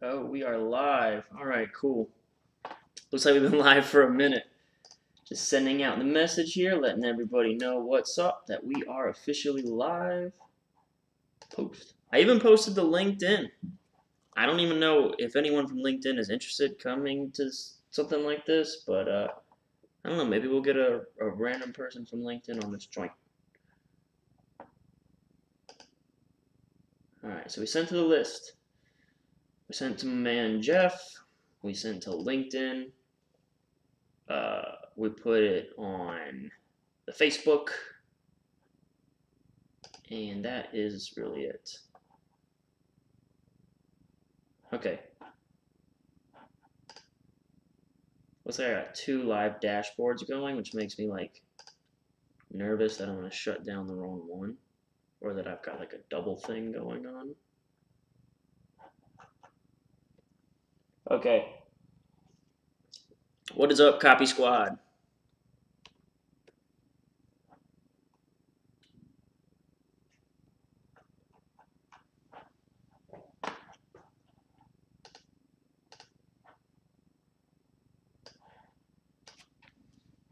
Oh, we are live. All right, cool. Looks like we've been live for a minute. Just sending out the message here, letting everybody know what's up, that we are officially live. Post. I even posted the LinkedIn. I don't even know if anyone from LinkedIn is interested coming to something like this, but I don't know. Maybe we'll get a random person from LinkedIn on this joint. All right, so we sent to the list. We sent to my man Jeff. We sent to LinkedIn. We put it on the Facebook, and that is really it. Okay. Looks like I got 2 live dashboards going, which makes me like nervous that I'm gonna shut down the wrong one, or that I've got like a double thing going on. Okay. What is up, Copy Squad?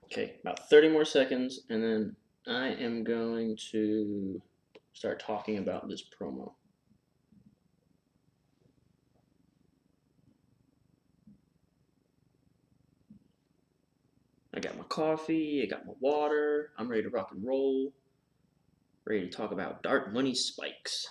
Okay, about 30 more seconds, and then I am going to start talking about this promo. I got my coffee, I got my water, I'm ready to rock and roll, ready to talk about dark money spikes.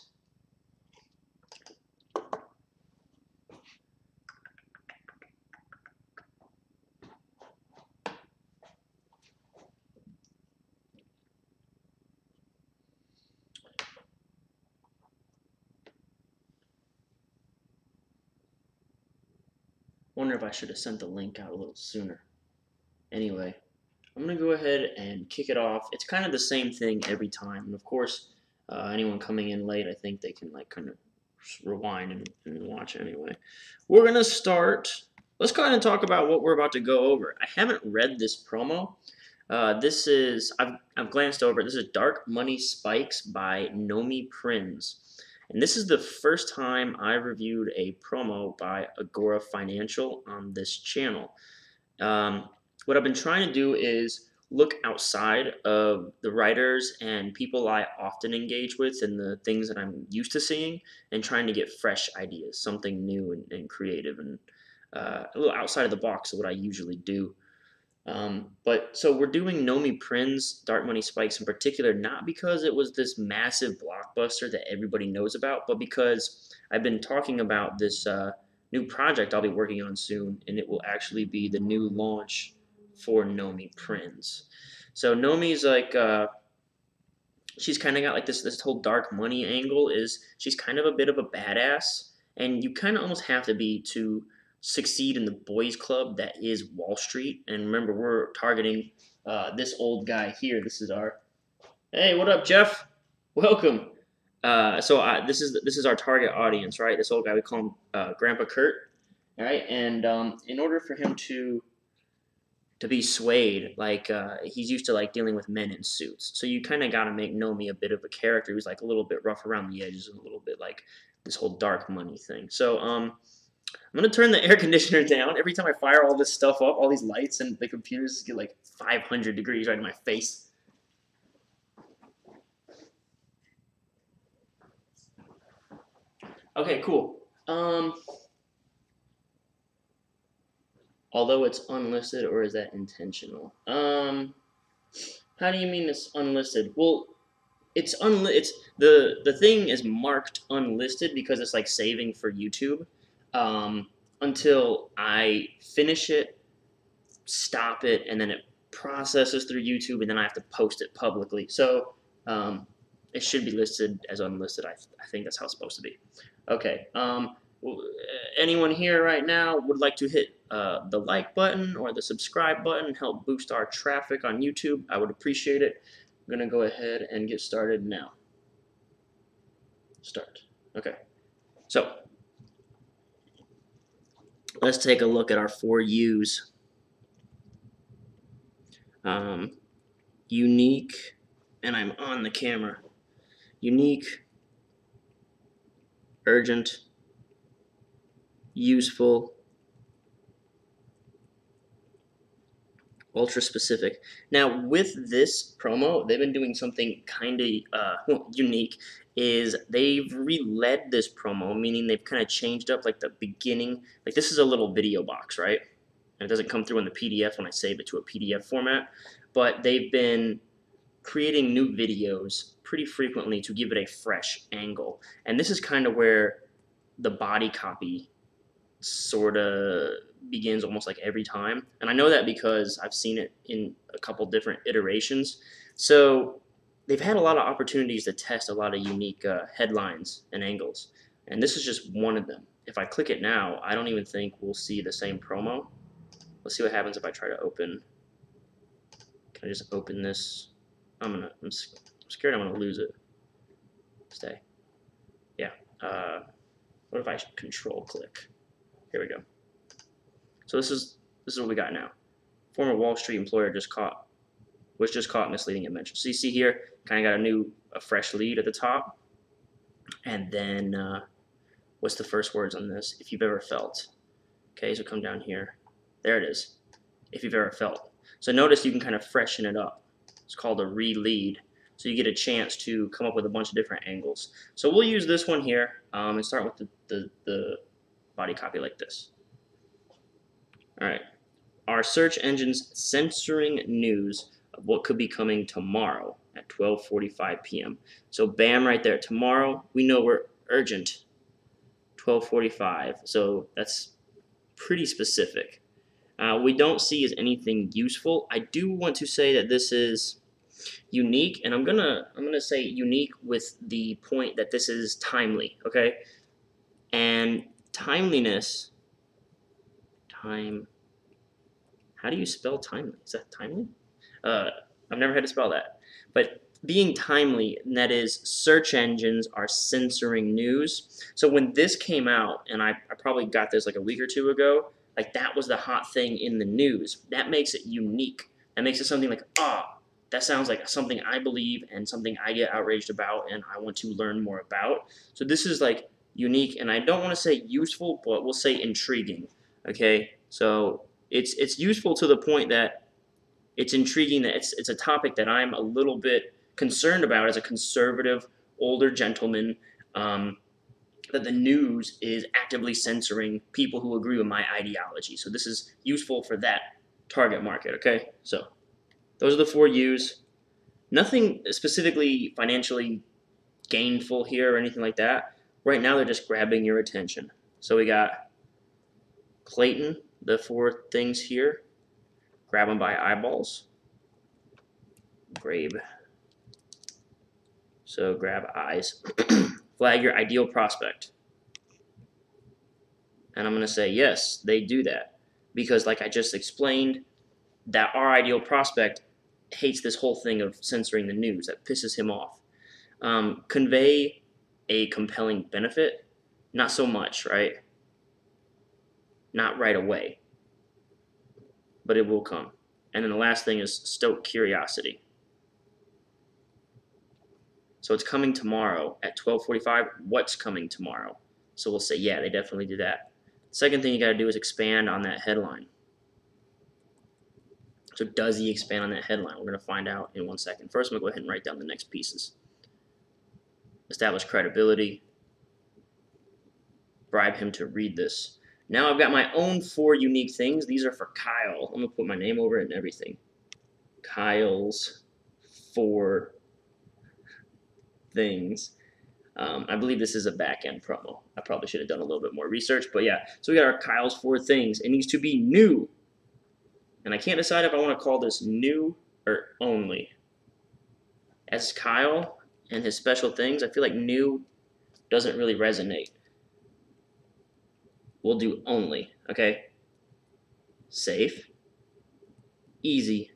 Wonder if I should have sent the link out a little sooner. Anyway, I'm going to go ahead and kick it off. It's kind of the same thing every time. And of course, anyone coming in late, I think they can like kind of rewind and watch anyway. We're going to start. Let's go ahead and talk about what we're about to go over. I haven't read this promo. This is, I've glanced over it. This is Dark Money Spikes by Nomi Prins. And this is the first time I reviewed a promo by Agora Financial on this channel. What I've been trying to do is look outside of the writers and people I often engage with and the things that I'm used to seeing, and trying to get fresh ideas, something new and creative, and a little outside of the box of what I usually do. But so we're doing Nomi Prins Dark Money Spikes in particular, not because it was this massive blockbuster that everybody knows about, but because I've been talking about this new project I'll be working on soon, and it will actually be the new launch for Nomi Prins. So Nomi's like she's kind of got like this whole dark money angle. Is she's kind of a bit of a badass, and you kind of almost have to be to succeed in the boys club that is Wall Street. And remember, we're targeting this old guy here. This is our, hey, what up, Jeff? Welcome. This is our target audience, right? This old guy, we call him Grandpa Kurt. All right, and in order for him to be swayed, like he's used to like dealing with men in suits, so you kind of got to make Nomi a bit of a character who's like a little bit rough around the edges and a little bit like this whole dark money thing. So I'm gonna turn the air conditioner down. Every time I fire all this stuff up, all these lights and the computers get like 500 degrees right in my face. Okay, cool. Although it's unlisted, or is that intentional? How do you mean it's unlisted? Well, it's the thing is marked unlisted because it's like saving for YouTube until I finish it, stop it, and then it processes through YouTube, and then I have to post it publicly. So it should be listed as unlisted. I think that's how it's supposed to be. Okay. Anyone here right now would like to hit the like button or the subscribe button and help boost our traffic on YouTube? I would appreciate it. I'm going to go ahead and get started now. Start. Okay. So let's take a look at our 4 U's. Unique, and I'm on the camera. Unique, urgent, useful, ultra specific. Now with this promo, they've been doing something kind of unique. Is they've re-led this promo, meaning they've kind of changed up like the beginning. Like this is a little video box, right? And it doesn't come through in the PDF when I save it to a PDF format, but they've been creating new videos pretty frequently to give it a fresh angle. And this is kind of where the body copy sort of begins almost like every time. And I know that because I've seen it in a couple different iterations. So they've had a lot of opportunities to test a lot of unique headlines and angles. And this is just one of them. If I click it now, I don't even think we'll see the same promo. Let's see what happens if I try to open. Can I just open this? I'm scared I'm gonna lose it. Stay. Yeah. What if I control click? Here we go. So this is what we got now. Former Wall Street employer was just caught misleading a mention. So you see here, kind of got a fresh lead at the top, and then what's the first words on this? If you've ever felt. Okay, so come down here. There it is. If you've ever felt. So notice you can kind of freshen it up. It's called a re-lead. So you get a chance to come up with a bunch of different angles. So we'll use this one here and start with the body copy like this. All right. Are search engines censoring news of what could be coming tomorrow at 12:45 p.m.? So bam, right there. Tomorrow, we know we're urgent. 12:45. So that's pretty specific. We don't see as anything useful. I do want to say that this is unique, and I'm gonna say unique with the point that this is timely. Okay, and timeliness. How do you spell timely? Is that timely? I've never had to spell that. But being timely, and that is search engines are censoring news. So when this came out, and I probably got this like a week or two ago, like that was the hot thing in the news. That makes it unique. That makes it something like, that sounds like something I believe and something I get outraged about and I want to learn more about. So this is like unique, and I don't want to say useful, but we'll say intriguing. Okay, so it's useful to the point that it's intriguing, that it's a topic that I'm a little bit concerned about as a conservative older gentleman, that the news is actively censoring people who agree with my ideology. So this is useful for that target market. Okay, so those are the 4 U's. Nothing specifically financially gainful here or anything like that. Right now they're just grabbing your attention. So we got Clayton, the 4 things here. Grab them by eyeballs. Grab. So grab eyes. Flag your ideal prospect. And I'm going to say, yes, they do that. Because like I just explained, that our ideal prospect hates this whole thing of censoring the news. That pisses him off. Convey a compelling benefit. Not so much, right? Not right away. But it will come. And then the last thing is stoke curiosity. So it's coming tomorrow at 12:45. What's coming tomorrow? So we'll say, yeah, they definitely do that. Second thing you got to do is expand on that headline. So does he expand on that headline? We're going to find out in 1 second. First, I'm going to go ahead and write down the next pieces. Establish credibility. Bribe him to read this. Now I've got my own 4 unique things. These are for Kyle. I'm going to put my name over it and everything. Kyle's 4 things. I believe this is a back-end promo. I probably should have done a little bit more research, but yeah. So we got our Kyle's 4 things. It needs to be new. And I can't decide if I want to call this new or only. As Kyle and his special things, I feel like new doesn't really resonate. We'll do only, okay? Safe. Easy.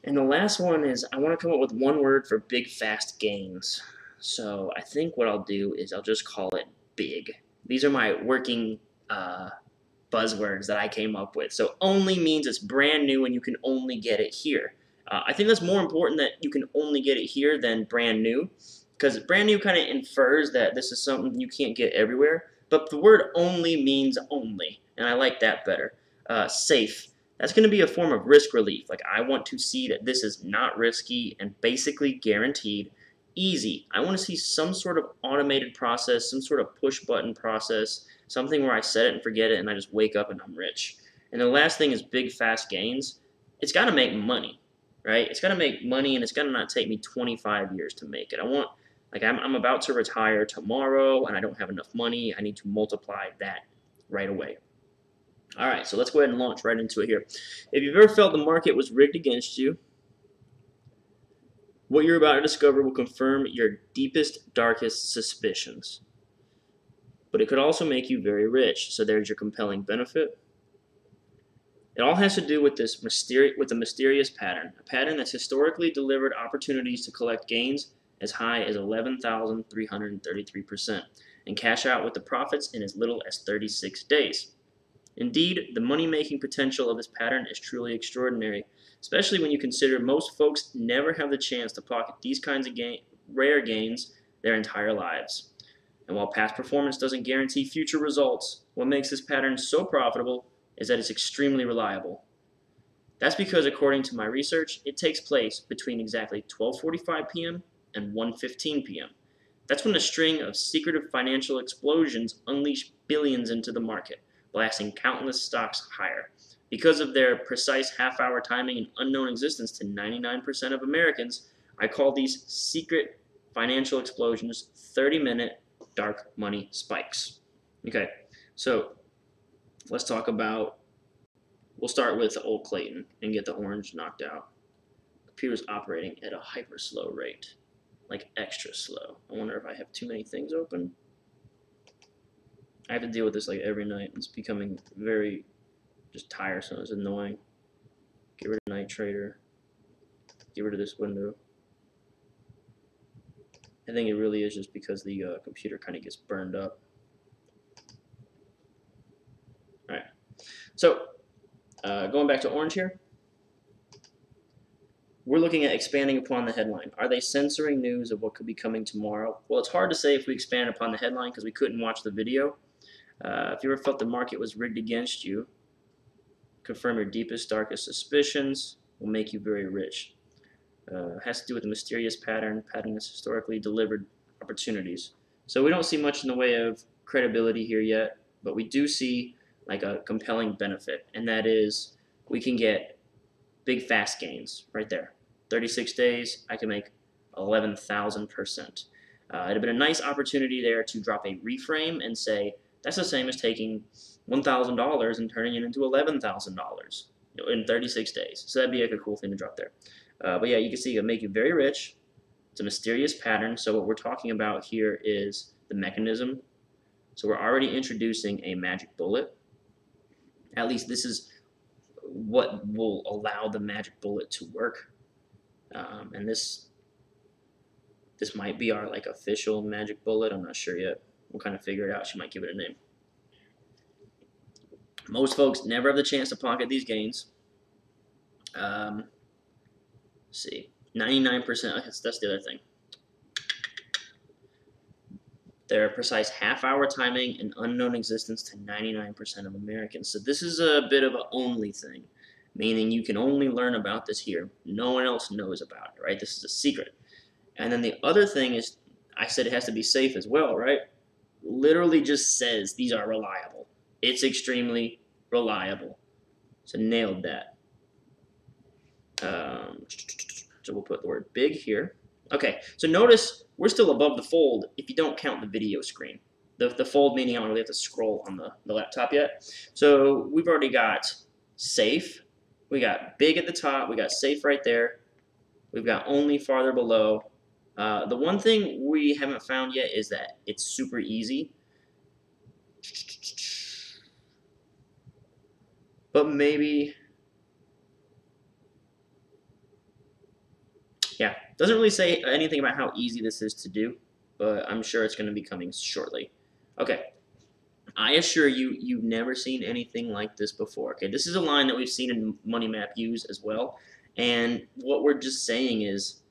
And the last one is I want to come up with one word for big, fast gains. So I think what I'll do is I'll just call it big. These are my working buzzwords that I came up with. So only means it's brand new and you can only get it here. I think that's more important that you can only get it here than brand new, because brand new kind of infers that this is something you can't get everywhere, but the word only means only, and I like that better. Safe. That's going to be a form of risk relief. Like, I want to see that this is not risky and basically guaranteed. Easy. I want to see some sort of automated process, some sort of push button process, something where I set it and forget it and I just wake up and I'm rich. And the last thing is big, fast gains. It's got to make money, right? It's got to make money, and it's got to not take me 25 years to make it. I want, like, I'm about to retire tomorrow and I don't have enough money. I need to multiply that right away. All right, so let's go ahead and launch right into it here. If you've ever felt the market was rigged against you, what you're about to discover will confirm your deepest, darkest suspicions. But it could also make you very rich, so there's your compelling benefit. It all has to do with a mysterious pattern, a pattern that's historically delivered opportunities to collect gains as high as 11,333% and cash out with the profits in as little as 36 days. Indeed, the money-making potential of this pattern is truly extraordinary, especially when you consider most folks never have the chance to pocket these kinds of rare gains their entire lives. And while past performance doesn't guarantee future results, what makes this pattern so profitable is that it's extremely reliable. That's because, according to my research, it takes place between exactly 12:45 p.m. and 1:15 p.m. That's when a string of secretive financial explosions unleash billions into the market, blasting countless stocks higher. Because of their precise half-hour timing and unknown existence to 99% of Americans, I call these secret financial explosions 30-minute dark money spikes. Okay, so let's talk about, we'll start with old Clayton and get the orange knocked out. Computer's operating at a hyper slow rate, like extra slow. I wonder if I have too many things open. I have to deal with this like every night. It's becoming very just tiresome. It's annoying. Get rid of Night Trader. Get rid of this window. I think it really is just because the computer kind of gets burned up. Alright. So, going back to orange here. We're looking at expanding upon the headline. Are they censoring news of what could be coming tomorrow? Well, it's hard to say if we expand upon the headline because we couldn't watch the video. If you ever felt the market was rigged against you, confirm your deepest, darkest suspicions, will make you very rich. Has to do with the mysterious pattern that's historically delivered opportunities. So we don't see much in the way of credibility here yet, but we do see like a compelling benefit, and that is we can get big, fast gains right there. 36 days, I can make 11,000%. It'd have been a nice opportunity there to drop a reframe and say, that's the same as taking $1,000 and turning it into $11,000 in 36 days. So that'd be like a cool thing to drop there. But yeah, you can see it'll make you very rich. It's a mysterious pattern. So what we're talking about here is the mechanism. So we're already introducing a magic bullet. At least this is what will allow the magic bullet to work. And this might be our like official magic bullet. I'm not sure yet. We'll kind of figure it out. She might give it a name. Most folks never have the chance to pocket these gains. Let's see, 99%. That's the other thing. Their precise half-hour timing and unknown existence to 99% of Americans. So this is a bit of an only thing, meaning you can only learn about this here. No one else knows about it, right? This is a secret. And then the other thing is, I said it has to be safe as well, right? Literally just says these are reliable. It's extremely reliable. So nailed that. So we'll put the word big here. Okay, so notice we're still above the fold if you don't count the video screen. The fold meaning I don't really have to scroll on the laptop yet. So we've already got safe. We got big at the top. We got safe right there. We've got only farther below. The one thing we haven't found yet is that it's super easy. But maybe, yeah, doesn't really say anything about how easy this is to do, but I'm sure it's going to be coming shortly. Okay, I assure you, you've never seen anything like this before. Okay, this is a line that we've seen in Money Map use as well, and what we're just saying is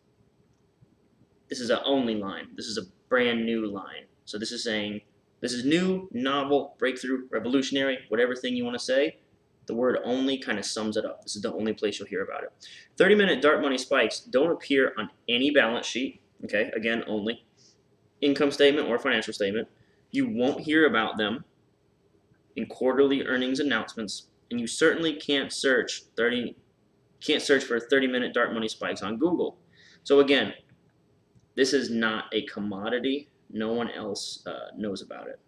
this is a only line. This is a brand new line. So this is saying this is new, novel, breakthrough, revolutionary, whatever thing you want to say. The word only kind of sums it up. This is the only place you'll hear about it. 30-minute dark money spikes don't appear on any balance sheet. Okay, again, only. Income statement or financial statement. You won't hear about them in quarterly earnings announcements, and you certainly can't search for 30-minute dark money spikes on Google. So again, this is not a commodity. No one else knows about it.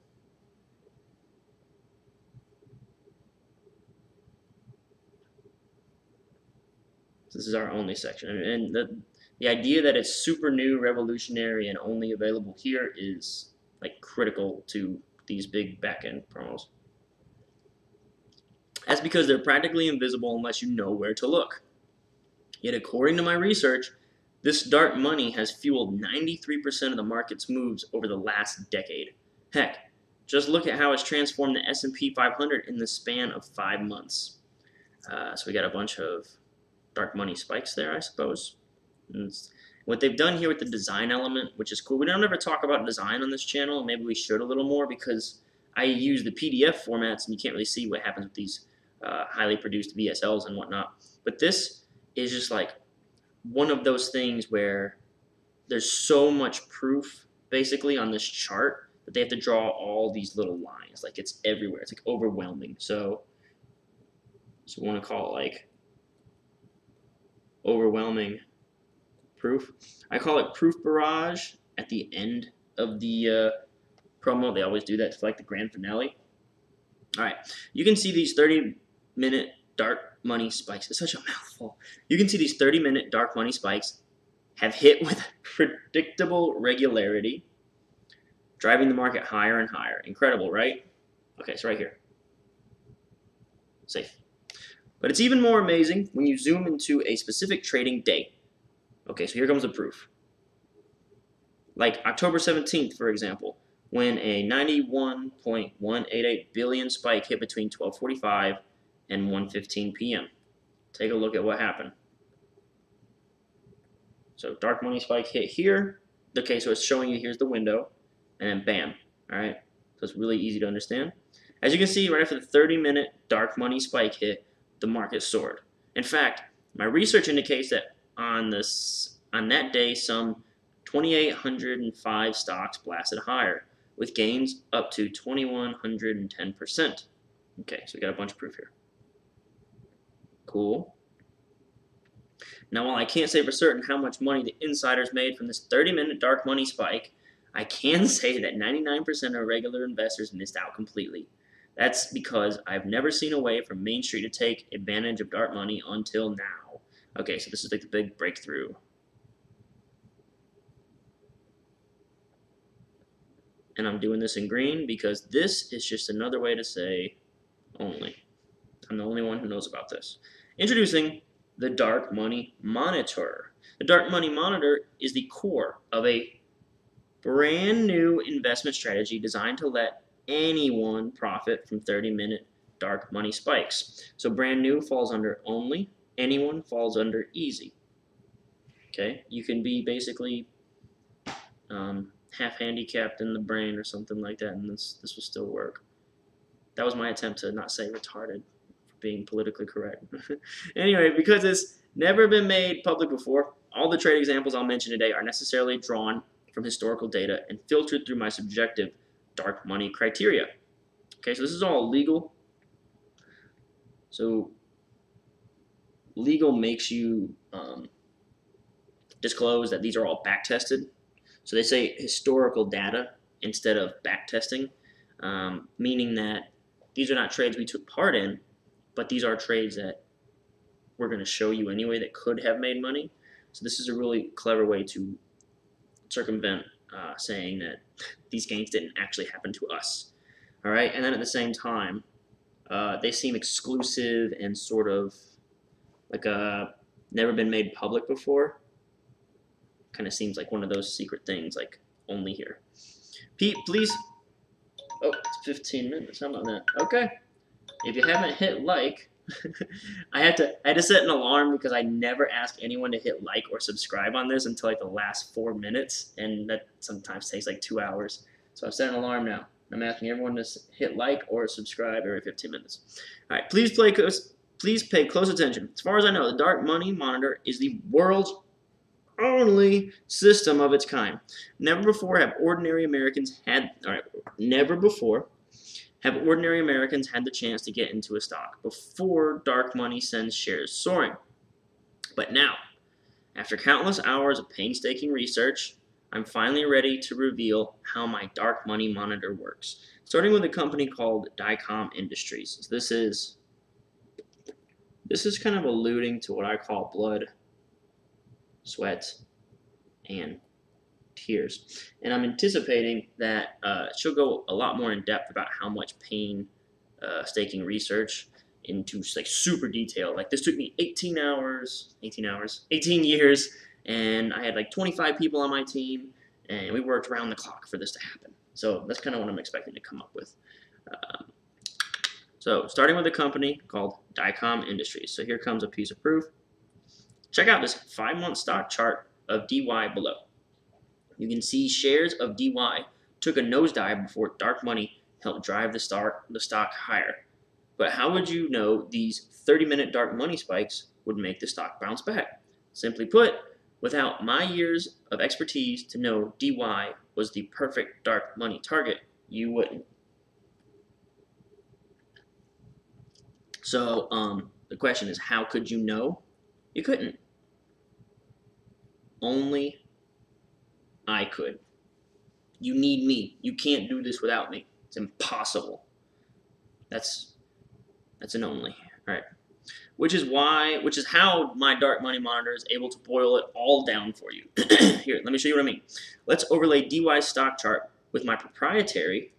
This is our only section, and the idea that it's super new, revolutionary, and only available here is like critical to these big backend promos. That's because they're practically invisible unless you know where to look. Yet according to my research, this dark money has fueled 93% of the market's moves over the last decade. Heck, just look at how it's transformed the S&P 500 in the span of 5 months. So we got a bunch of dark money spikes there, I suppose. And what they've done here with the design element, which is cool. We don't ever talk about design on this channel. Maybe we should a little more because I use the PDF formats and you can't really see what happens with these highly produced VSLs and whatnot. But this is just like one of those things where there's so much proof basically on this chart that they have to draw all these little lines. Like it's everywhere. It's like overwhelming. So we want to call it like overwhelming proof. I call it proof barrage at the end of the promo. They always do that for like the grand finale. All right, you can see these 30-minute dark money spikes. It's such a mouthful. You can see these 30-minute dark money spikes have hit with predictable regularity, driving the market higher and higher. Incredible, right? Okay, so right here. Safe. But it's even more amazing when you zoom into a specific trading date. Okay, so here comes the proof. Like October 17th, for example, when a 91.188 billion spike hit between 12:45 and 1:15 p.m. Take a look at what happened. So dark money spike hit here. Okay, so it's showing you here's the window, and then bam. All right, so it's really easy to understand. As you can see, right after the 30-minute dark money spike hit, the market soared. In fact, my research indicates that on that day, some 2,805 stocks blasted higher, with gains up to 2,110%. Okay, so we got a bunch of proof here. Cool. Now, while I can't say for certain how much money the insiders made from this 30-minute dark money spike, I can say that 99% of regular investors missed out completely. That's because I've never seen a way for Main Street to take advantage of dark money until now. Okay, so this is like the big breakthrough. And I'm doing this in green because this is just another way to say only. I'm the only one who knows about this. Introducing the Dark Money Monitor. The Dark Money Monitor is the core of a brand new investment strategy designed to let anyone profit from 30-minute dark money spikes. So brand new falls under only, anyone falls under easy. Okay, you can be basically half handicapped in the brain or something like that, and this will still work. That was my attempt to not say retarded for being politically correct. Anyway, because it's never been made public before, all the trade examples I'll mention today are necessarily drawn from historical data and filtered through my subjective dark money criteria. Okay, so this is all legal. So legal makes you disclose that these are all back tested. So they say historical data instead of back testing, meaning that these are not trades we took part in, but these are trades that we're going to show you anyway that could have made money. So this is a really clever way to circumvent saying that these gains didn't actually happen to us. All right, and then at the same time, they seem exclusive and sort of like never been made public before. Kind of seems like one of those secret things, like only here. Pete, please. Oh, it's 15 minutes. How about that? Okay. If you haven't hit like, I had to set an alarm because I never ask anyone to hit like or subscribe on this until like the last 4 minutes, and that sometimes takes like 2 hours. So I've set an alarm now. I'm asking everyone to hit like or subscribe every 15 minutes. All right, please pay close attention. As far as I know, the Dark Money Monitor is the world's only system of its kind. Never before have ordinary Americans had the chance to get into a stock before dark money sends shares soaring. But now, after countless hours of painstaking research, I'm finally ready to reveal how my dark money monitor works. Starting with a company called DICOM Industries. This is kind of alluding to what I call blood, sweat, and tears. And I'm anticipating that she'll go a lot more in depth about how much painstaking research into like super detail. Like this took me 18 years, and I had like 25 people on my team, and we worked around the clock for this to happen. So that's kind of what I'm expecting to come up with. So starting with a company called DICOM Industries. So here comes a piece of proof. Check out this 5-month stock chart of DY below. You can see shares of DY took a nosedive before dark money helped drive the stock higher. But how would you know these 30-minute dark money spikes would make the stock bounce back? Simply put, without my years of expertise to know DY was the perfect dark money target, you wouldn't. So the question is, how could you know? You couldn't. Only I could. You need me. You can't do this without me. It's impossible. That's an only. All right. Which is how my dark money monitor is able to boil it all down for you. Here, let me show you what I mean. Let's overlay DY's stock chart with my proprietary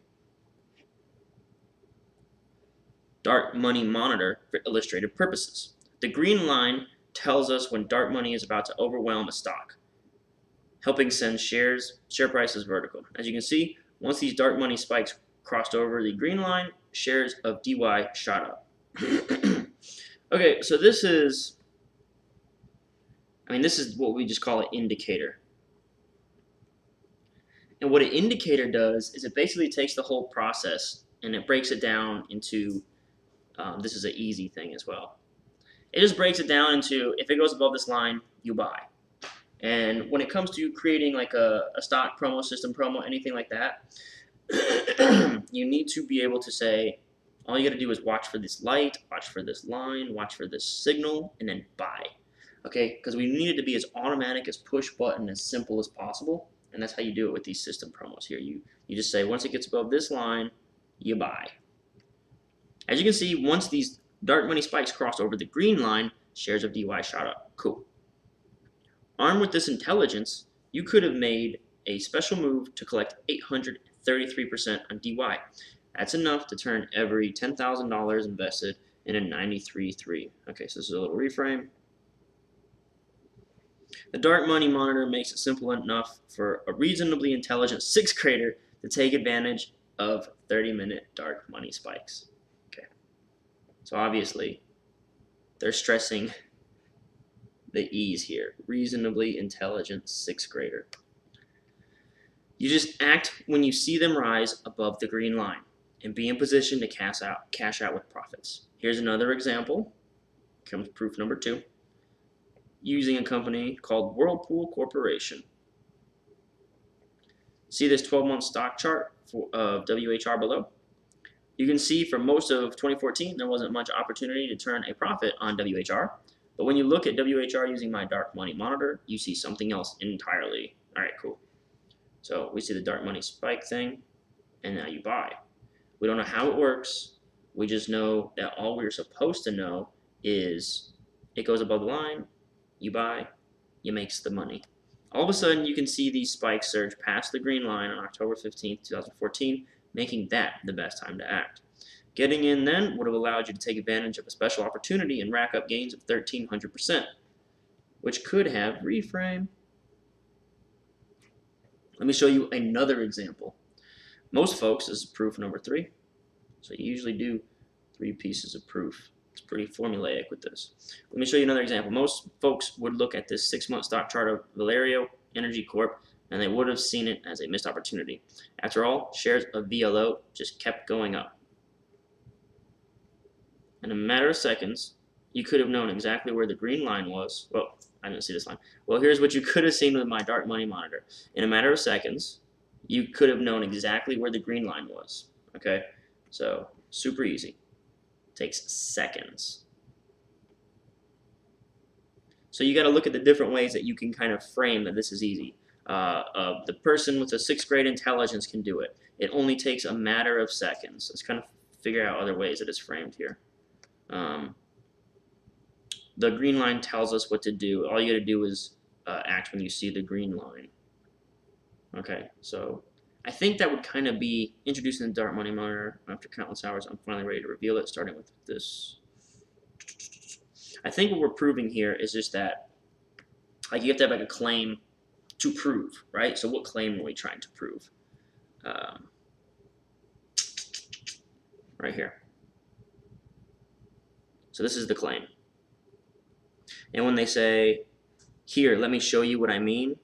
dark money monitor for illustrative purposes. The green line tells us when dark money is about to overwhelm a stock, helping send share prices vertical. As you can see, once these dark money spikes crossed over the green line, shares of DY shot up. Okay, so this is what we just call an indicator. And what an indicator does is it basically takes the whole process and it breaks it down into, this is an easy thing as well. It just breaks it down into, if it goes above this line, you buy. And when it comes to creating like a stock promo, system promo, anything like that, you need to be able to say, all you got to do is watch for this light, watch for this line, watch for this signal, and then buy. Okay, because we need it to be as automatic, as push button, as simple as possible. And that's how you do it with these system promos here. You just say, once it gets above this line, you buy. As you can see, once these dark money spikes crossed over the green line, shares of DY shot up. Cool. Armed with this intelligence, you could have made a special move to collect 833% on DY. That's enough to turn every $10,000 invested into 93.3. Okay, so this is a little reframe. The dark money monitor makes it simple enough for a reasonably intelligent 6th grader to take advantage of 30-minute dark money spikes. Okay, so obviously they're stressing the E's here. Reasonably intelligent 6th grader. You just act when you see them rise above the green line and be in position to cash out with profits. Here's another example. Comes proof number 2. Using a company called Whirlpool Corporation. See this 12-month stock chart of WHR below? You can see for most of 2014, there wasn't much opportunity to turn a profit on WHR. But when you look at WHR using my dark money monitor, you see something else entirely. All right, cool. So we see the dark money spike thing, and now you buy. We don't know how it works. We just know that all we're supposed to know is it goes above the line, you buy, you makes the money. All of a sudden, you can see these spikes surge past the green line on October 15th, 2014, making that the best time to act. Getting in then would have allowed you to take advantage of a special opportunity and rack up gains of 1,300%, which could have reframe. Let me show you another example. Most folks, this is proof number 3. So you usually do 3 pieces of proof. It's pretty formulaic with this. Let me show you another example. Most folks would look at this 6-month stock chart of Valerio Energy Corp, and they would have seen it as a missed opportunity. After all, shares of VLO just kept going up. In a matter of seconds, you could have known exactly where the green line was. Well, I didn't see this line. Well, here's what you could have seen with my dark money monitor. In a matter of seconds, you could have known exactly where the green line was. Okay, so super easy. Takes seconds. So you got to look at the different ways that you can kind of frame that this is easy. The person with a 6th grade intelligence can do it. It only takes a matter of seconds. Let's kind of figure out other ways that it's framed here. The green line tells us what to do. All you got to do is act when you see the green line. Okay, so I think that would kind of be introducing the dark money monitor. After countless hours, I'm finally ready to reveal it, starting with this. I think what we're proving here is just that, like, you have to have like a claim to prove, right? So what claim are we trying to prove? Right here. So this is the claim. And when they say, here, let me show you what I mean,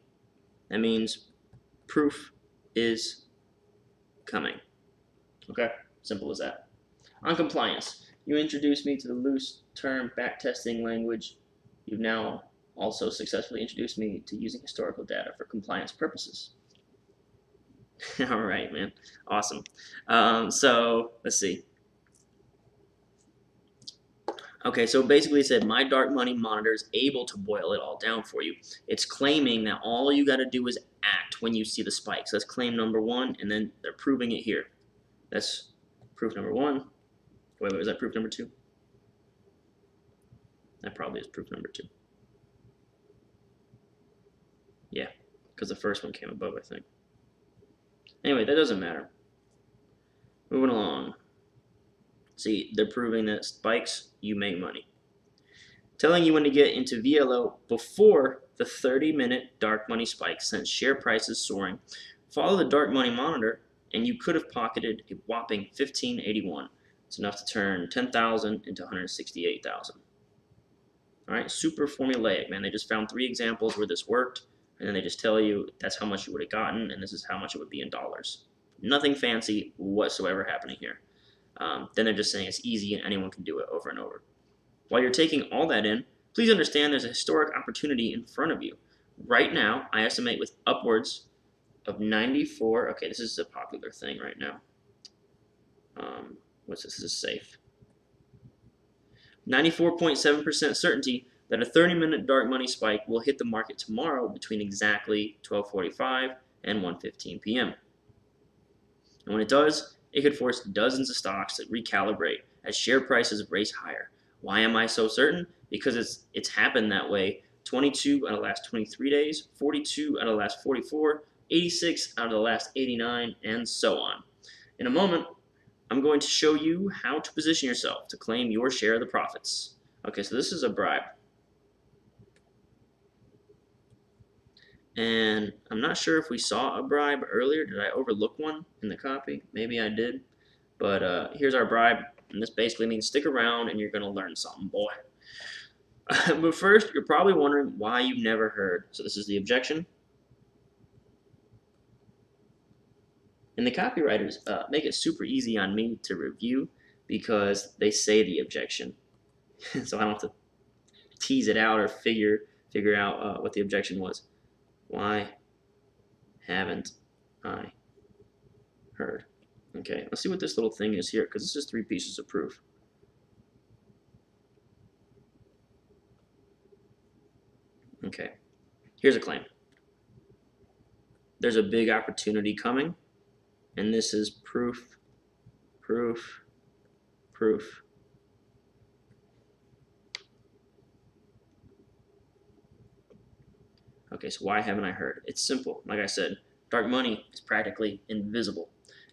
that means proof is coming. Okay, simple as that. On compliance, you introduced me to the loose term backtesting language. You've now also successfully introduced me to using historical data for compliance purposes. All right, man, awesome. So let's see. Okay, so basically it said my dark money monitor is able to boil it all down for you. It's claiming that all you got to do is act when you see the spikes. That's claim number 1, and then they're proving it here. That's proof number 1. Wait, was that proof number 2? That probably is proof number 2. Yeah, because the first one came above, I think. Anyway, that doesn't matter. Moving along. See, they're proving that spikes, you make money. Telling you when to get into VLO before the 30-minute dark money spike sent share prices soaring. Follow the dark money monitor, and you could have pocketed a whopping $15.81. It's enough to turn $10,000 into $168,000. All right, super formulaic, man. They just found 3 examples where this worked, and then they just tell you that's how much you would have gotten, and this is how much it would be in dollars. Nothing fancy whatsoever happening here. Then they're just saying it's easy and anyone can do it over and over. While you're taking all that in, please understand there's a historic opportunity in front of you. Right now, I estimate with upwards of 94, okay, this is a popular thing right now. What's this? This is safe. 94.7% certainty that a 30-minute dark money spike will hit the market tomorrow between exactly 12:45 and 1:15 p.m. And when it does, it could force dozens of stocks to recalibrate as share prices race higher. Why am I so certain? Because it's happened that way 22 out of the last 23 days, 42 out of the last 44, 86 out of the last 89, and so on. In a moment, I'm going to show you how to position yourself to claim your share of the profits. Okay, so this is a bribe. And I'm not sure if we saw a bribe earlier. Did I overlook one in the copy? Maybe I did. But here's our bribe. And this basically means stick around and you're going to learn something, boy. But first, you're probably wondering why you've never heard. So this is the objection. And the copywriters make it super easy on me to review because they say the objection. So I don't have to tease it out or figure out what the objection was. Why haven't I heard? Okay, let's see what this little thing is here, because this is 3 pieces of proof. Okay, here's a claim. There's a big opportunity coming, and this is proof, proof, proof. Okay, so why haven't I heard? It's simple. Like I said, dark money is practically invisible.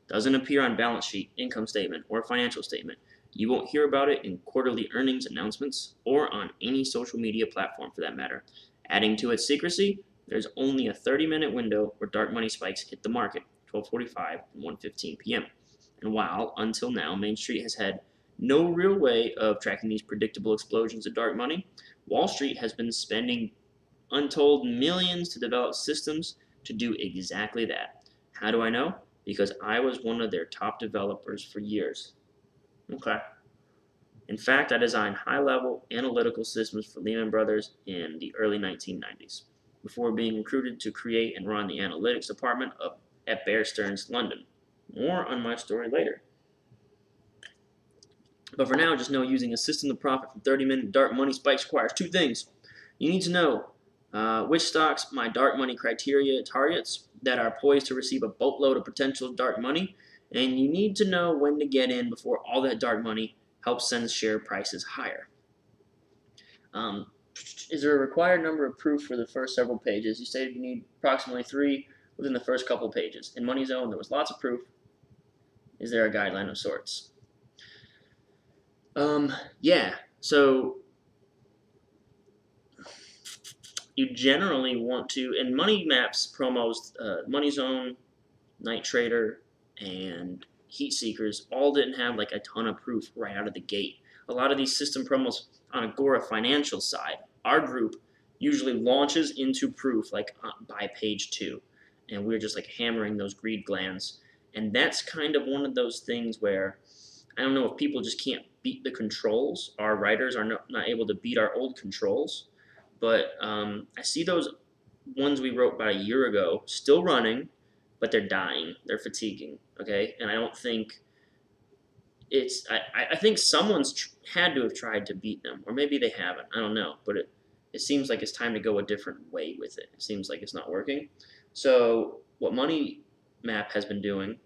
Doesn't appear on balance sheet, income statement, or financial statement. You won't hear about it in quarterly earnings announcements or on any social media platform for that matter. Adding to its secrecy, there's only a 30-minute window where dark money spikes hit the market, 12:45 and 1:15 p.m. And while, until now, Main Street has had no real way of tracking these predictable explosions of dark money. Wall Street has been spending untold millions to develop systems to do exactly that. How do I know? Because I was one of their top developers for years. Okay. In fact, I designed high-level analytical systems for Lehman Brothers in the early 1990s, before being recruited to create and run the analytics department at Bear Stearns, London. More on my story later. But for now, just know using a system to profit from 30-minute dark money spikes requires two things. You need to know which stocks my dark money criteria targets that are poised to receive a boatload of potential dark money, and you need to know when to get in before all that dark money helps send share prices higher. Is there a required number of proof for the first several pages? You stated you need approximately 3 within the first couple pages. In Money Zone, there was lots of proof. Is there a guideline of sorts? Yeah, so you generally want to, and Money Maps promos, Money Zone, Night Trader, and Heat Seekers all didn't have like a ton of proof right out of the gate. A lot of these system promos on Agora Financial side, our group usually launches into proof like by page 2, and we're just like hammering those greed glands. And that's kind of one of those things where I don't know if people just can't beat the controls. Our writers are not able to beat our old controls, but I see those ones we wrote about a year ago still running, but they're dying. They're fatiguing, okay? And I don't think it's I think someone's had to have tried to beat them, or maybe they haven't. I don't know, but it seems like it's time to go a different way with it. It seems like it's not working. So what Money Map has been doing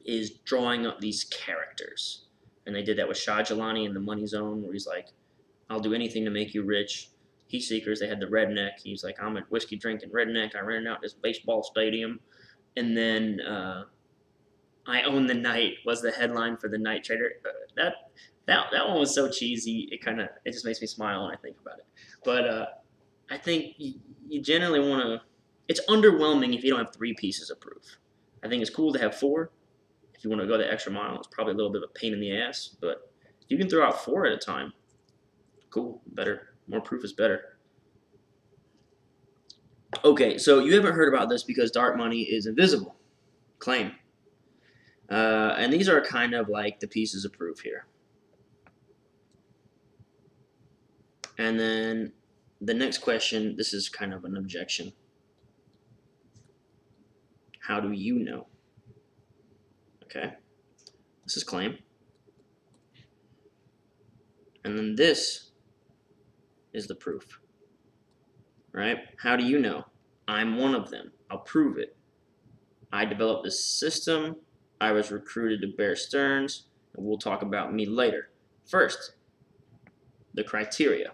is drawing up these characters, and they did that with Shah Jelani in the Money Zone, where he's like, "I'll do anything to make you rich." Heat Seekers, they had the redneck. He's like, "I'm a whiskey drinking redneck. I rented out this baseball stadium," and then "I Own the Night" was the headline for the Night Trader. That one was so cheesy. It just makes me smile when I think about it. But I think you generally want to. It's underwhelming if you don't have 3 pieces of proof. I think it's cool to have 4. If you want to go the extra mile, it's probably a little bit of a pain in the ass. But if you can throw out 4 at a time, cool. Better. More proof is better. Okay, so you haven't heard about this because dark money is invisible. Claim. And these are kind of like the pieces of proof here. And then the next question, this is kind of an objection. How do you know? Okay, this is claim. And then this is the proof, right? How do you know? I'm one of them. I'll prove it. I developed this system. I was recruited to Bear Stearns, and we'll talk about me later. First, the criteria.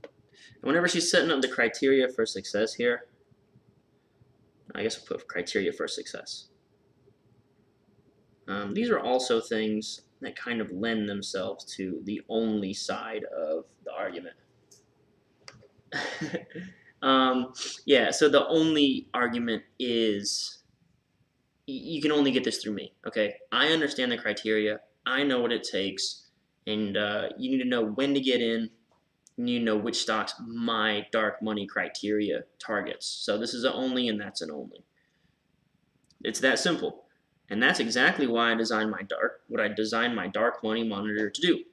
And whenever she's setting up the criteria for success here, I guess we'll put criteria for success. These are also things that kind of lend themselves to the only side of the argument. Yeah, so the only argument is you can only get this through me, okay? I understand the criteria. I know what it takes, and you need to know when to get in. You need to know which stocks my dark money criteria targets. So this is an only, and that's an only. It's that simple. And that's exactly why I designed what I designed my dark money monitor to do.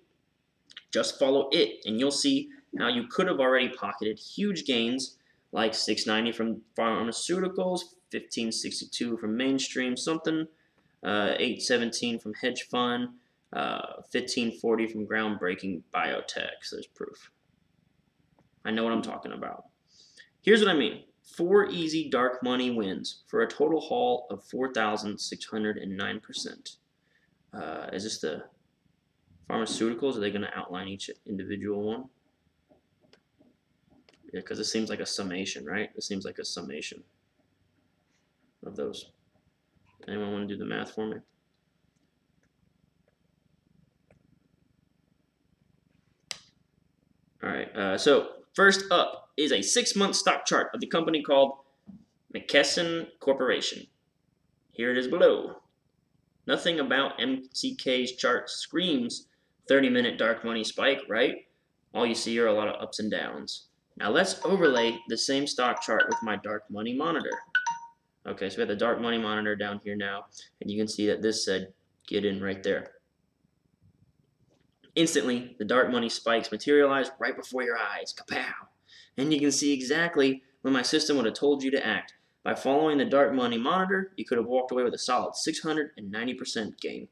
Just follow it, and you'll see how you could have already pocketed huge gains like 690 from pharmaceuticals, 1562 from mainstream something, 817 from hedge fund, 1540 from groundbreaking biotech. So there's proof. I know what I'm talking about. Here's what I mean. 4 easy dark money wins for a total haul of 4,609%. Is this the pharmaceuticals? Are they going to outline each individual one? Yeah, because it seems like a summation, right? It seems like a summation of those. Anyone want to do the math for me? All right, so first up is a 6-month stock chart of the company called McKesson Corporation. Here it is below. Nothing about MCK's chart screams 30-minute dark money spike, right? All you see are a lot of ups and downs. Now let's overlay the same stock chart with my dark money monitor. Okay, so we have the dark money monitor down here now, and you can see that this said get in right there. Instantly, the dark money spikes materialize right before your eyes. Kapow! And you can see exactly when my system would have told you to act. By following the dark money monitor, you could have walked away with a solid 690% gain.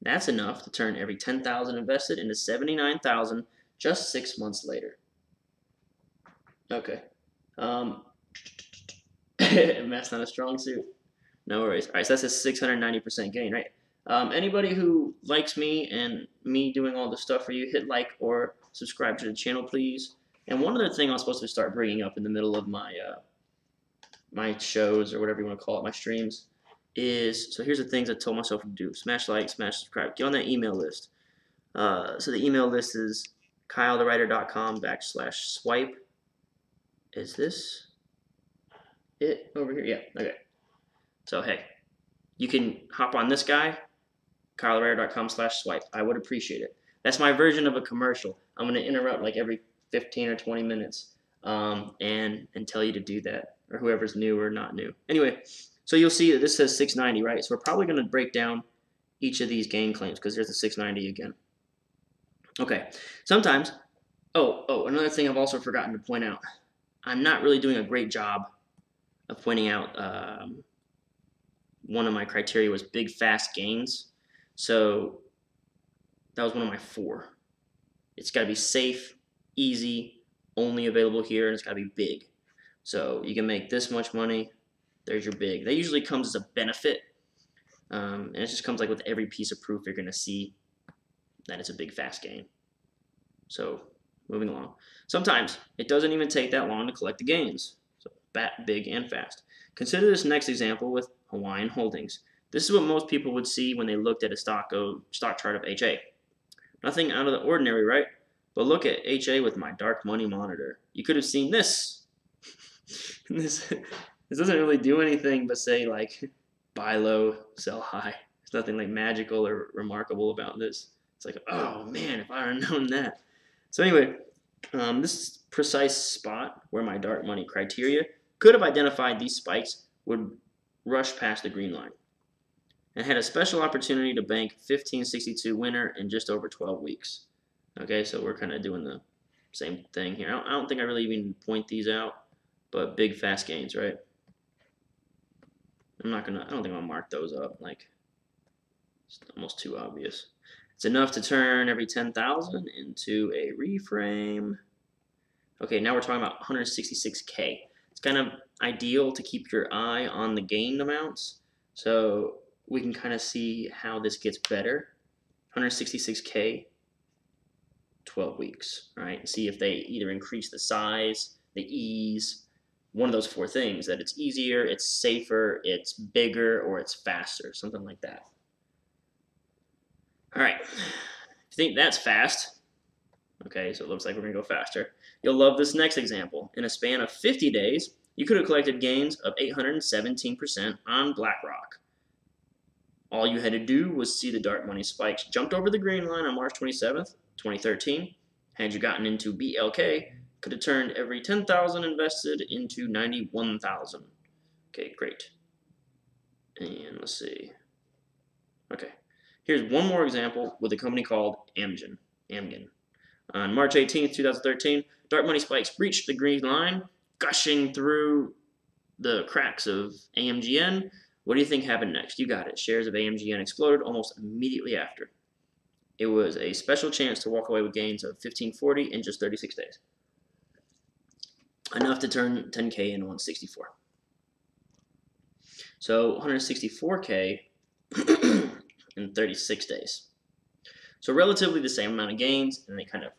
That's enough to turn every $10,000 invested into $79,000 just 6 months later. Okay. Math's not a strong suit. No worries. All right, so that's a 690% gain, right? Anybody who likes me and me doing all this stuff for you, hit like or subscribe to the channel, please. And one other thing I was supposed to start bringing up in the middle of my my shows, or whatever you want to call it, my streams, is, so here's the things I told myself to do. Smash like, smash subscribe, get on that email list. So the email list is kylethewriter.com/swipe. Is this it over here? Yeah, okay. So hey, you can hop on this guy, kylethewriter.com/swipe. I would appreciate it. That's my version of a commercial. I'm going to interrupt like every 15 or 20 minutes and tell you to do that, or whoever's new or not new. Anyway, so you'll see that this says 690, right? So we're probably going to break down each of these gain claims because there's the 690 again. Okay, sometimes, another thing I've also forgotten to point out. I'm not really doing a great job of pointing out one of my criteria was big, fast gains. So that was one of my 4. It's got to be safe, easy, only available here, and it's got to be big. So you can make this much money. There's your big. That usually comes as a benefit, and it just comes like with every piece of proof you're going to see that it's a big, fast gain. So moving along. Sometimes it doesn't even take that long to collect the gains. So big and fast. Consider this next example with Hawaiian Holdings. This is what most people would see when they looked at a stock chart of HA. Nothing out of the ordinary, right? But look at HA with my dark money monitor. You could have seen this. This doesn't really do anything but say like buy low, sell high. There's nothing like magical or remarkable about this. It's like, oh man, if I had known that. So anyway, this precise spot where my dark money criteria could have identified these spikes would rush past the green line and had a special opportunity to bank 1562 winner in just over 12 weeks. Okay, so we're kind of doing the same thing here. I don't think I really even point these out, but big fast gains, right? I don't think I'm gonna mark those up. Like, it's almost too obvious. It's enough to turn every 10,000 into a reframe. Okay, now we're talking about 166K. It's kind of ideal to keep your eye on the gain amounts, so we can kind of see how this gets better. 166K, 12 weeks, right? See if they either increase the size, the ease, one of those 4 things, that it's easier, it's safer, it's bigger, or it's faster, something like that. All right, if you think that's fast, okay, so it looks like we're gonna go faster. You'll love this next example. In a span of 50 days, you could have collected gains of 817% on BlackRock. All you had to do was see the dark money spikes jumped over the green line on March 27th, 2013. Had you gotten into BLK, could have turned every 10,000 invested into 91,000. Okay, great. And let's see. Okay, here's one more example with a company called Amgen. On March 18th, 2013, dark money spikes breached the green line, gushing through the cracks of AMGN. What do you think happened next? You got it. Shares of AMGN exploded almost immediately after. It was a special chance to walk away with gains of 1540 in just 36 days. Enough to turn 10K into 164. So 164K in 36 days. So relatively the same amount of gains, and they kind of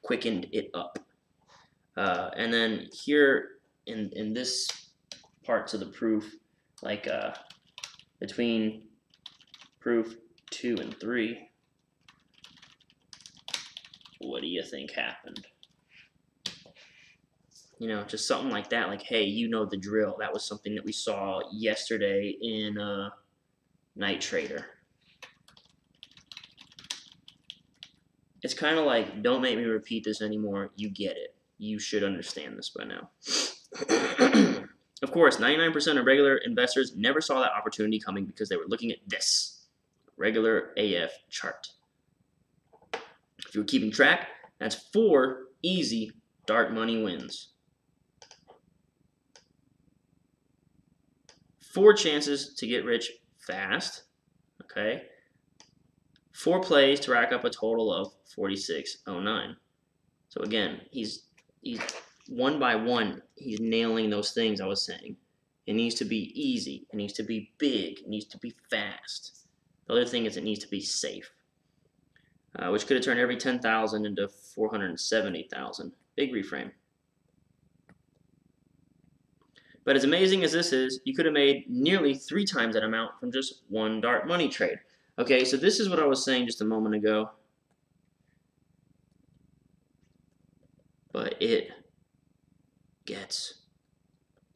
quickened it up. And then here in this parts of the proof, like between proof 2 and 3, what do you think happened? You know, just something like that, like, hey, you know the drill. That was something that we saw yesterday in night trader. It's kind of like, don't make me repeat this anymore. You get it. You should understand this by now. Of course, 99% of regular investors never saw that opportunity coming because they were looking at this regular AF chart. If you were keeping track, that's 4 easy dark money wins. 4 chances to get rich fast, okay? 4 plays to rack up a total of 4609. So again, he's one by one, he's nailing those things I was saying. It needs to be easy, it needs to be big, it needs to be fast. The other thing is it needs to be safe, which could have turned every 10,000 into 470,000. Big reframe. But as amazing as this is, you could have made nearly 3 times that amount from just one dark money trade. Okay, so this is what I was saying just a moment ago. But it gets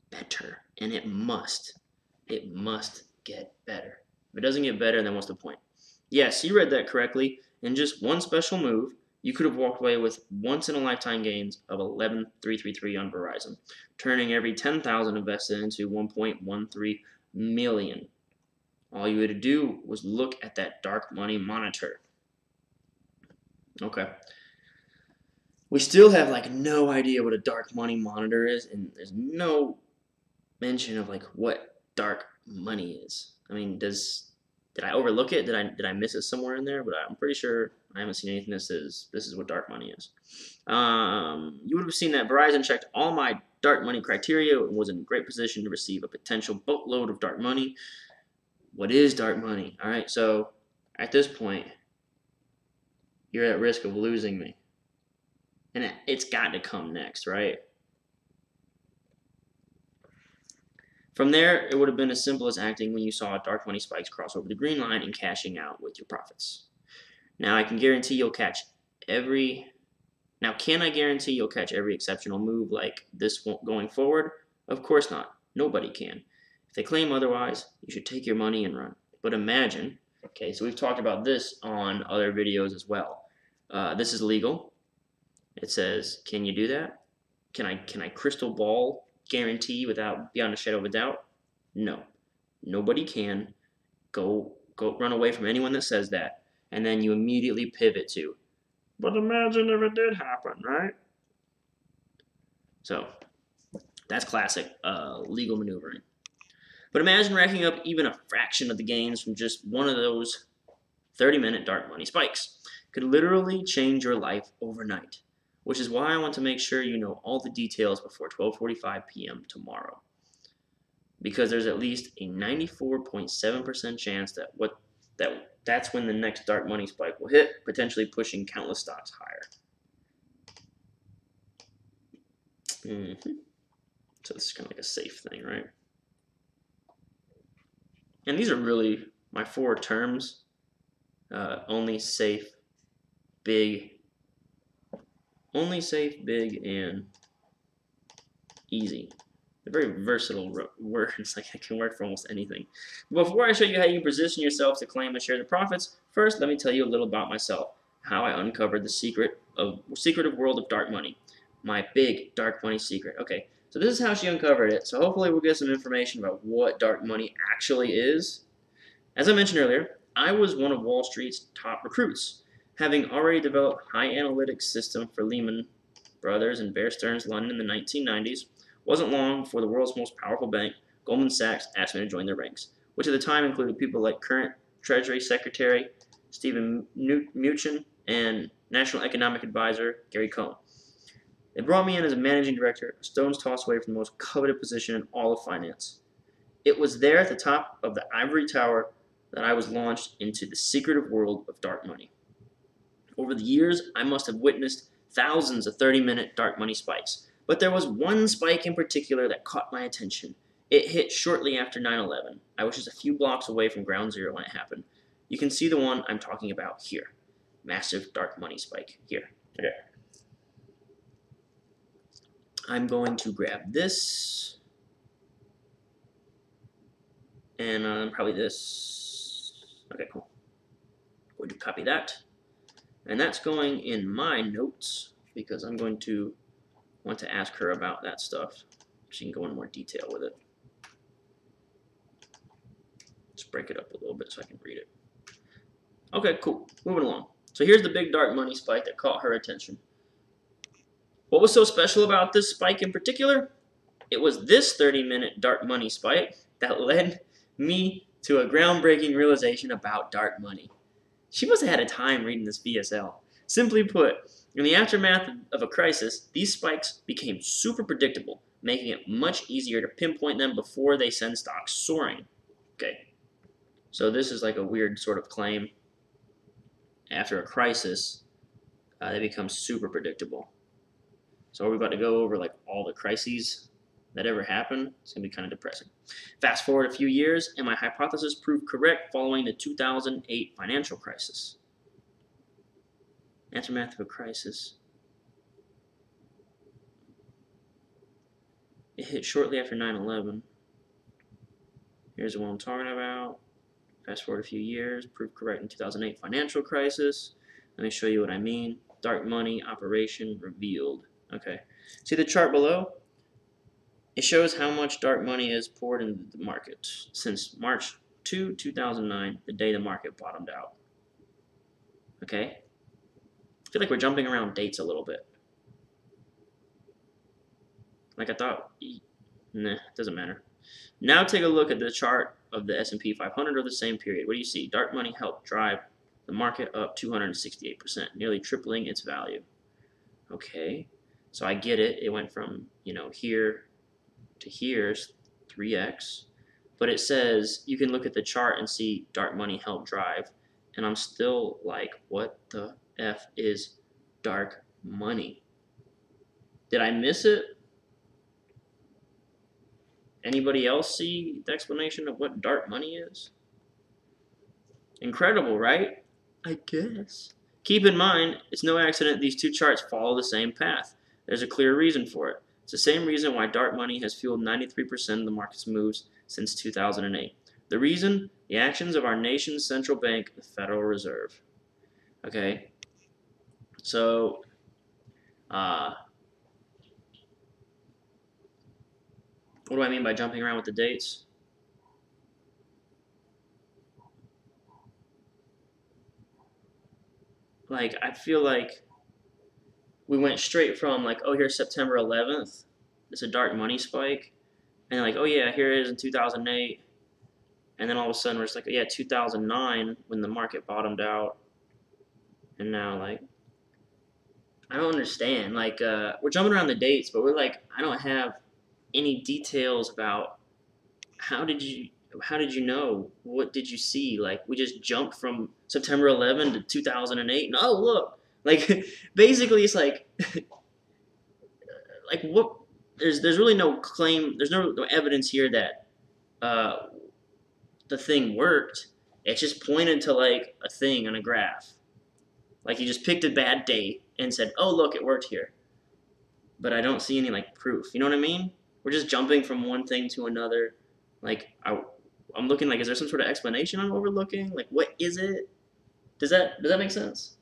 better, and it must get better. If it doesn't get better, then what's the point? Yes, you read that correctly. In just one special move, you could have walked away with once-in-a-lifetime gains of 11,333 on Verizon, turning every 10,000 invested into 1.13 million. All you had to do was look at that dark money monitor. Okay. We still have like no idea what a dark money monitor is, and there's no mention of like what dark money is. I mean, did I overlook it? Did I miss it somewhere in there? But I'm pretty sure I haven't seen anything that says this is what dark money is. You would have seen that Verizon checked all my dark money criteria and was in a great position to receive a potential boatload of dark money. What is dark money? All right, so at this point, you're at risk of losing me. And it's got to come next, right? From there, it would have been as simple as acting when you saw dark money spikes cross over the green line and cashing out with your profits. Now, I can guarantee you'll catch every... Now, can I guarantee you'll catch every exceptional move like this going forward? Of course not. Nobody can. If they claim otherwise, you should take your money and run. But imagine... Okay, so we've talked about this on other videos as well. This is legal. It says, can you do that? Can I crystal ball guarantee without beyond a shadow of a doubt? No. Nobody can. Go run away from anyone that says that, and then you immediately pivot to, but imagine if it did happen, right? So that's classic legal maneuvering. But imagine racking up even a fraction of the gains from just one of those 30-minute dark money spikes. Could literally change your life overnight, which is why I want to make sure you know all the details before 12:45 p.m. tomorrow. Because there's at least a 94.7% chance that's when the next dark money spike will hit, potentially pushing countless stocks higher. So this is kind of like a safe thing, right? And these are really my 4 terms. Only safe, big, and easy. They're very versatile words. Like, it can work for almost anything. Before I show you how you position yourself to claim and share the profits, first let me tell you a little about myself, how I uncovered the secretive world of dark money. My big dark money secret. Okay, so this is how she uncovered it. So hopefully we'll get some information about what dark money actually is. As I mentioned earlier, I was one of Wall Street's top recruits, having already developed high analytics system for Lehman Brothers and Bear Stearns London in the 1990s. Wasn't long before the world's most powerful bank, Goldman Sachs, asked me to join their ranks, which at the time included people like current Treasury Secretary Stephen Mnuchin and National Economic Advisor Gary Cohn. They brought me in as a managing director, a stone's toss away from the most coveted position in all of finance. It was there at the top of the ivory tower that I was launched into the secretive world of dark money. Over the years, I must have witnessed thousands of 30-minute dark money spikes, but there was one spike in particular that caught my attention. It hit shortly after 9/11. I was just a few blocks away from ground zero when it happened. You can see the one I'm talking about here. Massive dark money spike here. Okay. I'm going to grab this, and probably this. Okay, cool. Going to copy that. And that's going in my notes because I'm going to want to ask her about that stuff. She can go in more detail with it. Let's break it up a little bit so I can read it. Okay, cool. Moving along. So here's the big dark money spike that caught her attention. What was so special about this spike in particular? It was this 30-minute dark money spike that led me to a groundbreaking realization about dark money. She must have had a time reading this VSL. Simply put, in the aftermath of a crisis, these spikes became super predictable, making it much easier to pinpoint them before they send stocks soaring. Okay, so this is like a weird sort of claim. After a crisis, they become super predictable. So are we about to go over like all the crises that ever happened? It's going to be kind of depressing. Fast forward a few years, and my hypothesis proved correct following the 2008 financial crisis. Aftermath of a crisis. It hit shortly after 9/11. Here's what I'm talking about. Fast forward a few years, proved correct in 2008 financial crisis. Let me show you what I mean. Dark money operation revealed. Okay. See the chart below? It shows how much dark money is poured into the market since March 2, 2009, the day the market bottomed out. Okay? I feel like we're jumping around dates a little bit. Like I thought, nah, doesn't matter. Now take a look at the chart of the S&P 500 over the same period. What do you see? Dark money helped drive the market up 268%, nearly tripling its value. Okay, so I get it. It went from, here to here's 3x. But it says you can look at the chart and see dark money helped drive. And I'm still like, what the F is dark money? Did I miss it? Anybody else see the explanation of what dark money is? Incredible, right? I guess. Keep in mind, it's no accident these two charts follow the same path. There's a clear reason for it. It's the same reason why dark money has fueled 93% of the market's moves since 2008. The reason? The actions of our nation's central bank, the Federal Reserve. Okay? So, what do I mean by jumping around with the dates? Like, I feel like we went straight from, like, oh, here's September 11th. It's a dark money spike. And, like, oh, yeah, here it is in 2008. And then all of a sudden, we're just like, oh, yeah, 2009 when the market bottomed out. And now, like, I don't understand. Like, we're jumping around the dates, but we're like, I don't have any details about how did you know? What did you see? Like, we just jumped from September 11 to 2008. And, oh, look. Like, basically, it's like, like what? There's really no claim. There's no evidence here that the thing worked. It's just pointed to like a thing on a graph. Like you just picked a bad date and said, "Oh, look, it worked here." But I don't see any like proof. You know what I mean? We're just jumping from one thing to another. Like I'm looking like, is there some sort of explanation I'm overlooking? Like, what is it? Does that make sense?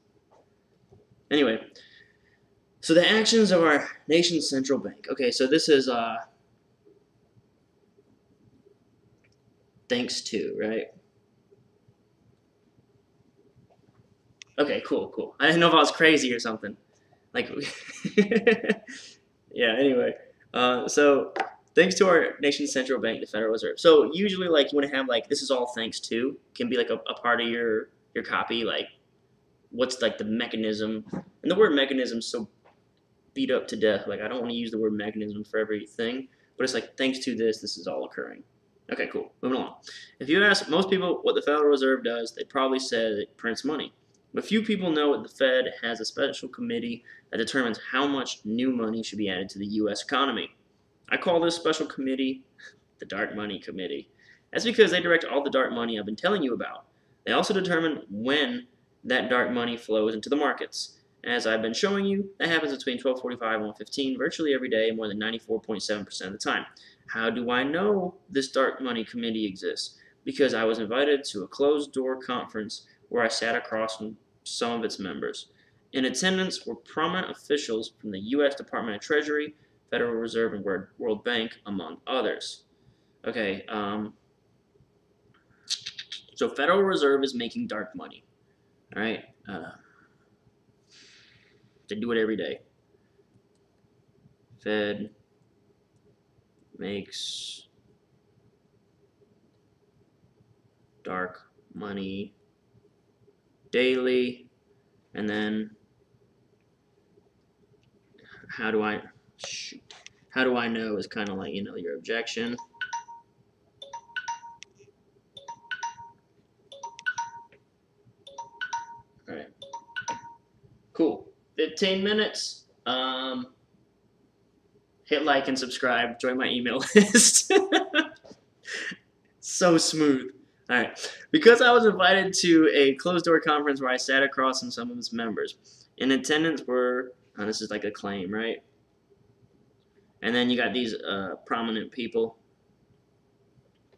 Anyway, so the actions of our nation's central bank. Okay, so this is thanks to, right? Okay, cool. I didn't know if I was crazy or something. Like, yeah. Anyway, so thanks to our nation's central bank, the Federal Reserve. So usually, like, you want to have like this is all thanks to can be like a part of your copy, like. What's like the mechanism, and the word mechanism is so beat up to death. Like I don't want to use the word mechanism for everything, but it's like thanks to this is all occurring. Okay, cool. Moving along. If you ask most people what the Federal Reserve does, they'd probably say it prints money. But few people know that the Fed has a special committee that determines how much new money should be added to the U.S. economy. I call this special committee the Dark Money Committee. That's because they direct all the dark money I've been telling you about. They also determine when that dark money flows into the markets. As I've been showing you, that happens between 12:45 and 1:15 virtually every day, more than 94.7% of the time. How do I know this dark money committee exists? because I was invited to a closed-door conference where I sat across from some of its members. In attendance were prominent officials from the U.S. Department of Treasury, Federal Reserve, and World Bank, among others. Okay, so Federal Reserve is making dark money. All right, they do it every day. Fed makes dark money daily, and then how do I know is kind of like, your objection. All right, cool. 15 minutes. Hit like and subscribe. Join my email list. So smooth. All right. Because I was invited to a closed-door conference where I sat across from some of its members. In attendance were, this is like a claim, right? And then you got these prominent people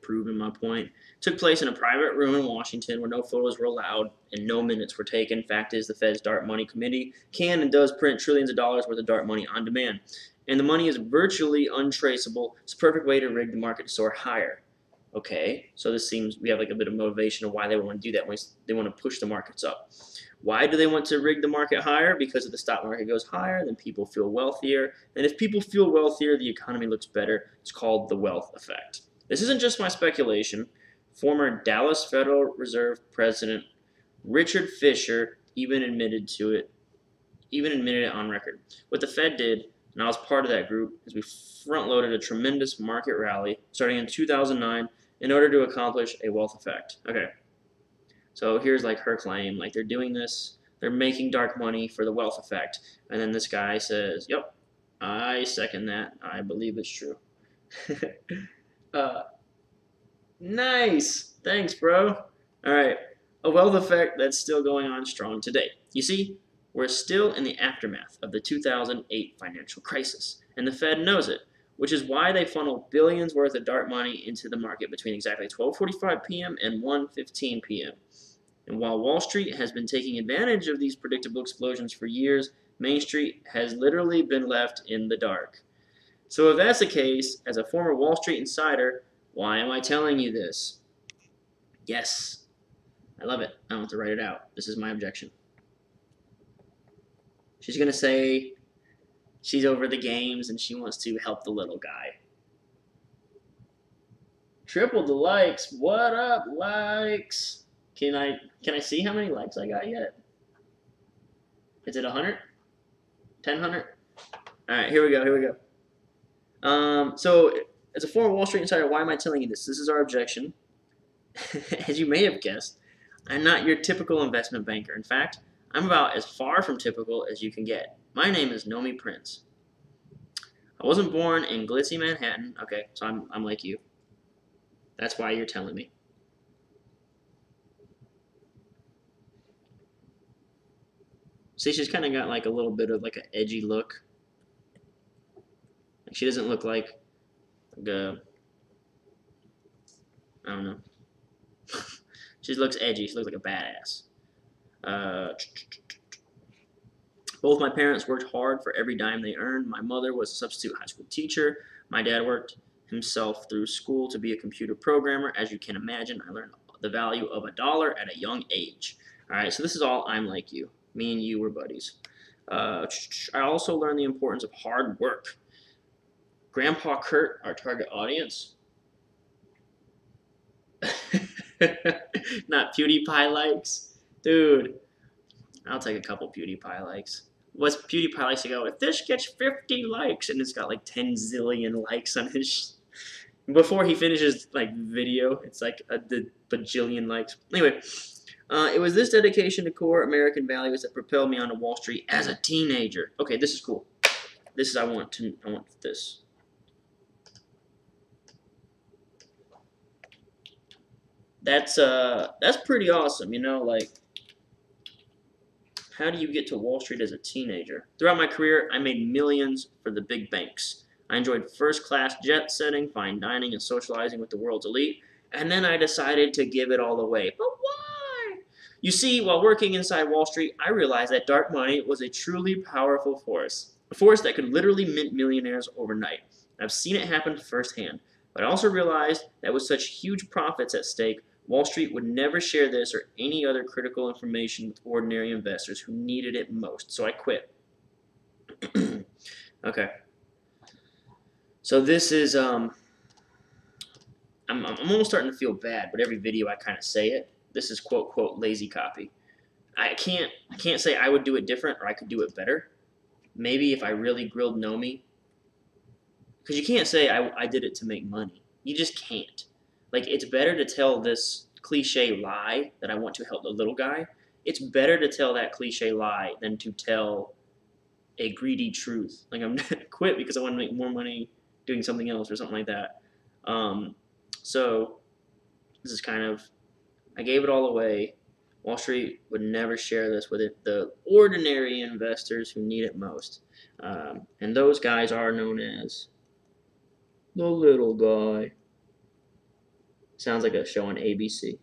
proving my point. Took place in a private room in Washington where no photos were allowed and no minutes were taken. Fact is, the Fed's dark money committee can and does print trillions of dollars worth of dark money on demand. And the money is virtually untraceable. It's a perfect way to rig the market to soar higher. Okay, so this seems, we have like a bit of motivation of why they want to do that. They want to push the markets up. Why do they want to rig the market higher? Because if the stock market goes higher, then people feel wealthier. And if people feel wealthier, the economy looks better. It's called the wealth effect. This isn't just my speculation. Former Dallas Federal Reserve President Richard Fisher even admitted it on record. What the Fed did, and I was part of that group, is we front-loaded a tremendous market rally starting in 2009 in order to accomplish a wealth effect. Okay, so here's like her claim, like they're doing this, they're making dark money for the wealth effect, and then this guy says, yep, I second that, I believe it's true. Nice, thanks bro. Alright, a wealth effect that's still going on strong today. You see, we're still in the aftermath of the 2008 financial crisis, and the Fed knows it, which is why they funnel billions worth of dark money into the market between exactly 12:45 p.m. and 1:15 p.m. And while Wall Street has been taking advantage of these predictable explosions for years, Main Street has literally been left in the dark. So if that's the case, as a former Wall Street insider, why am I telling you this? Yes, I love it. I don't have to write it out. This is my objection. She's going to say she's over the games and she wants to help the little guy. Triple the likes. What up, likes? Can I see how many likes I got yet? Is it 100? 1,000? Alright, here we go. So, as a former Wall Street insider, why am I telling you this? This is our objection. As you may have guessed, I'm not your typical investment banker. In fact, I'm about as far from typical as you can get. My name is Nomi Prins. I wasn't born in glitzy Manhattan. Okay, so I'm like you. That's why you're telling me. See, she's kind of got like a little bit of like an edgy look. Like she doesn't look like I don't know. She looks edgy. She looks like a badass. Both my parents worked hard for every dime they earned. My mother was a substitute high school teacher. My dad worked himself through school to be a computer programmer. As you can imagine, I learned the value of $1 at a young age. Alright, so this is all I'm like you. Me and you were buddies. I also learned the importance of hard work. Grandpa Kurt, our target audience. Not PewDiePie likes. Dude, I'll take a couple PewDiePie likes. What's PewDiePie likes to go, if this gets 50 likes, and it's got like 10 zillion likes on his... Before he finishes like video, it's like the bajillion likes. Anyway, it was this dedication to core American values that propelled me onto Wall Street as a teenager. Okay, this is cool. This is, I want this. That's pretty awesome, you know, like, how do you get to Wall Street as a teenager? Throughout my career, I made millions for the big banks. I enjoyed first-class jet setting, fine dining, and socializing with the world's elite. And then I decided to give it all away. But why? You see, while working inside Wall Street, I realized that dark money was a truly powerful force. A force that could literally mint millionaires overnight. I've seen it happen firsthand. But I also realized that with such huge profits at stake, Wall Street would never share this or any other critical information with ordinary investors who needed it most. So I quit. Okay. So this is I'm almost starting to feel bad, but every video I kind of say it. This is quote lazy copy. I can't say I would do it different or I could do it better. Maybe if I really grilled Nomi, because you can't say I did it to make money. You just can't. Like, it's better to tell this cliche lie that I want to help the little guy. It's better to tell that cliche lie than to tell a greedy truth. Like, I'm gonna quit because I want to make more money doing something else or something like that. So this is kind of, I gave it all away. Wall Street would never share this with the ordinary investors who need it most. And those guys are known as the little guy. Sounds like a show on ABC.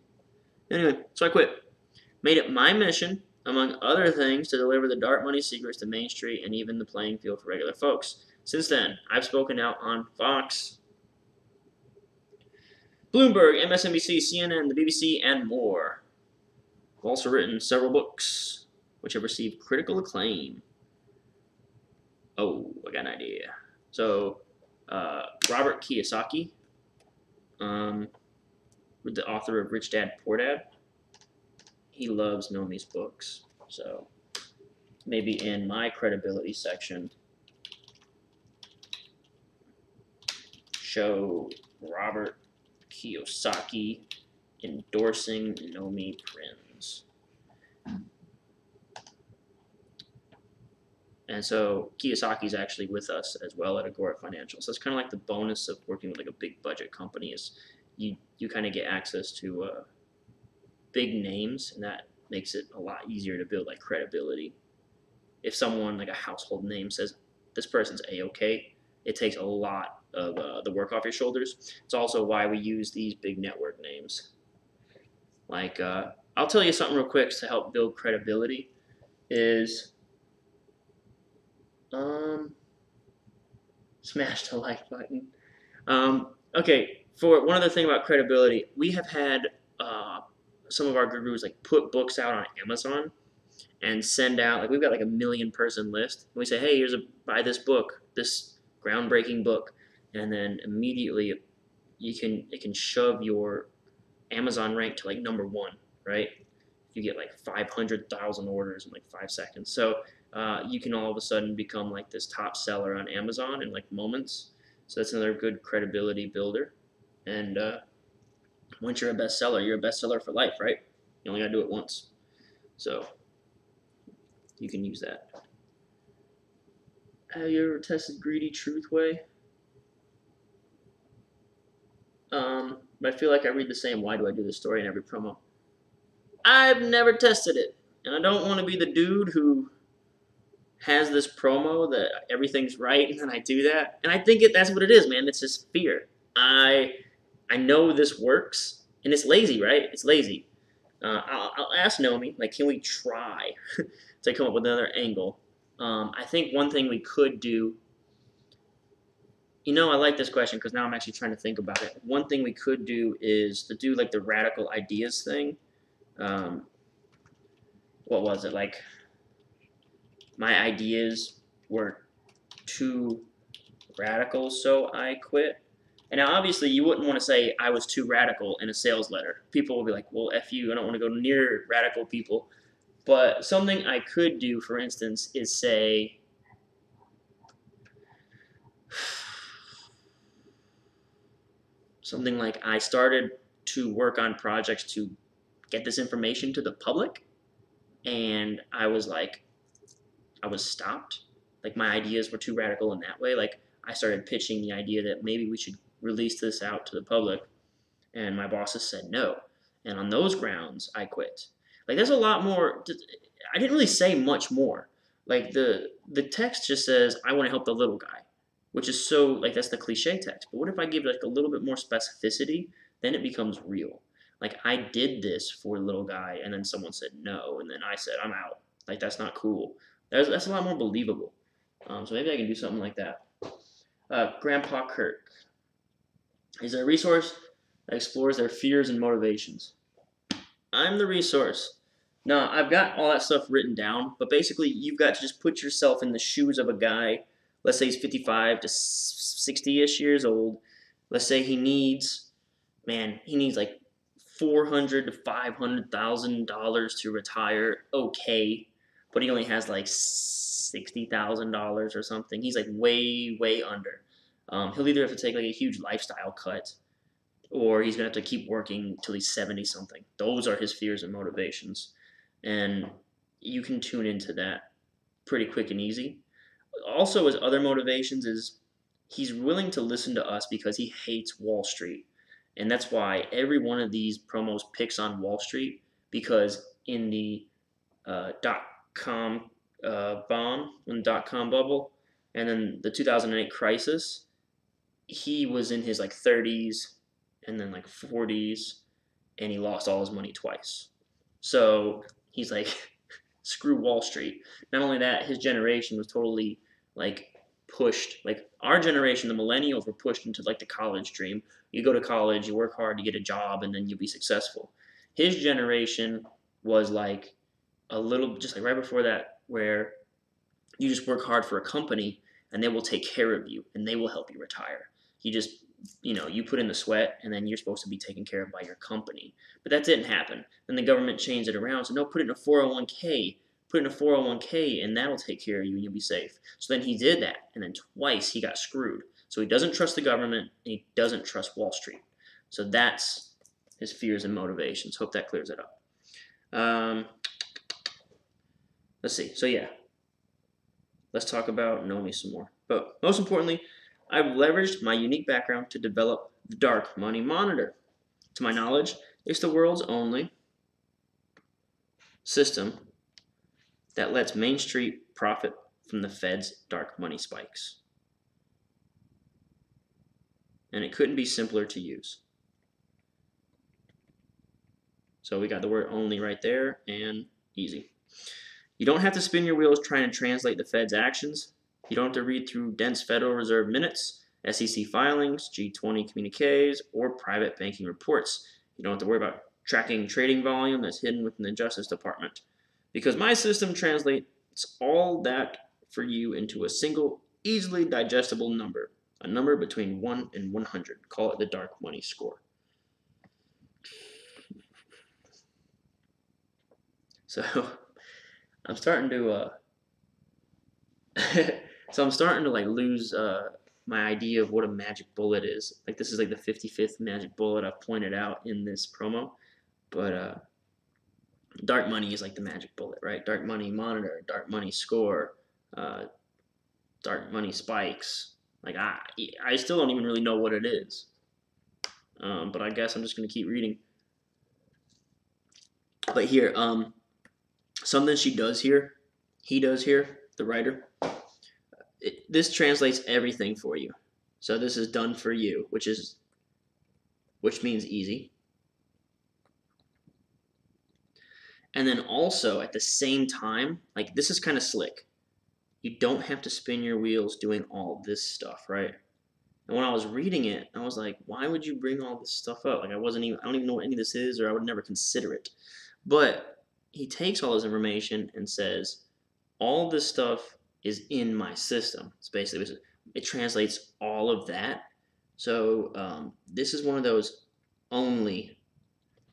Anyway, so I quit. Made it my mission, among other things, to deliver the dark money secrets to Main Street and even the playing field for regular folks. Since then, I've spoken out on Fox, Bloomberg, MSNBC, CNN, the BBC, and more. I've also written several books, which have received critical acclaim. Oh, I got an idea. So, Robert Kiyosaki, the author of Rich Dad, Poor Dad, he loves Nomi's books. So, maybe in my credibility section, show Robert Kiyosaki endorsing Nomi Prins. And so Kiyosaki's actually with us as well at Agora Financial. So it's kind of like the bonus of working with like a big budget company is you kind of get access to big names, and that makes it a lot easier to build like credibility. If someone like a household name says this person's A-okay, it takes a lot of the work off your shoulders. It's also why we use these big network names. Like I'll tell you something real quick to help build credibility is smash the like button. Okay, for one other thing about credibility, we have had some of our gurus like put books out on Amazon and send out, like, we've got like a 1 million person list, and we say, hey, buy this book, this groundbreaking book, and then immediately it can shove your Amazon rank to like #1, right? You get like 500,000 orders in like 5 seconds. So you can all of a sudden become like this top seller on Amazon in like moments. So that's another good credibility builder. And once you're a bestseller, you're a bestseller for life, right? You only gotta do it once. So you can use that. Have you ever tested Greedy Truth Way? But I feel like I read the same why do I do this story in every promo. I've never tested it, and I don't want to be the dude who has this promo that everything's right and then I do that. And I think that's what it is, man. It's just fear. I know this works, and it's lazy, right? It's lazy. I'll ask Nomi, like, can we try to come up with another angle? I think one thing we could do, I like this question because now I'm actually trying to think about it. One thing we could do is to do like the radical ideas thing. What was it? Like, my ideas were too radical, so I quit. And now, obviously, you wouldn't want to say I was too radical in a sales letter. People will be like, well, F you, I don't want to go near radical people. But something I could do, for instance, is say, something like, I started to work on projects to get this information to the public, and I was stopped. Like, my ideas were too radical in that way. Like, I started pitching the idea that maybe we should release this out to the public, and my bosses said no. And on those grounds, I quit. Like, there's a lot more. I didn't really say much more. Like, the text just says, I want to help the little guy, which is so, like, that's the cliche text. But what if I give like a little bit more specificity then it becomes real. Like, I did this for a little guy, and then someone said no, and then I said, I'm out. Like, that's not cool. That's a lot more believable. So maybe I can do something like that. Grandpa Kirk. Is there a resource that explores their fears and motivations? I'm the resource. No, I've got all that stuff written down, but basically you've got to just put yourself in the shoes of a guy. Let's say he's 55 to 60-ish years old. Let's say he needs like $400,000 to $500,000 to retire. Okay, but he only has like $60,000 or something. He's like way under. He'll either have to take like a huge lifestyle cut, or he's gonna have to keep working till he's 70 something. Those are his fears and motivations, and you can tune into that pretty quick and easy. Also, his other motivations is he's willing to listen to us because he hates Wall Street. And that's why every one of these promos picks on Wall Street, because in the dot-com bomb, in the dot-com bubble, and then the 2008 crisis, he was in his like 30s and then like 40s, and he lost all his money twice. So he's like, screw Wall Street. Not only that, his generation was totally like pushed. Like, our generation, the millennials, were pushed into like the college dream. You go to college, you work hard, you get a job, and then you'll be successful. His generation was like a little, just like right before that, where you just work hard for a company and they will take care of you and they will help you retire. You just, you put in the sweat, and then you're supposed to be taken care of by your company. But that didn't happen. Then the government changed it around. So no, put it in a 401k. Put it in a 401k, and that'll take care of you, and you'll be safe. So then he did that, and then twice he got screwed. So he doesn't trust the government, and he doesn't trust Wall Street. So that's his fears and motivations. Hope that clears it up. Let's see. So yeah, let's talk about Nomi some more. But most importantly, I've leveraged my unique background to develop the Dark Money Monitor. To my knowledge, it's the world's only system that lets Main Street profit from the Fed's dark money spikes. And it couldn't be simpler to use. So we got the word only right there, and easy. You don't have to spin your wheels trying to translate the Fed's actions. You don't have to read through dense Federal Reserve minutes, SEC filings, G20 communiques, or private banking reports. You don't have to worry about tracking trading volume that's hidden within the Justice Department, because my system translates all that for you into a single, easily digestible number, a number between 1 and 100. Call it the dark money score. So I'm starting to like lose my idea of what a magic bullet is. Like, this is like the 55th magic bullet I've pointed out in this promo, but dark money is like the magic bullet, right? Dark money monitor, dark money score, dark money spikes. Like, I still don't even really know what it is, but I guess I'm just gonna keep reading. But here, something he does here, the writer. This translates everything for you. So this is done for you, which means easy. And then also at the same time, like, this is kind of slick. You don't have to spin your wheels doing all this stuff, right? And when I was reading it, I was like, why would you bring all this stuff up? Like, I don't even know what any of this is, or I would never consider it. But he takes all this information and says, all this stuff is in my system. It's basically, it translates all of that. So this is one of those only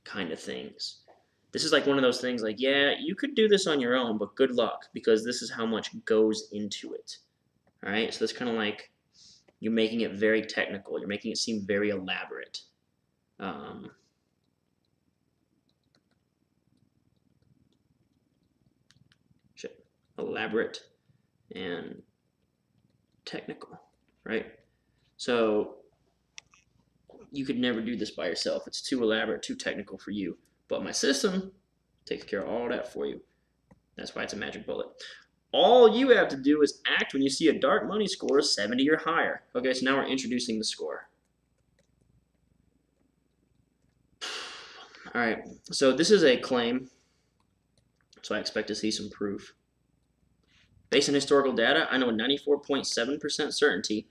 kind of things. This is like one of those things like, yeah, you could do this on your own, but good luck, because this is how much goes into it. All right, so that's kind of like you're making it very technical. You're making it seem very elaborate. Elaborate and technical, right? So you could never do this by yourself. It's too elaborate, too technical for you. But my system takes care of all that for you. That's why it's a magic bullet. All you have to do is act when you see a dark money score 70 or higher. Okay, so now we're introducing the score. All right, so this is a claim, so I expect to see some proof. Based on historical data, I know 94.7% certainty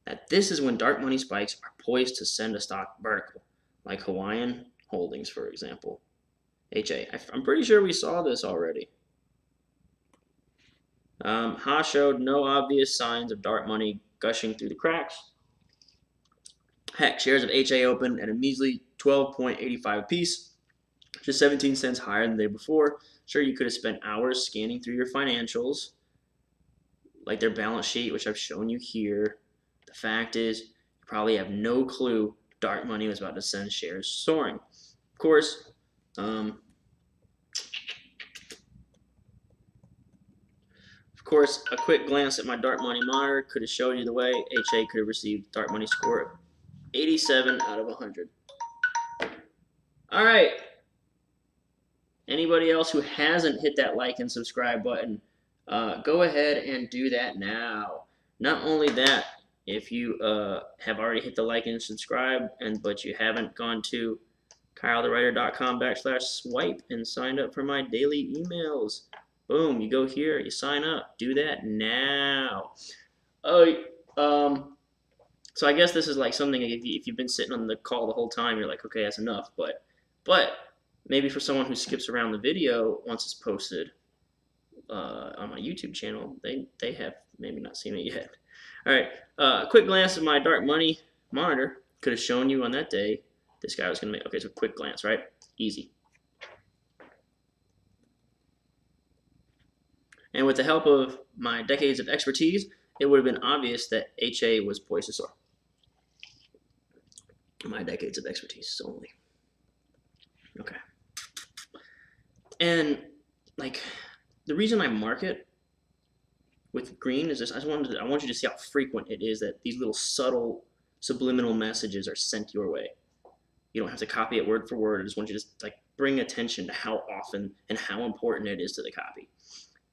that this is when dark money spikes are poised to send a stock vertical, like Hawaiian Holdings, for example. HA. I'm pretty sure we saw this already. Ha showed no obvious signs of dark money gushing through the cracks. Heck, shares of HA opened at a measly 12.85 apiece, just 17 cents higher than the day before. Sure, you could have spent hours scanning through your financials, like their balance sheet, which I've shown you here. The fact is, you probably have no clue dark money was about to send shares soaring. Of course, a quick glance at my dark money monitor could have showed you the way. HA could have received dark money score of 87 out of 100. All right. Anybody else who hasn't hit that like and subscribe button, go ahead and do that now. Not only that, if you have already hit the like and subscribe, but you haven't gone to kylethewriter.com/swipe and signed up for my daily emails, boom, you go here, you sign up. Do that now. So I guess this is like something, if you've been sitting on the call the whole time, you're like, okay, that's enough. But maybe for someone who skips around the video once it's posted on my YouTube channel, they have maybe not seen it yet. All right, a quick glance at my dark money monitor could have shown you on that day this guy was going to make. Okay, so quick glance, right? Easy. And with the help of my decades of expertise, it would have been obvious that HA was poised to soar. My decades of expertise only. Okay. And like the reason I mark it with green is this: I want you to see how frequent it is that these little subtle subliminal messages are sent your way. You don't have to copy it word for word. I just want you to like bring attention to how often and how important it is to the copy.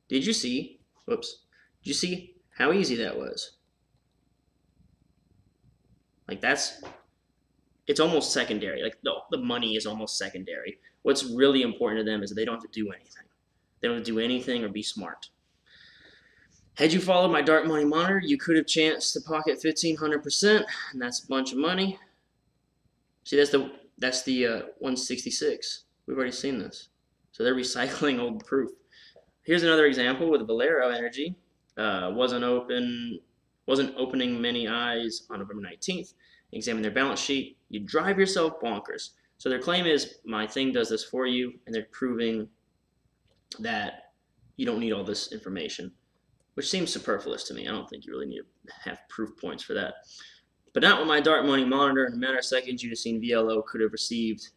Did you see? Whoops. Did you see how easy that was? Like it's almost secondary. Like the money is almost secondary. What's really important to them is that they don't have to do anything. They don't have to do anything or be smart. Had you followed my dark money monitor, you could have chanced to pocket 1,500%, and that's a bunch of money. See, that's the 166. We've already seen this. So they're recycling old proof. Here's another example with Valero Energy. Wasn't opening many eyes on November 19th. Examine their balance sheet. You drive yourself bonkers. So their claim is, my thing does this for you, and they're proving that you don't need all this information, which seems superfluous to me. I don't think you really need to have proof points for that. But not with my dark money monitor. In a matter of seconds, you'd have seen VLO could have received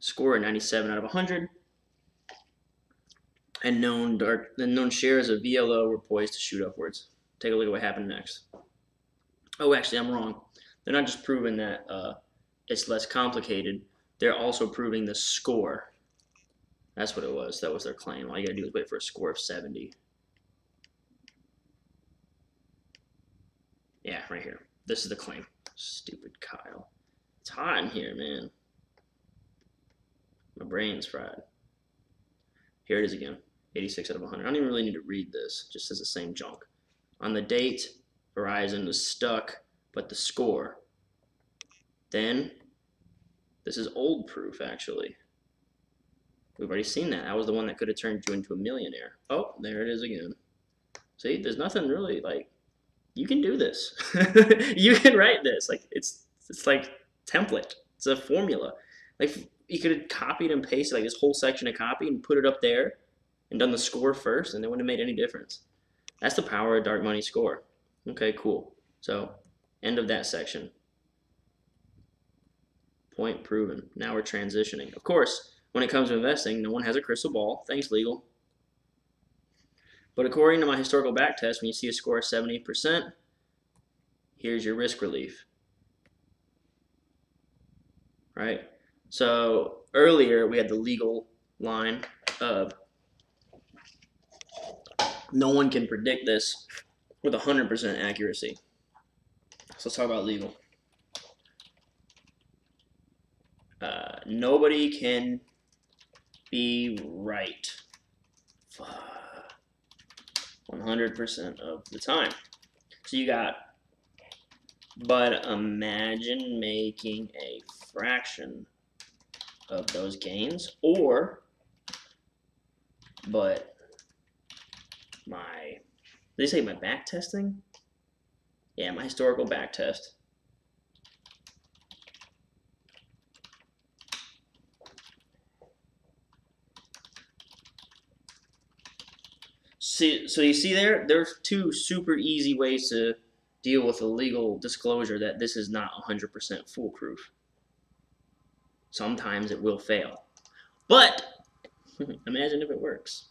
a score of 97 out of 100. And known shares of VLO were poised to shoot upwards. Take a look at what happened next. Oh, actually, I'm wrong. They're not just proving that it's less complicated. They're also proving the score. That's what it was. That was their claim. All you gotta do is wait for a score of 70. Yeah, right here. This is the claim. Stupid Kyle. It's hot in here, man. My brain's fried. Here it is again. 86 out of 100. I don't even really need to read this. It just says the same junk. On the date, Verizon was stuck, but the score. Then, this is old proof, actually. We've already seen that. That was the one that could have turned you into a millionaire. Oh, there it is again. See, there's nothing really like, you can do this. You can write this. Like it's like template. It's a formula. Like you could have copied and pasted like this whole section of copy and put it up there and done the score first, and it wouldn't have made any difference. That's the power of dark money score. Okay, cool. So end of that section. Point proven. Now we're transitioning. Of course, when it comes to investing, no one has a crystal ball. Thanks, legal. But according to my historical backtest, when you see a score of 70%, here's your risk relief. Right? So earlier we had the legal line of no one can predict this with 100% accuracy. So let's talk about legal. nobody can be right 100% of the time. So you got, but imagine making a fraction of those gains, or, but my, did they say my back testing? Yeah, my historical back test. See, so you see there's two super easy ways to deal with a legal disclosure that this is not 100% foolproof. Sometimes it will fail, but imagine if it works.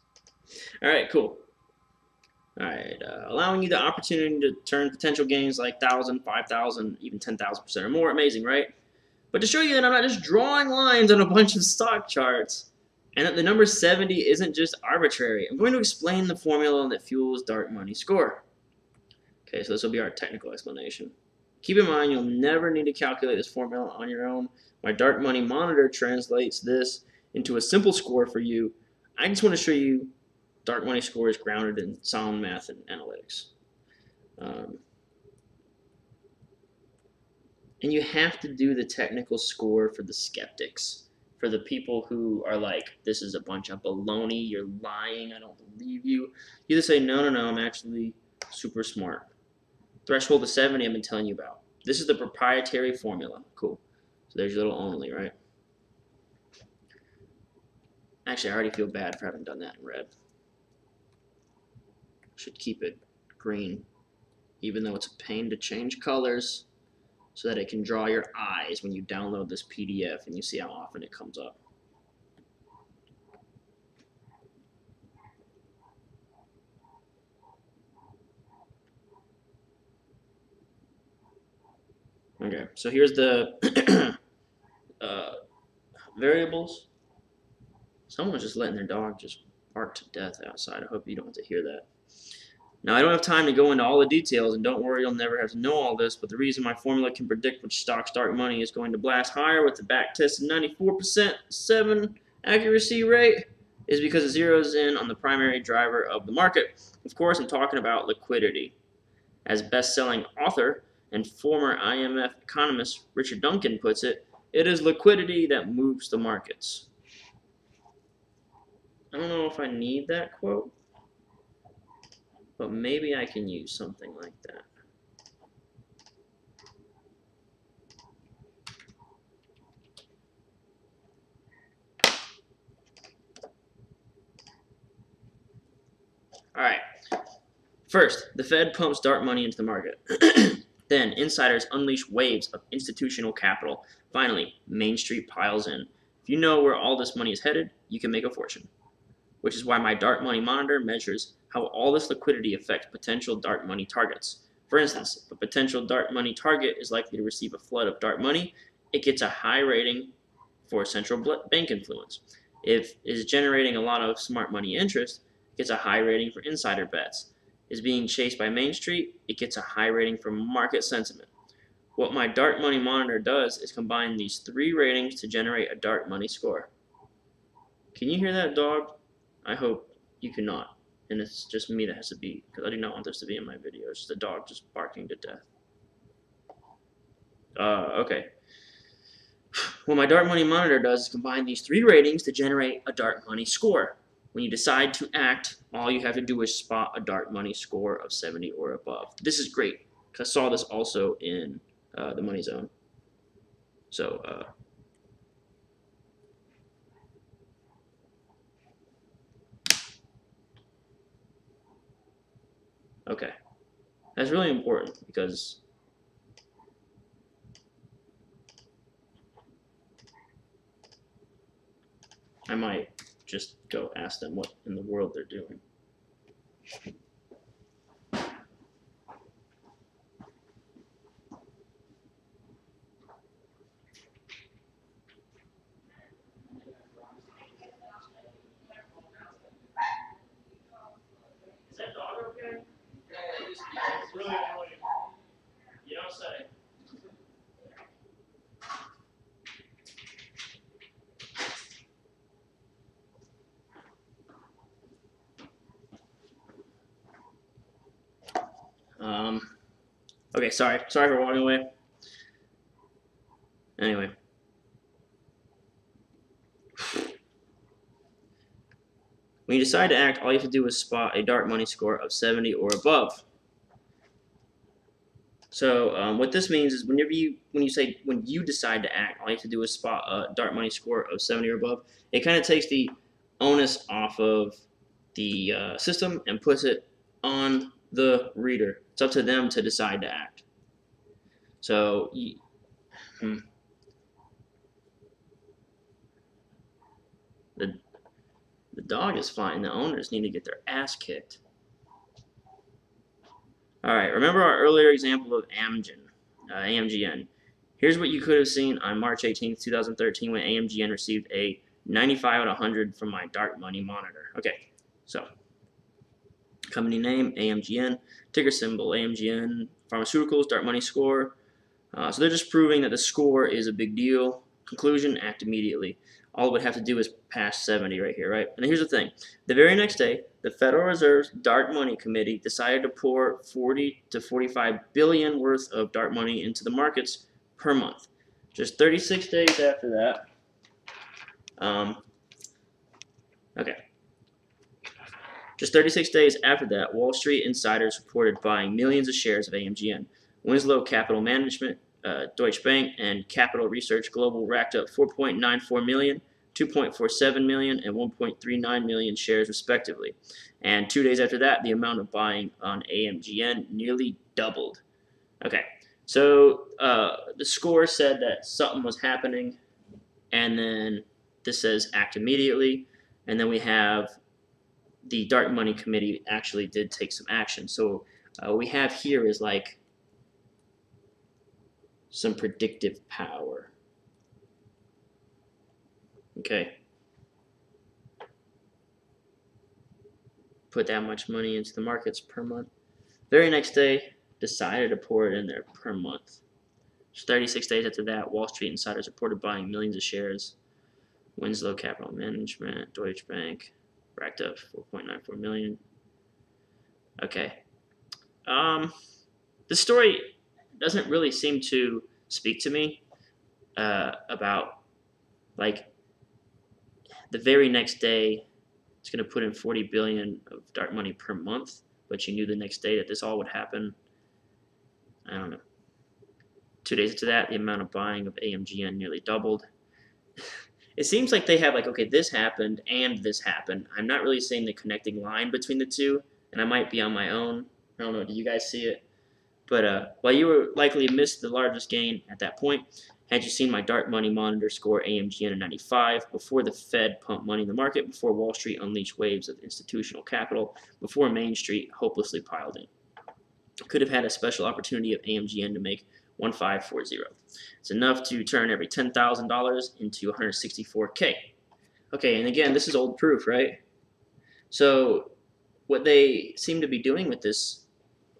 All right, cool. All right, allowing you the opportunity to turn potential gains like 1,000, 5,000, even 10,000% or more. Amazing, right? But to show you that I'm not just drawing lines on a bunch of stock charts, and that the number 70 isn't just arbitrary, I'm going to explain the formula that fuels dark money score. Okay, so this will be our technical explanation. Keep in mind, you'll never need to calculate this formula on your own. My dark money monitor translates this into a simple score for you. I just want to show you dark money score is grounded in sound math and analytics. And you have to do the technical score for the skeptics. For the people who are like, this is a bunch of baloney, you're lying, I don't believe you. You just say, no, I'm actually super smart. Threshold of 70 I've been telling you about. This is the proprietary formula. Cool. So there's your little only, right? Actually, I already feel bad for having done that in red. Should keep it green, even though it's a pain to change colors so that it can draw your eyes when you download this PDF and you see how often it comes up. Okay, so here's the variables. Someone's just letting their dog just bark to death outside. I hope you don't have to hear that. Now, I don't have time to go into all the details, and don't worry, you'll never have to know all this, but the reason my formula can predict which stock's dark money is going to blast higher with the back tested 94% 7 accuracy rate is because it zeroes in on the primary driver of the market. Of course, I'm talking about liquidity. As best-selling author and former IMF economist Richard Duncan puts it, it is liquidity that moves the markets. I don't know if I need that quote, but maybe I can use something like that. All right. First, the Fed pumps dark money into the market. Then, insiders unleash waves of institutional capital. Finally, Main Street piles in. If you know where all this money is headed, you can make a fortune. Which is why my dark money monitor measures how all this liquidity affects potential dark money targets. For instance, if a potential dark money target is likely to receive a flood of dark money, it gets a high rating for central bank influence. If it is generating a lot of smart money interest, it gets a high rating for insider bets. Is being chased by Main Street, it gets a high rating for market sentiment. What my dark money monitor does is combine these three ratings to generate a dark money score. Can you hear that, dog? I hope you cannot. And it's just me that has to be, because I do not want this to be in my video. It's just the dog just barking to death. Okay. What my dark money monitor does is combine these three ratings to generate a dark money score. When you decide to act, all you have to do is spot a dark money score of 70 or above. This is great, because I saw this also in the Money Zone. So, okay. That's really important, because I might just go ask them what in the world they're doing. Is that dog okay? Yeah, it's really annoying. You don't say. Okay, sorry for walking away. Anyway. When you decide to act, all you have to do is spot a dark money score of 70 or above. So what this means is when you decide to act, all you have to do is spot a dark money score of 70 or above. It kind of takes the onus off of the system and puts it on the reader. It's up to them to decide to act. So the dog is fine. The owners need to get their ass kicked. All right, remember our earlier example of AMGN. Here's what you could have seen on March 18th, 2013 when AMGN received a 95 out of 100 from my dark money monitor. Okay, so company name, AMGN, ticker symbol, AMGN, pharmaceuticals, dark money score. So they're just proving that the score is a big deal. Conclusion, act immediately. All it would have to do is pass 70 right here, right? And here's the thing. The very next day, the Federal Reserve's Dark Money Committee decided to pour 40 to 45 billion worth of dark money into the markets per month. Just 36 days after that, Just 36 days after that, Wall Street insiders reported buying millions of shares of AMGN. Winslow Capital Management, Deutsche Bank, and Capital Research Global racked up 4.94 million, 2.47 million, and 1.39 million shares respectively. And 2 days after that, the amount of buying on AMGN nearly doubled. Okay, so the score said that something was happening, and then this says act immediately, and then we have the Dark Money Committee actually did take some action. So what we have here is like some predictive power. Okay. Put that much money into the markets per month. Very next day, decided to pour it in there per month. Just 36 days after that, Wall Street insiders reported buying millions of shares. Winslow Capital Management, Deutsche Bank, racked up 4.94 million. Okay. The story doesn't really seem to speak to me about like the very next day it's going to put in 40 billion of dark money per month, but you knew the next day that this all would happen. I don't know. 2 days after that, the amount of buying of AMGN nearly doubled. It seems like they have like, okay, this happened and this happened. I'm not really seeing the connecting line between the two, and I might be on my own. I don't know. Do you guys see it? But while you were likely missed the largest gain at that point, had you seen my dark money monitor score AMGN at 95, before the Fed pumped money in the market, before Wall Street unleashed waves of institutional capital, before Main Street hopelessly piled in, could have had a special opportunity of AMGN to make 1540. It's enough to turn every $10,000 into 164K. Okay, and again, this is old proof, right? So what they seem to be doing with this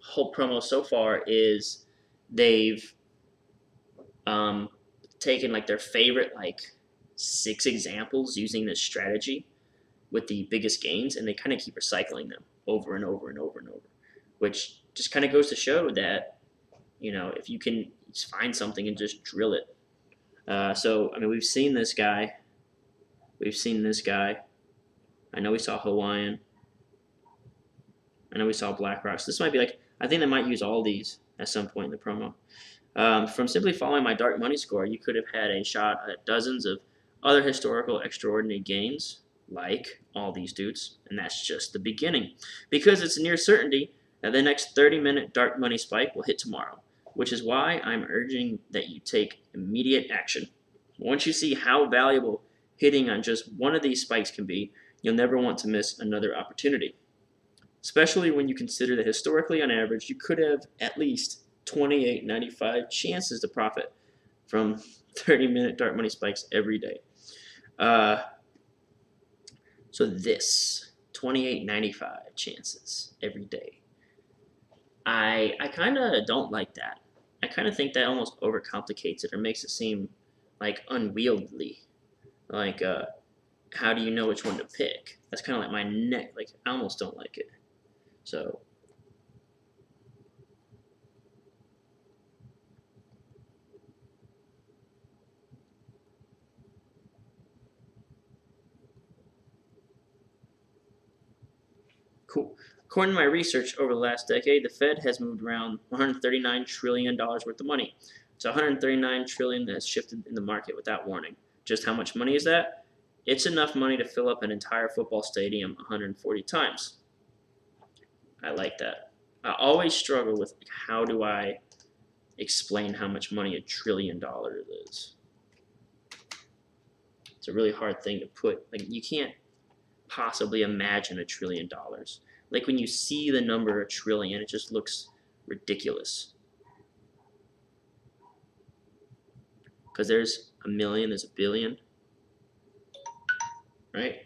whole promo so far is they've taken like their favorite like 6 examples using this strategy with the biggest gains, and they kind of keep recycling them over and over and over and over, which just kind of goes to show that, you know, if you can just find something and just drill it. So I mean, we've seen this guy. I know we saw Hawaiian. I know we saw BlackRock. So this might be like, I think they might use all these at some point in the promo. From simply following my dark money score, you could have had a shot at dozens of other historical extraordinary gains, like all these dudes, and that's just the beginning. Because it's near certainty that the next 30-minute dark money spike will hit tomorrow, which is why I'm urging that you take immediate action. Once you see how valuable hitting on just one of these spikes can be, you'll never want to miss another opportunity. Especially when you consider that historically, on average, you could have at least 28.95 chances to profit from 30-minute dark money spikes every day. So this 28.95 chances every day. I kind of don't like that. I kind of think that almost overcomplicates it or makes it seem like unwieldy. Like, how do you know which one to pick? That's kind of like my neck. Like, I almost don't like it. So According to my research over the last decade, the Fed has moved around $139 trillion worth of money. So $139 trillion that's shifted in the market without warning. Just how much money is that? It's enough money to fill up an entire football stadium 140 times. I like that. I always struggle with how do I explain how much money $1 trillion is. It's a really hard thing to put. Like, you can't possibly imagine $1 trillion. Like, when you see the number $1 trillion, it just looks ridiculous. Because there's a million, there's a billion, right?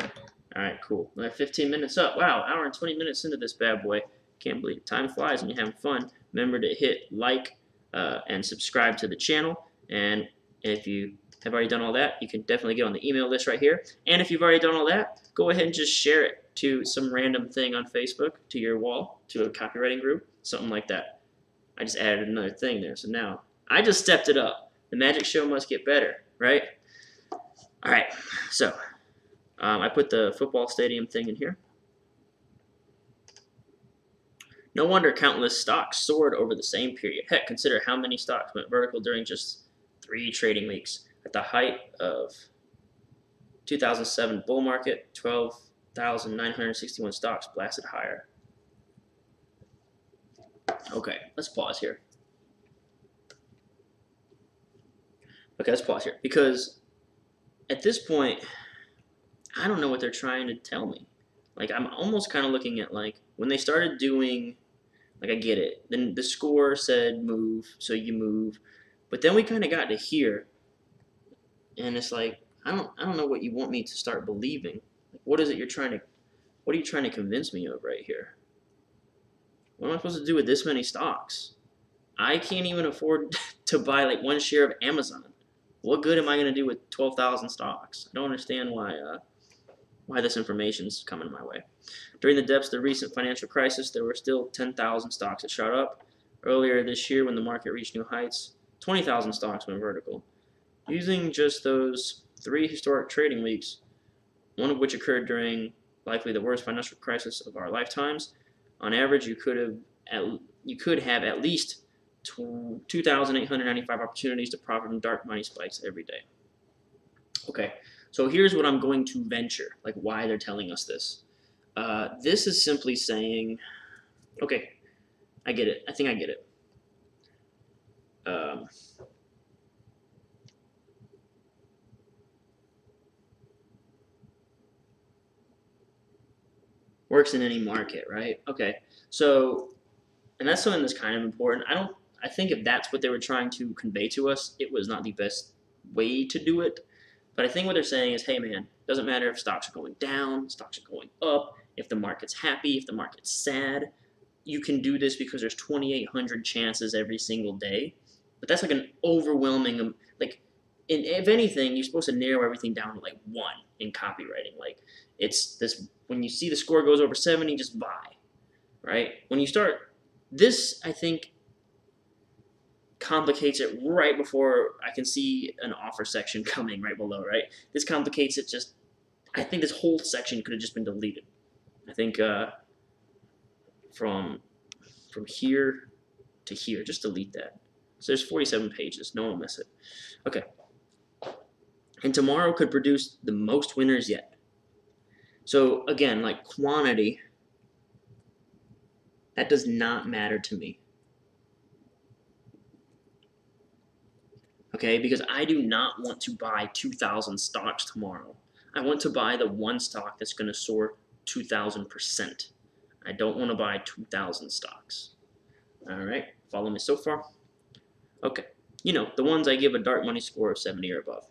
All right, cool. We're 15 minutes up. Wow, hour and 20 minutes into this bad boy. Can't believe it. Time flies when you're having fun. Remember to hit like and subscribe to the channel. And if you have already done all that, you can definitely get on the email list right here. And if you've already done all that, go ahead and just share it to some random thing on Facebook, to your wall, to a copywriting group, something like that. I just added another thing there. So now I just stepped it up. The magic show must get better, right? All right, so I put the football stadium thing in here. No wonder countless stocks soared over the same period. Heck, consider how many stocks went vertical during just 3 trading weeks. At the height of 2007 bull market, 12,961 stocks blasted higher. Okay, let's pause here. Okay, let's pause here. Because at this point, I don't know what they're trying to tell me. Like, I'm almost kind of looking at, like, when they started doing, like, I get it. Then the score said move, so you move. But then we kind of got to here, and it's like, I don't know what you want me to start believing. Like, what are you trying to convince me of right here? What am I supposed to do with this many stocks? I can't even afford to buy, like, 1 share of Amazon. What good am I going to do with 12,000 stocks? I don't understand why this information's coming my way. During the depths of the recent financial crisis, there were still 10,000 stocks that shot up. Earlier this year, when the market reached new heights, 20,000 stocks went vertical. Using just those 3 historic trading weeks, one of which occurred during likely the worst financial crisis of our lifetimes, on average, you could have at least 2,895 opportunities to profit from dark money spikes every day. Okay. So here's what I'm going to venture, like why they're telling us this. This is simply saying, okay, I get it. I think I get it. Works in any market, right? Okay, so, and that's something that's kind of important. I think if that's what they were trying to convey to us, it was not the best way to do it. But I think what they're saying is, hey man, doesn't matter if stocks are going down, stocks are going up, if the market's happy, if the market's sad, you can do this because there's 2,800 chances every single day. But that's like an overwhelming, like, if anything, you're supposed to narrow everything down to like 1 in copywriting. Like, it's this, when you see the score goes over 70, just buy, right? When you start, this, I think, complicates it right before I can see an offer section coming right below, right? This complicates it just, I think this whole section could have just been deleted. I think from here to here, just delete that. So there's 47 pages, no one will miss it. Okay. And tomorrow could produce the most winners yet. So again, like quantity, that does not matter to me. Okay, because I do not want to buy 2,000 stocks tomorrow. I want to buy the 1 stock that's going to soar 2,000%. I don't want to buy 2,000 stocks. All right, follow me so far? Okay, you know, the ones I give a dark money score of 70 or above.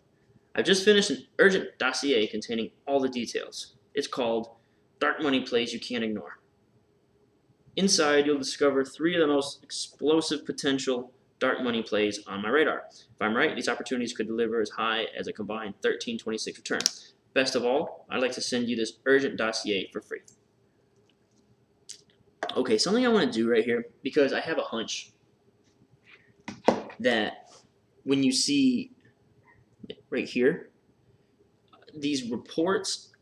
I've just finished an urgent dossier containing all the details. It's called Dark Money Plays You Can't Ignore. Inside, you'll discover 3 of the most explosive potential dark money plays on my radar. If I'm right, these opportunities could deliver as high as a combined 13.26 return. Best of all, I'd like to send you this urgent dossier for free. Okay, something I want to do right here, because I have a hunch that when you see right here, these reports,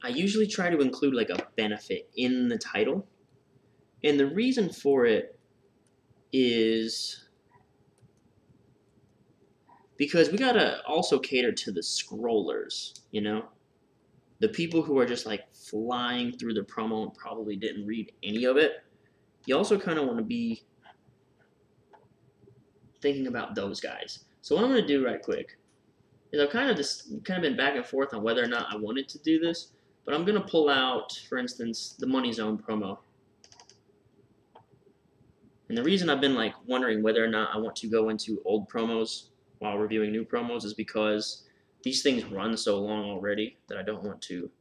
I usually try to include like a benefit in the title. And the reason for it is because we gotta also cater to the scrollers, you know? The people who are just like flying through the promo and probably didn't read any of it. You also kind of want to be thinking about those guys. So what I'm going to do right quick is I've kind of been back and forth on whether or not I wanted to do this, but I'm going to pull out, for instance, the Money Zone promo. And the reason I've been like wondering whether or not I want to go into old promos while reviewing new promos is because these things run so long already that I don't want to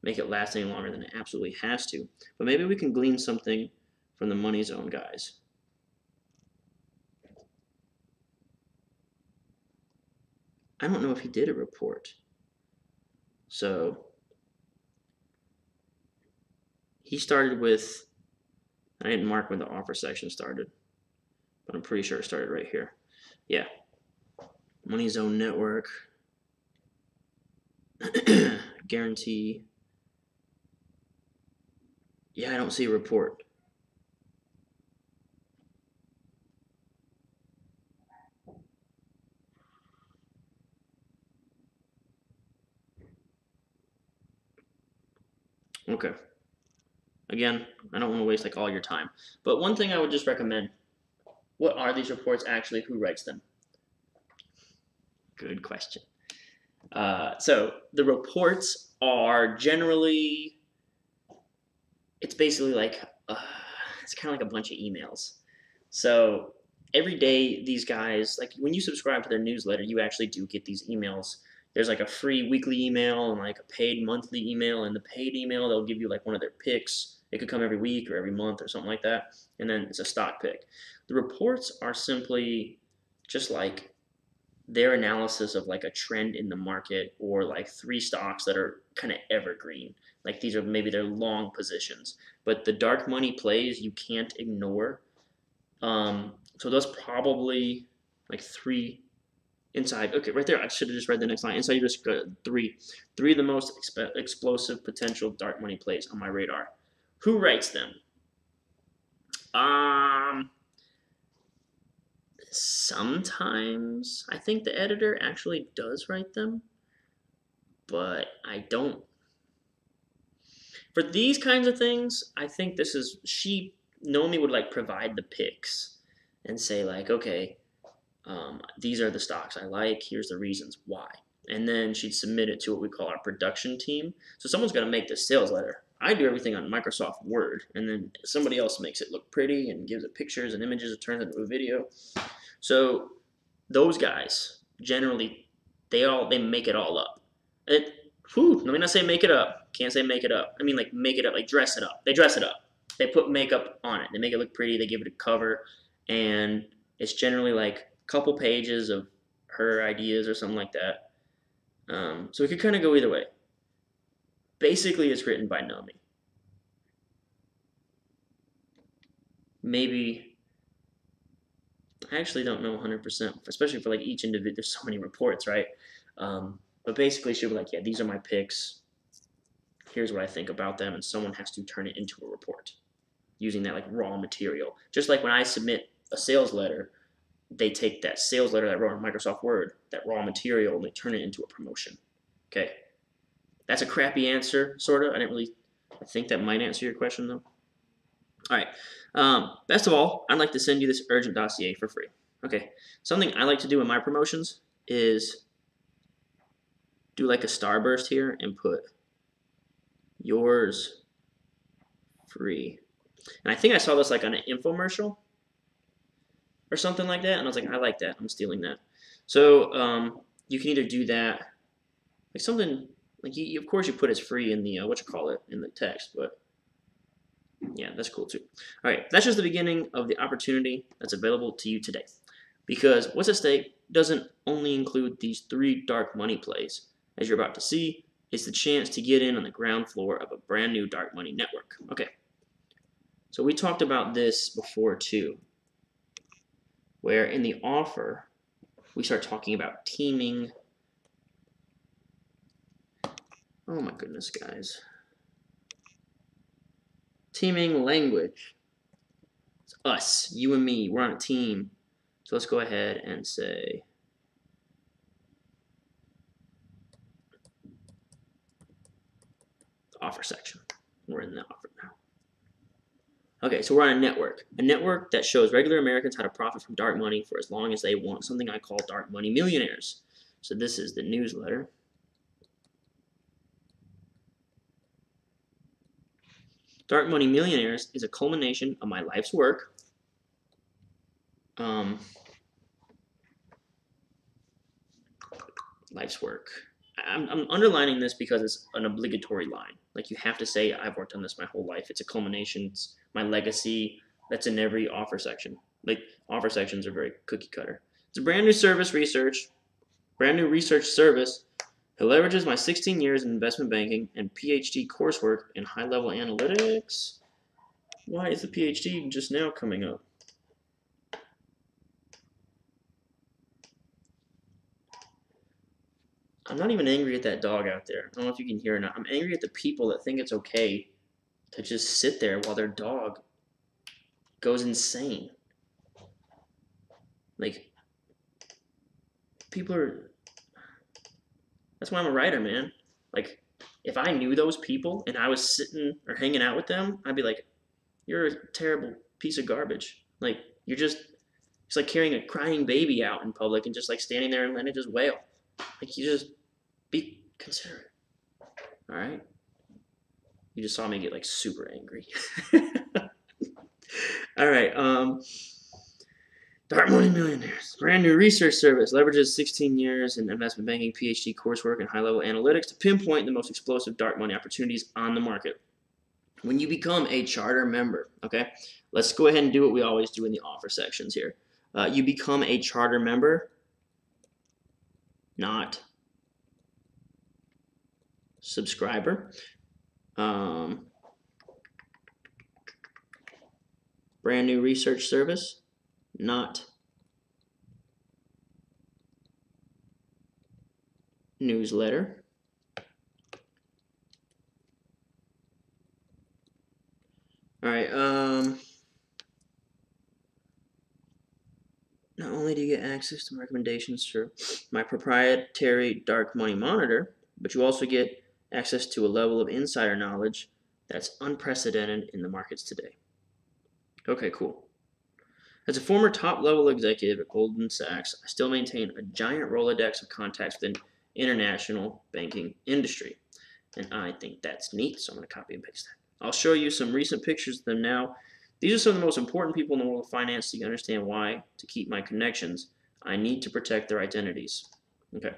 make it last any longer than it absolutely has to. But maybe we can glean something from the Money Zone guys. I don't know if he did a report. So he started with, I didn't mark when the offer section started, but I'm pretty sure it started right here. Yeah. Money Zone Network. Guarantee. Yeah, I don't see a report. Okay. Again, I don't want to waste like all your time. But one thing I would just recommend, what are these reports actually? Who writes them? Good question. So the reports are generally, it's basically like, it's kind of like a bunch of emails. So every day these guys, like when you subscribe to their newsletter, you actually do get these emails. There's like a free weekly email and like a paid monthly email. And the paid email, they'll give you like one of their picks. It could come every week or every month or something like that. And then it's a stock pick. The reports are simply just like their analysis of like a trend in the market or like 3 stocks that are kind of evergreen. Like these are maybe their long positions. But the dark money plays you can't ignore. So those probably like 3 inside. Okay, right there. I should have just read the next line. Inside you just got 3. 3 of the most explosive potential dark money plays on my radar. Who writes them? Sometimes I think the editor actually does write them, but I don't. For these kinds of things, I think this is, Nomi would like provide the picks and say like, okay, these are the stocks I like, here's the reasons why. And then she'd submit it to what we call our production team. So someone's got to make the sales letter. I do everything on Microsoft Word, and then somebody else makes it look pretty and gives it pictures and images, it turns into a video. So those guys, generally, they make it all up. Let me not say make it up. Can't say make it up. I mean like make it up, like dress it up. They dress it up. They put makeup on it. They make it look pretty. They give it a cover, and it's generally like a couple pages of her ideas or something like that. So it could kind of go either way. Basically, it's written by Nomi. Maybe, I actually don't know 100%, especially for like each individual. There's so many reports, right? But basically, she'll be like, yeah, these are my picks. Here's what I think about them, and someone has to turn it into a report using that like raw material. Just like when I submit a sales letter, they take that sales letter that I wrote on Microsoft Word, that raw material, and they turn it into a promotion. Okay, that's a crappy answer, sort of. I think that might answer your question though. All right. Best of all, I'd like to send you this urgent dossier for free. Okay. Something I like to do in my promotions is do like a starburst here and put yours free. And I think I saw this like on an infomercial or something like that, and I was like, I like that. I'm stealing that. So you can either do that, like something like of course you put it's free in the in the text, but yeah, that's cool too. All right, that's just the beginning of the opportunity that's available to you today. Because what's at stake doesn't only include these 3 dark money plays. As you're about to see, it's the chance to get in on the ground floor of a brand new dark money network. Okay, so we talked about this before too, where in the offer, we start talking about teaming Oh my goodness, guys. Teaming language. It's us, you and me. We're on a team. So let's go ahead and say offer section. We're in the offer now. Okay, so we're on a network that shows regular Americans how to profit from dark money for as long as they want, something I call dark money millionaires. So this is the newsletter. Dark Money Millionaires is a culmination of my life's work. Life's work. I'm underlining this because it's an obligatory line. Like, you have to say, I've worked on this my whole life. It's a culmination. It's my legacy. That's in every offer section. Like, offer sections are very cookie cutter. It's a brand new research service that leverages my 16 years in investment banking and PhD coursework in high-level analytics. Why is the PhD just now coming up? I'm not even angry at that dog out there. I don't know if you can hear or not. I'm angry at the people that think it's okay to just sit there while their dog goes insane. Like, people are... That's why I'm a writer, man. Like, if I knew those people and I was sitting or hanging out with them, I'd be like, you're a terrible piece of garbage. Like, you're just... It's like carrying a crying baby out in public and just, like, standing there and letting it just wail. Like, you just... Be considerate. Alright? You just saw me get, like, super angry. Alright, Dark Money Millionaires. Brand new research service. Leverages 16 years in investment banking, PhD coursework, and high-level analytics to pinpoint the most explosive dark money opportunities on the market. When you become a charter member, okay? Let's go ahead and do what we always do in the offer sections here. You become a charter member, not subscriber. Brand new research service, not newsletter. All right. Not only do you get access to recommendations for my proprietary dark money monitor, but you also get access to a level of insider knowledge that's unprecedented in the markets today. Okay, cool. As a former top-level executive at Goldman Sachs, I still maintain a giant Rolodex of contacts within international banking industry. And I think that's neat, so I'm going to copy and paste that. I'll show you some recent pictures of them now. These are some of the most important people in the world of finance, so you understand why, to keep my connections, I need to protect their identities. Okay.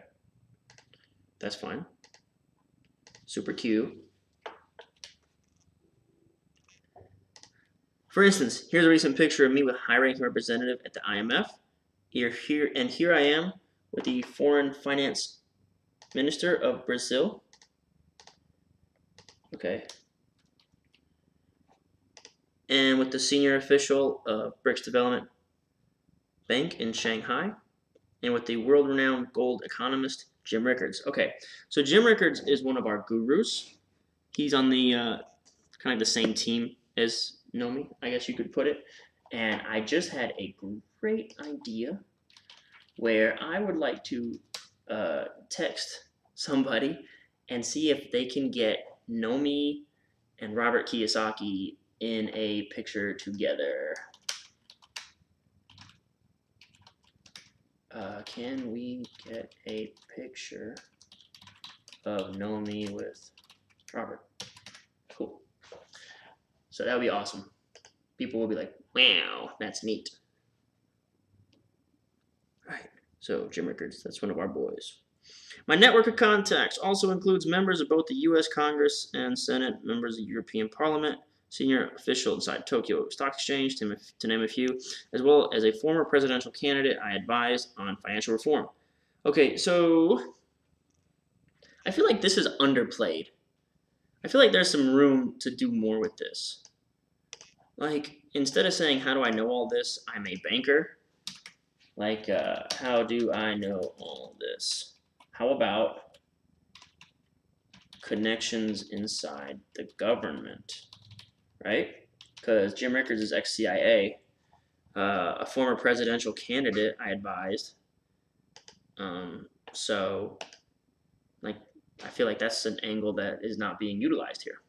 That's fine. Super cute. For instance, here's a recent picture of me with a high-ranking representative at the IMF. Here I am with the foreign finance minister of Brazil. Okay. And with the senior official of BRICS Development Bank in Shanghai. And with the world-renowned gold economist, Jim Rickards. Okay, so Jim Rickards is one of our gurus. He's on the kind of the same team as Nomi, I guess you could put it. And I just had a great idea where I would like to text somebody and see if they can get Nomi and Robert Kiyosaki in a picture together. Can we get a picture of Nomi with Robert? Cool. So that would be awesome. People will be like, wow, that's neat. All right, so Jim Rickards, that's one of our boys. My network of contacts also includes members of both the U.S. Congress and Senate, members of the European Parliament, senior official inside Tokyo Stock Exchange, to name a few, as well as a former presidential candidate I advise on financial reform. Okay, so I feel like this is underplayed. I feel like there's some room to do more with this. Like, instead of saying, how do I know all this? I'm a banker. Like, how do I know all this? How about connections inside the government, right? Because Jim Rickards is ex-CIA, a former presidential candidate, I advised. So, like, I feel like that's an angle that is not being utilized here.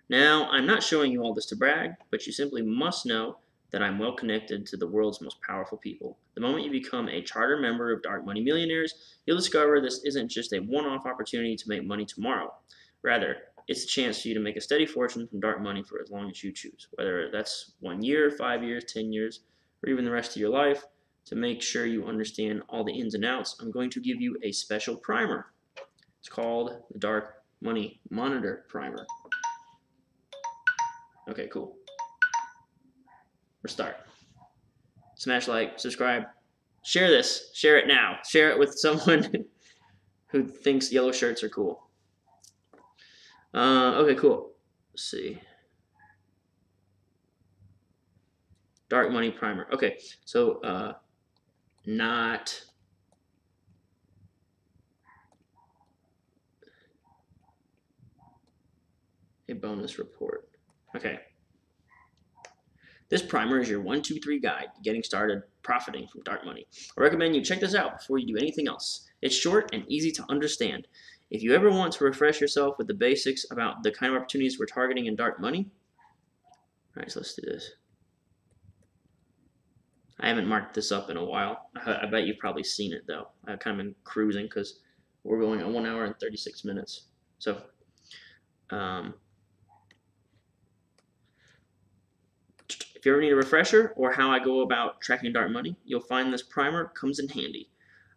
Now, I'm not showing you all this to brag, but you simply must know that I'm well connected to the world's most powerful people. The moment you become a charter member of Dark Money Millionaires, you'll discover this isn't just a one-off opportunity to make money tomorrow. Rather, it's a chance for you to make a steady fortune from dark money for as long as you choose, whether that's 1 year, 5 years, 10 years, or even the rest of your life. To make sure you understand all the ins and outs, I'm going to give you a special primer. It's called the Dark Money Monitor Primer. Okay, cool. Let's start. Smash like, subscribe, share this, share it now. Share it with someone who thinks yellow shirts are cool. Okay, cool. Let's see. Dark Money Primer. Okay, so not a bonus report. Okay. This primer is your 1, 2, 3 guide to getting started profiting from dark money. I recommend you check this out before you do anything else. It's short and easy to understand. If you ever want to refresh yourself with the basics about the kind of opportunities we're targeting in dark money, all right, so let's do this. I haven't marked this up in a while. I bet you've probably seen it though. I've kind of been cruising because we're going at 1 hour and 36 minutes. So, if you ever need a refresher or how I go about tracking dark money, you'll find this primer comes in handy.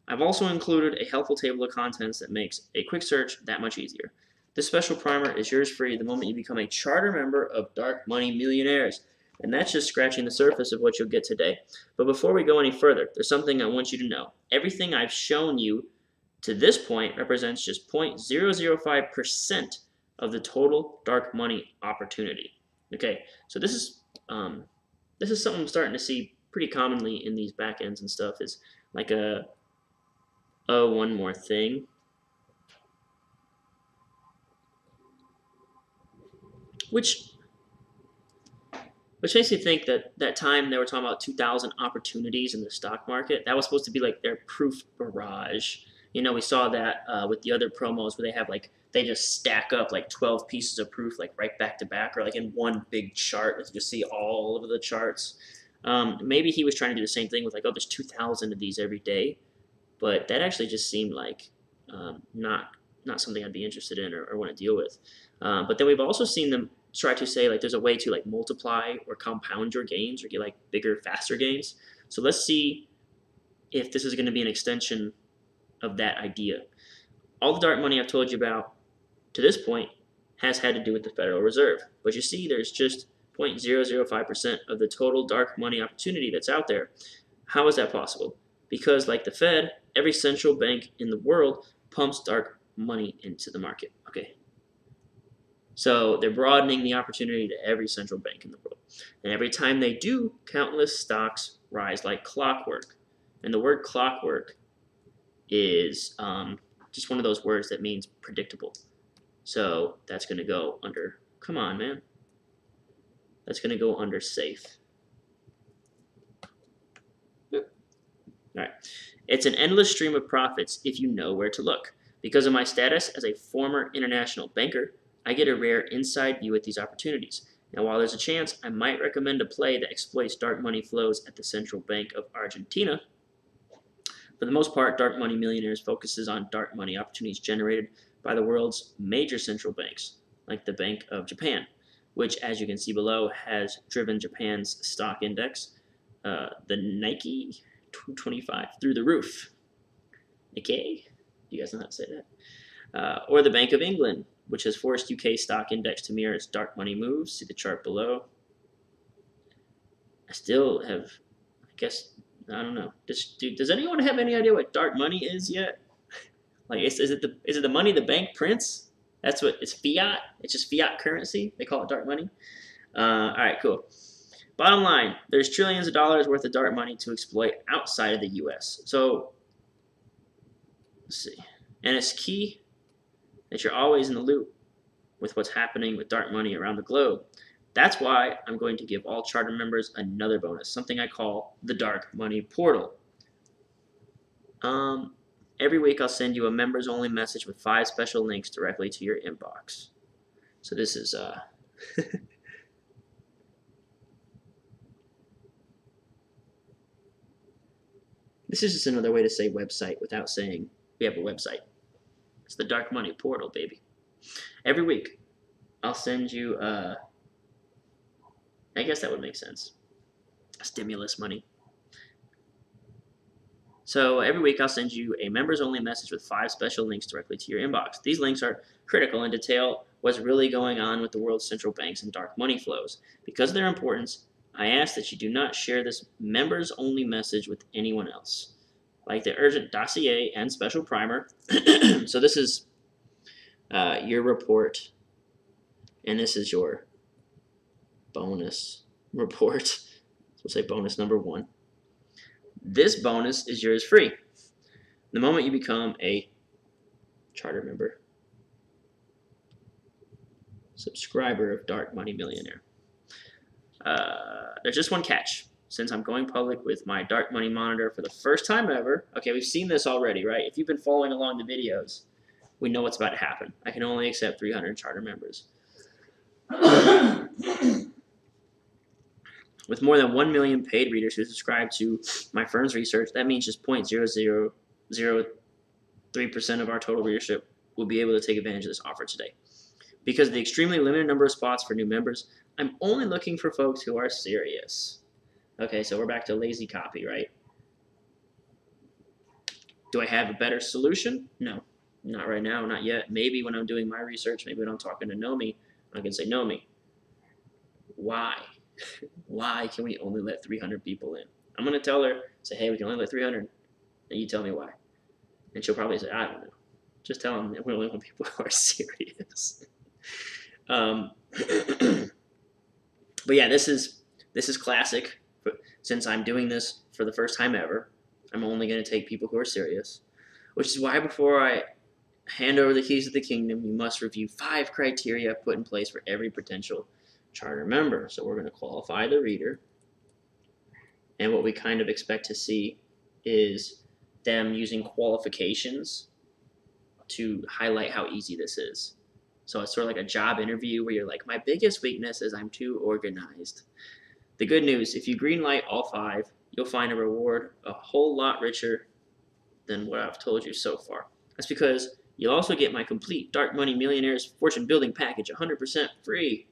I've also included a helpful table of contents that makes a quick search that much easier. This special primer is yours free the moment you become a charter member of Dark Money Millionaires. And that's just scratching the surface of what you'll get today. But before we go any further, there's something I want you to know. Everything I've shown you to this point represents just 0.005% of the total dark money opportunity. Okay, so this is something I'm starting to see pretty commonly in these backends and stuff, is like one more thing. Which makes me think that time they were talking about 2,000 opportunities in the stock market, that was supposed to be like their proof barrage. You know, we saw that with the other promos where they have like, they just stack up like 12 pieces of proof like right back to back, or like in one big chart that you just see all of the charts. Maybe he was trying to do the same thing with like, oh, there's 2,000 of these every day, but that actually just seemed like not something I'd be interested in or want to deal with. But then we've also seen them try to say like there's a way to like multiply or compound your gains or get like bigger, faster gains. So let's see if this is going to be an extension of that idea. All the dark money I've told you about to this point has had to do with the Federal Reserve. But you see there's just 0.005% of the total dark money opportunity that's out there. How is that possible? Because like the Fed, every central bank in the world pumps dark money into the market. Okay. So they're broadening the opportunity to every central bank in the world. And every time they do, countless stocks rise like clockwork. And the word clockwork is just one of those words that means predictable. So that's going to go under, come on, man. That's going to go under safe. All right. It's an endless stream of profits if you know where to look. Because of my status as a former international banker, I get a rare inside view at these opportunities. Now, while there's a chance I might recommend a play that exploits dark money flows at the Central Bank of Argentina, for the most part, Dark Money Millionaires focuses on dark money opportunities generated by the world's major central banks, like the Bank of Japan, which, as you can see below, has driven Japan's stock index, the Nikkei 225, through the roof. Nikkei? You guys know how to say that? Or the Bank of England, which has forced UK stock index to mirror its dark money moves. See the chart below. I still have, I guess, I don't know. Does anyone have any idea what dark money is yet? Like, is it the money the bank prints? That's what it's fiat. It's just fiat currency. They call it dark money. All right, cool. Bottom line, there's trillions of dollars worth of dark money to exploit outside of the U.S. So let's see, and it's key. that you're always in the loop with what's happening with dark money around the globe. That's why I'm going to give all charter members another bonus, something I call the Dark Money Portal. Every week I'll send you a members only message with 5 special links directly to your inbox. So this is this is just another way to say website without saying we have a website. It's the Dark Money Portal, baby. Every week I'll send you I guess that would make sense. Stimulus money. So every week I'll send you a members-only message with 5 special links directly to your inbox. These links are critical and detail what's really going on with the world's central banks and dark money flows. Because of their importance, I ask that you do not share this members-only message with anyone else, like the urgent dossier and special primer. So this is your report, and this is your bonus report. So we'll say bonus number 1. This bonus is yours free the moment you become a charter member, subscriber of Dark Money Millionaire. There's just one catch. Since I'm going public with my Dark Money Monitor for the first time ever, okay, we've seen this already, right? If you've been following along the videos, we know what's about to happen. I can only accept 300 charter members. With more than 1 million paid readers who subscribe to my firm's research, that means just 0.0003% of our total readership will be able to take advantage of this offer today. Because of the extremely limited number of spots for new members, I'm only looking for folks who are serious. Okay, so we're back to lazy copy, right? Do I have a better solution? No, not right now, not yet. Maybe when I'm doing my research, maybe when I'm talking to Nomi, I can say, Nomi, why? Why can we only let 300 people in? I'm going to tell her, say, hey, we can only let 300, and you tell me why. And she'll probably say, I don't know. Just tell them that we only want people who are serious. But yeah, this is classic. Since I'm doing this for the first time ever, I'm only going to take people who are serious, which is why before I hand over the keys of the kingdom, you must review 5 criteria put in place for every potential charter member. So we're going to qualify the reader, and what we kind of expect to see is them using qualifications to highlight how easy this is. So it's sort of like a job interview where you're like, my biggest weakness is I'm too organized. The good news, if you greenlight all 5, you'll find a reward a whole lot richer than what I've told you so far. That's because you'll also get my complete Dark Money Millionaires Fortune Building Package 100% free.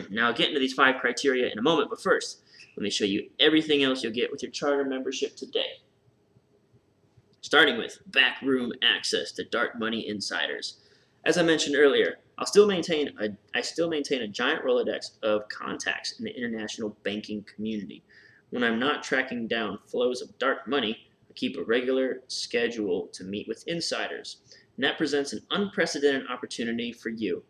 Now I'll get into these 5 criteria in a moment, but first, let me show you everything else you'll get with your charter membership today. Starting with backroom access to Dark Money insiders. As I mentioned earlier, I still maintain a giant Rolodex of contacts in the international banking community. When I'm not tracking down flows of dark money, I keep a regular schedule to meet with insiders, and that presents an unprecedented opportunity for you.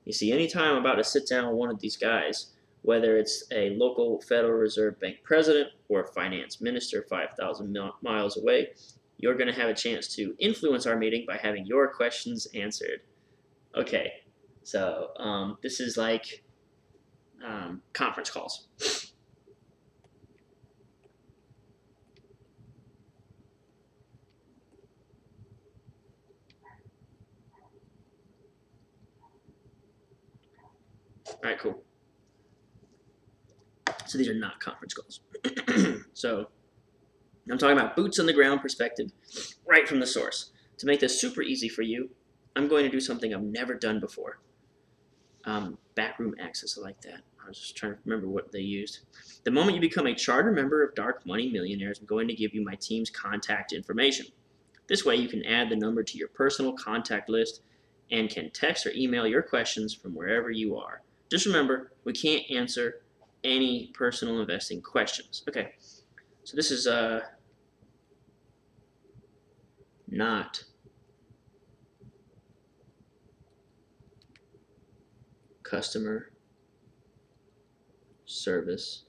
You see, anytime I'm about to sit down with one of these guys, whether it's a local Federal Reserve Bank president or a finance minister 5,000 miles away, you're going to have a chance to influence our meeting by having your questions answered. Okay, so this is like conference calls. All right, cool. So these are not conference calls. So I'm talking about boots on the ground perspective, right from the source. To make this super easy for you, I'm going to do something I've never done before. Backroom access, I like that. I was just trying to remember what they used. The moment you become a charter member of Dark Money Millionaires, I'm going to give you my team's contact information. This way you can add the number to your personal contact list and can text or email your questions from wherever you are. Just remember, we can't answer any personal investing questions. Okay, so this is not customer service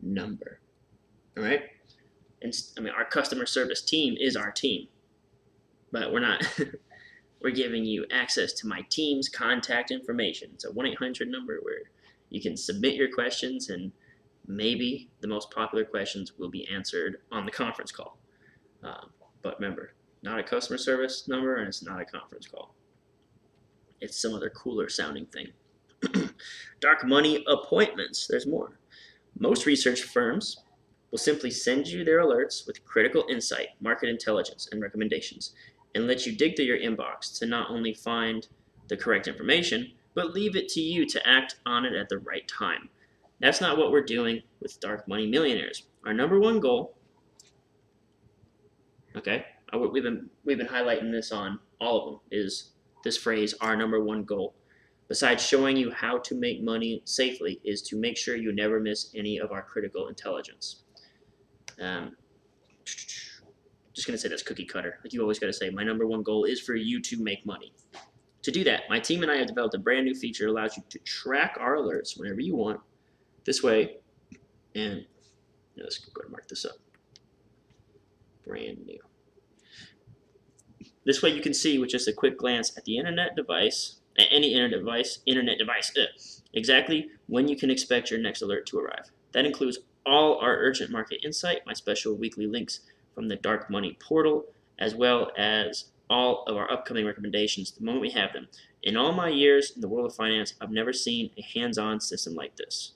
number. All right, and I mean our customer service team is our team, but we're not. We're giving you access to my team's contact information. It's a 1-800 number where you can submit your questions, and maybe the most popular questions will be answered on the conference call. But remember, not a customer service number, and it's not a conference call. It's some other cooler sounding thing. Dark money appointments. There's more. Most research firms will simply send you their alerts with critical insight, market intelligence, and recommendations, and let you dig through your inbox to not only find the correct information, but leave it to you to act on it at the right time. That's not what we're doing with Dark Money Millionaires. Our number one goal, okay, we've been highlighting this on all of them, is this phrase, our number one goal. Besides showing you how to make money safely, is to make sure you never miss any of our critical intelligence. Just gonna say that's cookie cutter. Like you always gotta say, my number one goal is for you to make money. To do that, my team and I have developed a brand new feature that allows you to track our alerts whenever you want. This way, and let's go ahead and mark this up. Brand new. This way you can see with just a quick glance at the internet device, at any internet device, exactly when you can expect your next alert to arrive. That includes all our urgent market insight, my special weekly links from the Dark Money portal, as well as all of our upcoming recommendations the moment we have them. In all my years in the world of finance, I've never seen a hands-on system like this.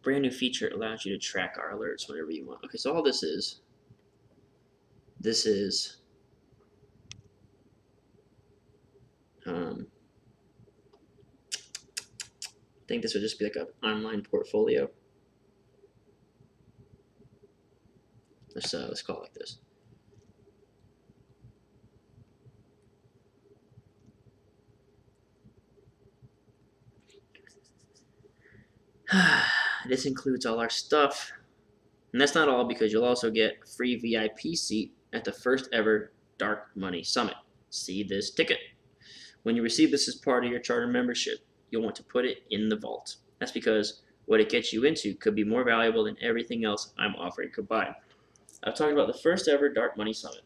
Brand new feature allows you to track our alerts whenever you want. Okay, so all this is I think this would just be like an online portfolio. Let's call it like this. This includes all our stuff. And that's not all, because you'll also get a free VIP seat at the first ever Dark Money Summit. See this ticket. When you receive this as part of your charter membership, you'll want to put it in the vault. That's because what it gets you into could be more valuable than everything else I'm offering combined. I've talked about the first ever Dark Money Summit.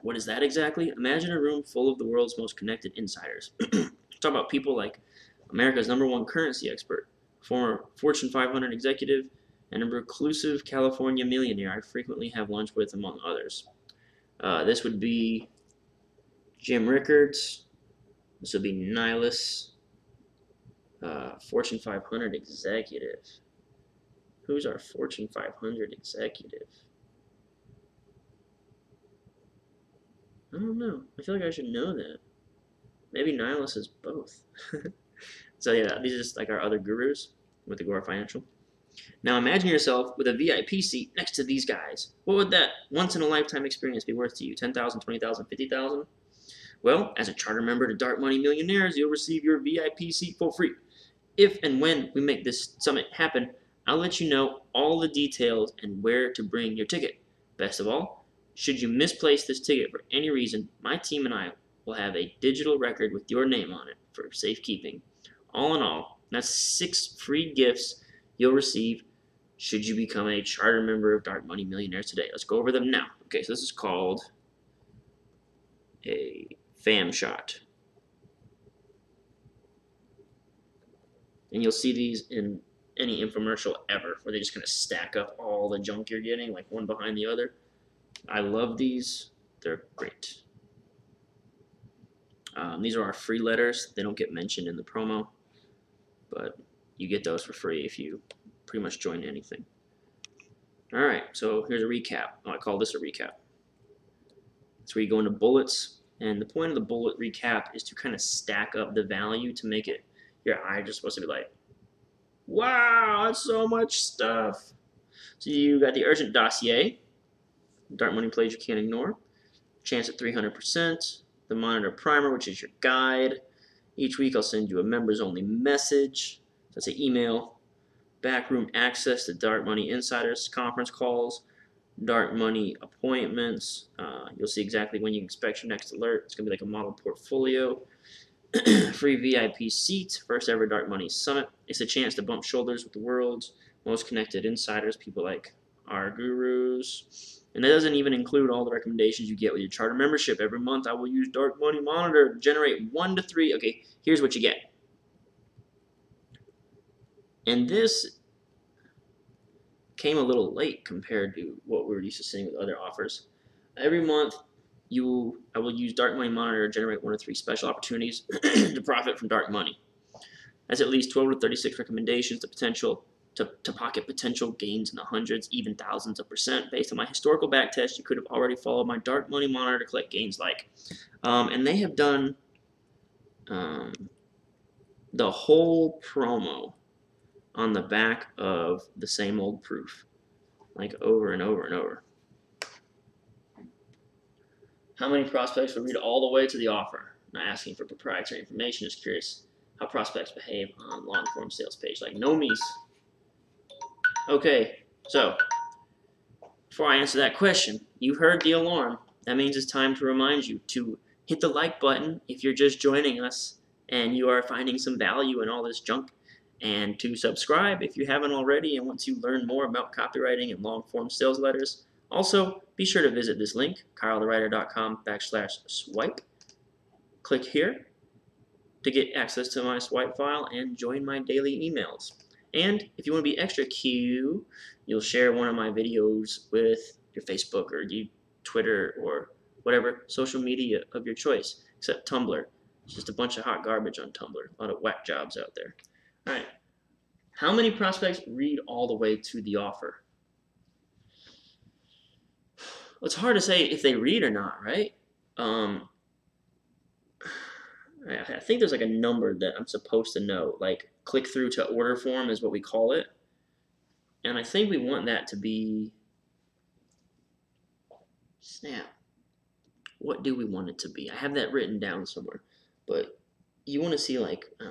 What is that exactly? Imagine a room full of the world's most connected insiders. Talk about people like America's #1 currency expert, former Fortune 500 executive, and a reclusive California millionaire I frequently have lunch with, among others. This would be Jim Rickards. This would be Nihilus, Fortune 500 executive. Who's our Fortune 500 executive? I don't know. I feel like I should know that. Maybe Nihilus is both. So yeah, these are just like our other gurus with Agora Financial. Now imagine yourself with a VIP seat next to these guys. What would that once-in-a-lifetime experience be worth to you? 10,000, 20,000, 50,000? Well, as a charter member to Dark Money Millionaires, you'll receive your VIP seat for free. If and when we make this summit happen, I'll let you know all the details and where to bring your ticket. Best of all, should you misplace this ticket for any reason, my team and I will have a digital record with your name on it for safekeeping. All in all, that's 6 free gifts you'll receive should you become a charter member of Dark Money Millionaires today. Let's go over them now. Okay, so this is called a fam shot. And you'll see these in any infomercial ever, where they just kind of stack up all the junk you're getting, like one behind the other. I love these. They're great. These are our free letters. They don't get mentioned in the promo, but you get those for free if you pretty much join anything. All right, so here's a recap. I call this a recap. That's where you go into bullets, and the point of the bullet recap is to kind of stack up the value to make it, your eyes are supposed to be like, wow, that's so much stuff. So you got the urgent dossier, Dark Money plays you can't ignore, chance at 300%, the monitor primer, which is your guide. Each week I'll send you a members only message. That's an email. Backroom access to Dark Money Insiders conference calls, Dark Money appointments. You'll see exactly when you can expect your next alert. It's going to be like a model portfolio. Free VIP seat, first ever Dark Money Summit. It's a chance to bump shoulders with the world's most connected insiders, people like our gurus. And that doesn't even include all the recommendations you get with your charter membership. Every month I will use Dark Money Monitor to generate 1 to 3. Okay, here's what you get. And this came a little late compared to what we're used to seeing with other offers. Every month I will use Dark Money Monitor to generate 1 to 3 special opportunities to profit from dark money. That's at least 12 to 36 recommendations to pocket potential gains in the hundreds, even thousands of percent. Based on my historical backtest, you could have already followed my Dark Money Monitor to collect gains like. And they have done the whole promo on the back of the same old proof, like over and over and over. How many prospects will read all the way to the offer? Not asking for proprietary information, just curious how prospects behave on long-form sales page, like Nomi's. Okay, so before I answer that question, you've heard the alarm. That means it's time to remind you to hit the like button if you're just joining us and you are finding some value in all this junk, and to subscribe if you haven't already and want to learn more about copywriting and long-form sales letters. Also, be sure to visit this link, kylethewriter.com/swipe. Click here to get access to my swipe file and join my daily emails. And if you want to be extra cute, you'll share one of my videos with your Facebook or your Twitter or whatever social media of your choice, except Tumblr. It's just a bunch of hot garbage on Tumblr. A lot of whack jobs out there. All right. How many prospects read all the way to the offer? It's hard to say if they read or not, right? I think there's like a number that I'm supposed to know, like click through to order form is what we call it. And I think we want that to be, snap, what do we want it to be? I have that written down somewhere, but you want to see like, I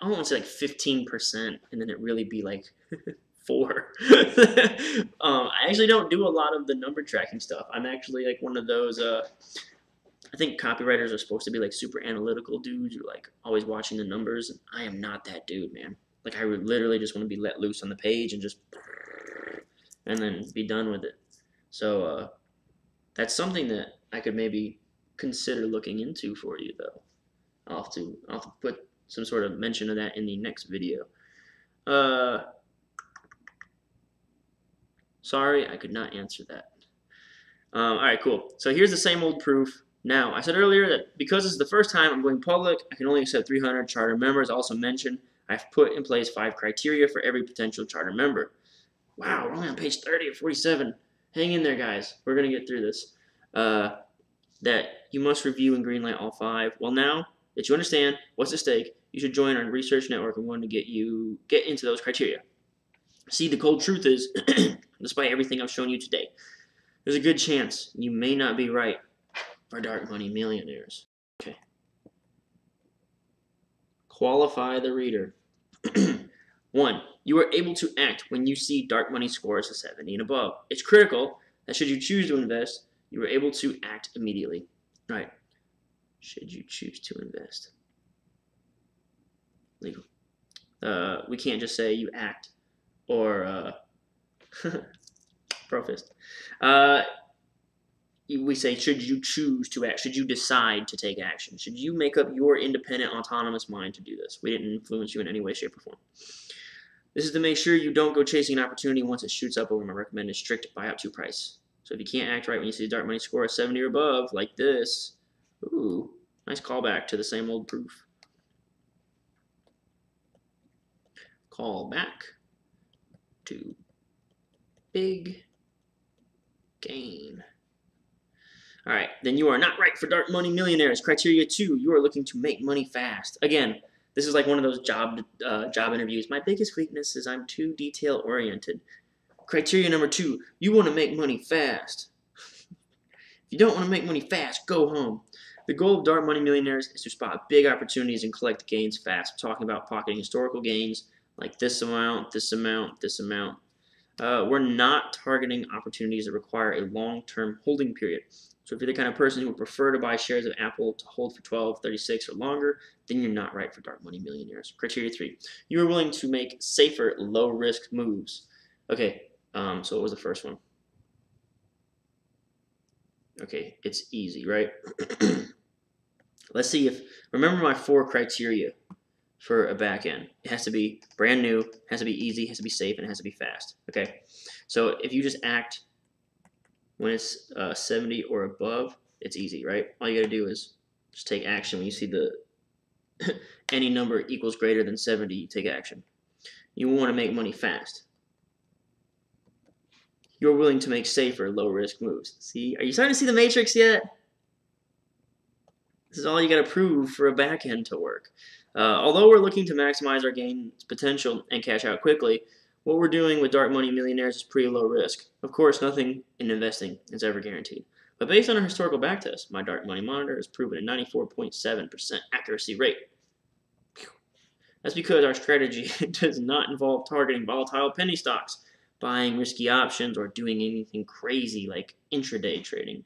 don't want to say like 15% and then it really be like 4. I actually don't do a lot of the number tracking stuff. I'm actually like one of those, I think copywriters are supposed to be like super analytical dudes. You're like always watching the numbers. And I am not that dude, man. Like I would literally just want to be let loose on the page and just, and then be done with it. So that's something that I could maybe consider looking into for you though. I'll have to put some sort of mention of that in the next video. Sorry, I could not answer that. All right, cool. So here's the same old proof. Now, I said earlier that because this is the first time I'm going public, I can only accept 300 charter members. I also mentioned I've put in place 5 criteria for every potential charter member. Wow, we're only on page 30 or 47. Hang in there, guys. We're going to get through this. That you must review and greenlight all 5. Well, now that you understand what's at stake, you should join our research network. I'm going to get into those criteria. See, the cold truth is, despite everything I've shown you today, there's a good chance you may not be right for dark money millionaires. Okay. Qualify the reader. 1. You are able to act when you see dark money scores of 70 and above. It's critical that should you choose to invest, you are able to act immediately. All right. Should you choose to invest? Legal. We can't just say you act or profist. We say, should you choose to act? Should you decide to take action? Should you make up your independent, autonomous mind to do this? We didn't influence you in any way, shape, or form. This is to make sure you don't go chasing an opportunity once it shoots up over my recommended strict buy up to price. So if you can't act right when you see the dark money score of 70 or above, like this, ooh, nice callback to the same old proof. Call back to big gain. All right, then you are not right for dark money millionaires. Criteria 2, you are looking to make money fast. Again, this is like one of those job interviews. My biggest weakness is I'm too detail oriented. Criteria number 2, you want to make money fast. If you don't want to make money fast, go home. The goal of dark money millionaires is to spot big opportunities and collect gains fast. I'm talking about pocketing historical gains like this amount, this amount, this amount. We're not targeting opportunities that require a long-term holding period. So if you're the kind of person who would prefer to buy shares of Apple to hold for 12, 36, or longer, then you're not right for dark money millionaires. Criteria 3, you are willing to make safer, low-risk moves. Okay, So what was the first one? Okay, it's easy, right? Let's see if, remember my 4 criteria for a backend. It has to be brand new, has to be easy, has to be safe, and it has to be fast. Okay, so if you just act when it's 70 or above, it's easy, right? All you gotta do is just take action when you see the any number equals greater than 70, you take action. You want to make money fast. You're willing to make safer, low-risk moves. See, are you starting to see the matrix yet? This is all you got to prove for a backend to work. Although we're looking to maximize our gains potential and cash out quickly, what we're doing with Dark Money Millionaires is pretty low risk. Of course, nothing in investing is ever guaranteed. But based on our historical backtest, my Dark Money Monitor has proven a 94.7% accuracy rate. That's because our strategy does not involve targeting volatile penny stocks, buying risky options, or doing anything crazy like intraday trading.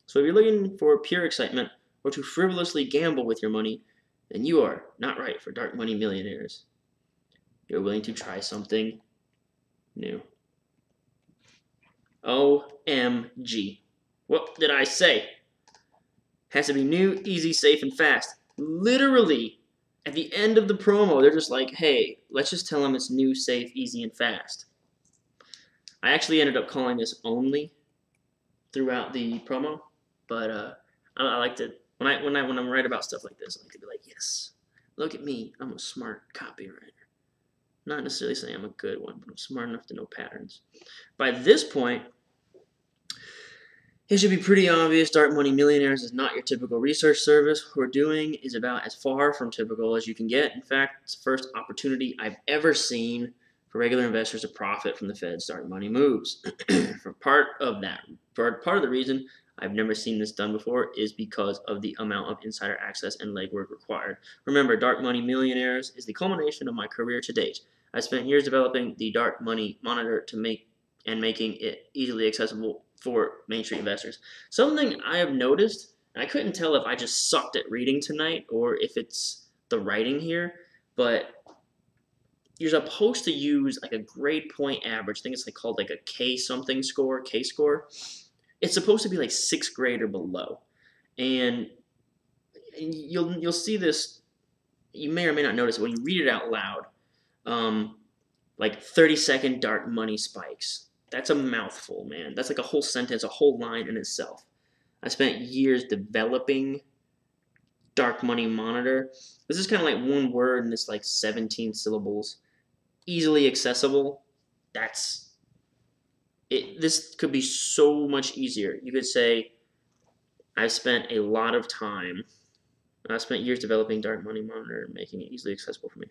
So if you're looking for pure excitement or to frivolously gamble with your money, then you are not right for Dark Money Millionaires. You're willing to try something new. OMG. What did I say? Has to be new, easy, safe, and fast. Literally, at the end of the promo, they're just like, hey, let's just tell them it's new, safe, easy, and fast. I actually ended up calling this only throughout the promo, but I like to, when I'm right about stuff like this, I like to be like, yes, look at me, I'm a smart copywriter. Not necessarily saying I'm a good one, but I'm smart enough to know patterns. By this point, it should be pretty obvious Dark Money Millionaires is not your typical research service. What we're doing is about as far from typical as you can get. In fact, it's the first opportunity I've ever seen for regular investors to profit from the Fed's Dark Money moves. Part of the reason I've never seen this done before is because of the amount of insider access and legwork required. Remember, Dark Money Millionaires is the culmination of my career to date. I spent years developing the Dark Money Monitor making it easily accessible for Main Street investors. Something I have noticed, and I couldn't tell if I just sucked at reading tonight or if it's the writing here, but you're supposed to use like a grade point average. I think it's called like a K-something score, K-score. It's supposed to be like 6th grade or below. And you'll see this, you may or may not notice it when you read it out loud, like 30-second dark money spikes. That's a mouthful, man. That's like a whole sentence, a whole line in itself. I spent years developing Dark Money Monitor. This is kind of like one word and it's like 17 syllables. Easily accessible. That's it. This could be so much easier. You could say, I spent years developing Dark Money Monitor, making it easily accessible for me.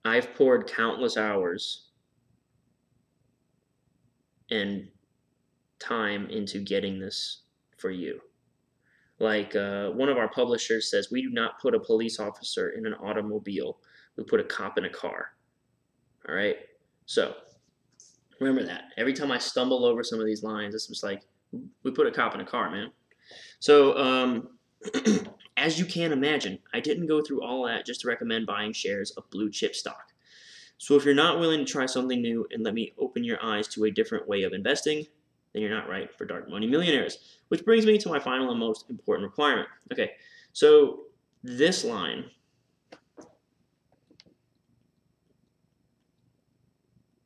I've poured countless hours and time into getting this for you. Like one of our publishers says, we do not put a police officer in an automobile. We put a cop in a car. All right? So remember that. Every time I stumble over some of these lines, it's just like, we put a cop in a car, man. So as you can imagine, I didn't go through all that just to recommend buying shares of blue chip stock. So if you're not willing to try something new and let me open your eyes to a different way of investing, then you're not right for Dark Money Millionaires. Which brings me to my final and most important requirement. Okay, so this line,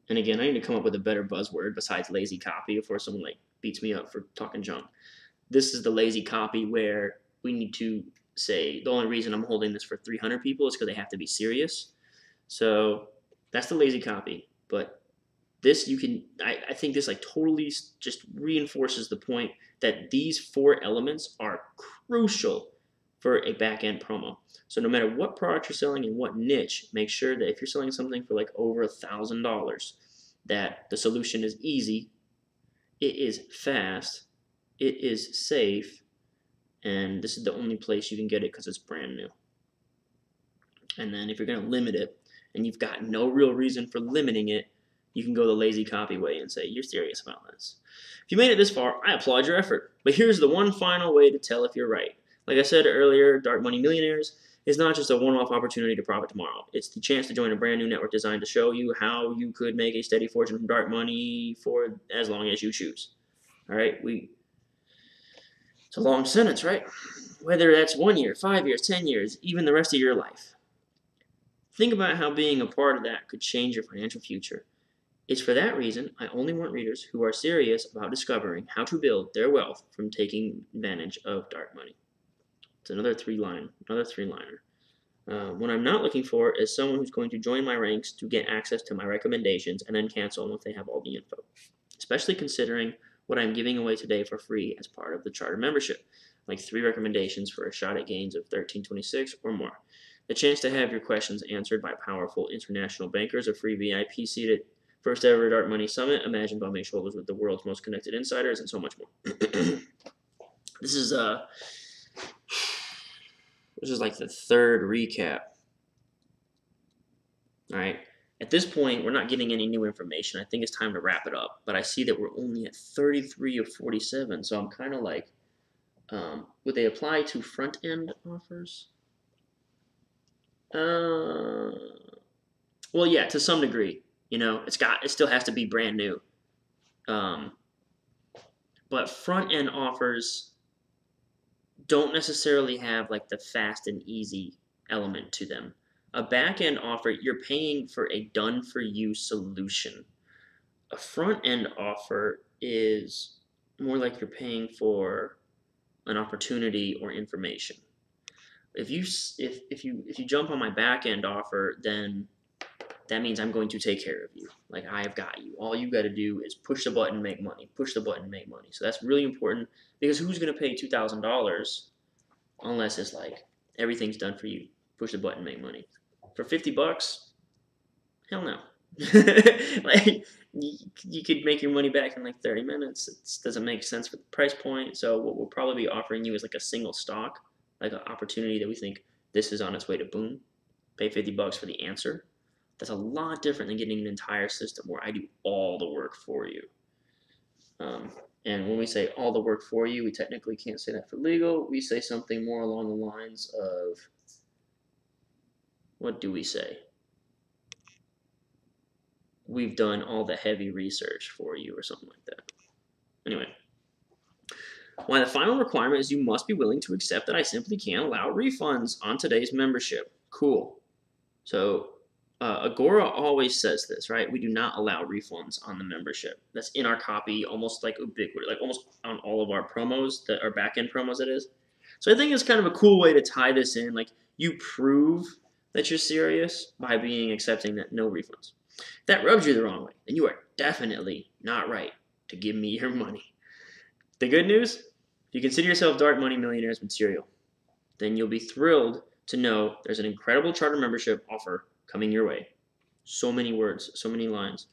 and again, I need to come up with a better buzzword besides lazy copy before someone like beats me up for talking junk. This is the lazy copy where we need to say the only reason I'm holding this for 300 people is because they have to be serious. So that's the lazy copy, but this I think this like totally just reinforces the point that these 4 elements are crucial for a back-end promo. So no matter what product you're selling and what niche, make sure that if you're selling something for like over $1,000, that the solution is easy, it is fast, it is safe, and this is the only place you can get it because it's brand new. And then if you're going to limit it, and you've got no real reason for limiting it, you can go the lazy copy way and say, you're serious about this. If you made it this far, I applaud your effort. But here's the one final way to tell if you're right. Like I said earlier, Dark Money Millionaires is not just a one-off opportunity to profit tomorrow. It's the chance to join a brand new network designed to show you how you could make a steady fortune from dark money for as long as you choose. All right, it's a long sentence, right? Whether that's 1 year, 5 years, 10 years, even the rest of your life. Think about how being a part of that could change your financial future. It's for that reason I only want readers who are serious about discovering how to build their wealth from taking advantage of dark money. It's another three-liner. What I'm not looking for is someone who's going to join my ranks to get access to my recommendations and then cancel once they have all the info. Especially considering what I'm giving away today for free as part of the charter membership, like 3 recommendations for a shot at gains of 1326 or more. The chance to have your questions answered by powerful international bankers, a free VIP seat at first ever Dark Money Summit, imagine bumping shoulders with the world's most connected insiders, and so much more. This is like the 3rd recap. All right. At this point, we're not getting any new information. I think it's time to wrap it up. But I see that we're only at 33 of 47, so I'm kind of like, would they apply to front-end offers? Well, yeah, to some degree. You know, it still has to be brand new. But front-end offers don't necessarily have like the fast and easy element to them. A back-end offer, you're paying for a done-for-you solution. A front-end offer is more like you're paying for an opportunity or information. If you jump on my back-end offer, then that means I'm going to take care of you. Like, I have got you. All you got to do is push the button, make money. Push the button, make money. So that's really important, because who's going to pay $2,000 unless it's like everything's done for you? Push the button, make money. For $50, hell no. Like, you could make your money back in like 30 minutes. It doesn't make sense for the price point. So what we'll probably be offering you is like a single stock, like an opportunity that we think this is on its way to boom. Pay $50 for the answer. That's a lot different than getting an entire system where I do all the work for you. And when we say all the work for you, we technically can't say that for legal. We say something more along the lines of, what do we say? We've done all the heavy research for you, or something like that. Anyway, why the final requirement is you must be willing to accept that I simply can't allow refunds on today's membership. Cool. So Agora always says this, right? We do not allow refunds on the membership. That's in our copy, almost like ubiquitous, like almost on all of our promos, that our back-end promos, that is. So I think it's kind of a cool way to tie this in. Like, you prove that you're serious by accepting that no refunds. If that rubs you the wrong way, then you are definitely not right to give me your money. The good news, if you consider yourself dark money millionaires material, then you'll be thrilled to know there's an incredible charter membership offer coming your way. So many words, so many lines.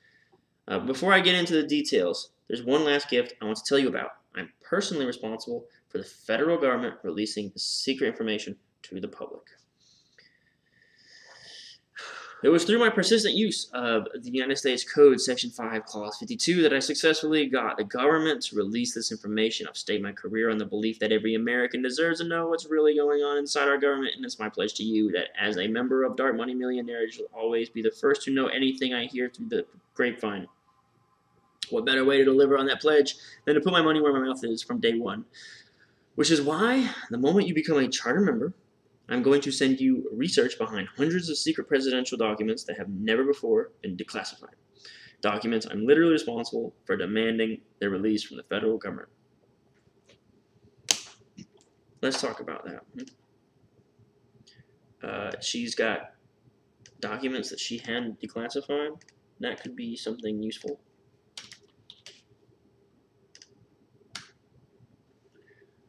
Before I get into the details, there's one last gift I want to tell you about. I'm personally responsible for the federal government releasing the secret information to the public. It was through my persistent use of the United States Code, Section 5, Clause 52, that I successfully got the government to release this information. I've staked my career on the belief that every American deserves to know what's really going on inside our government, and it's my pledge to you that as a member of Dark Money Millionaires, you'll always be the first to know anything I hear through the grapevine. What better way to deliver on that pledge than to put my money where my mouth is from day one? Which is why, the moment you become a charter member, I'm going to send you research behind hundreds of secret presidential documents that have never before been declassified. Documents I'm literally responsible for demanding their release from the federal government. Let's talk about that. She's got documents that she hadn't declassified. That could be something useful.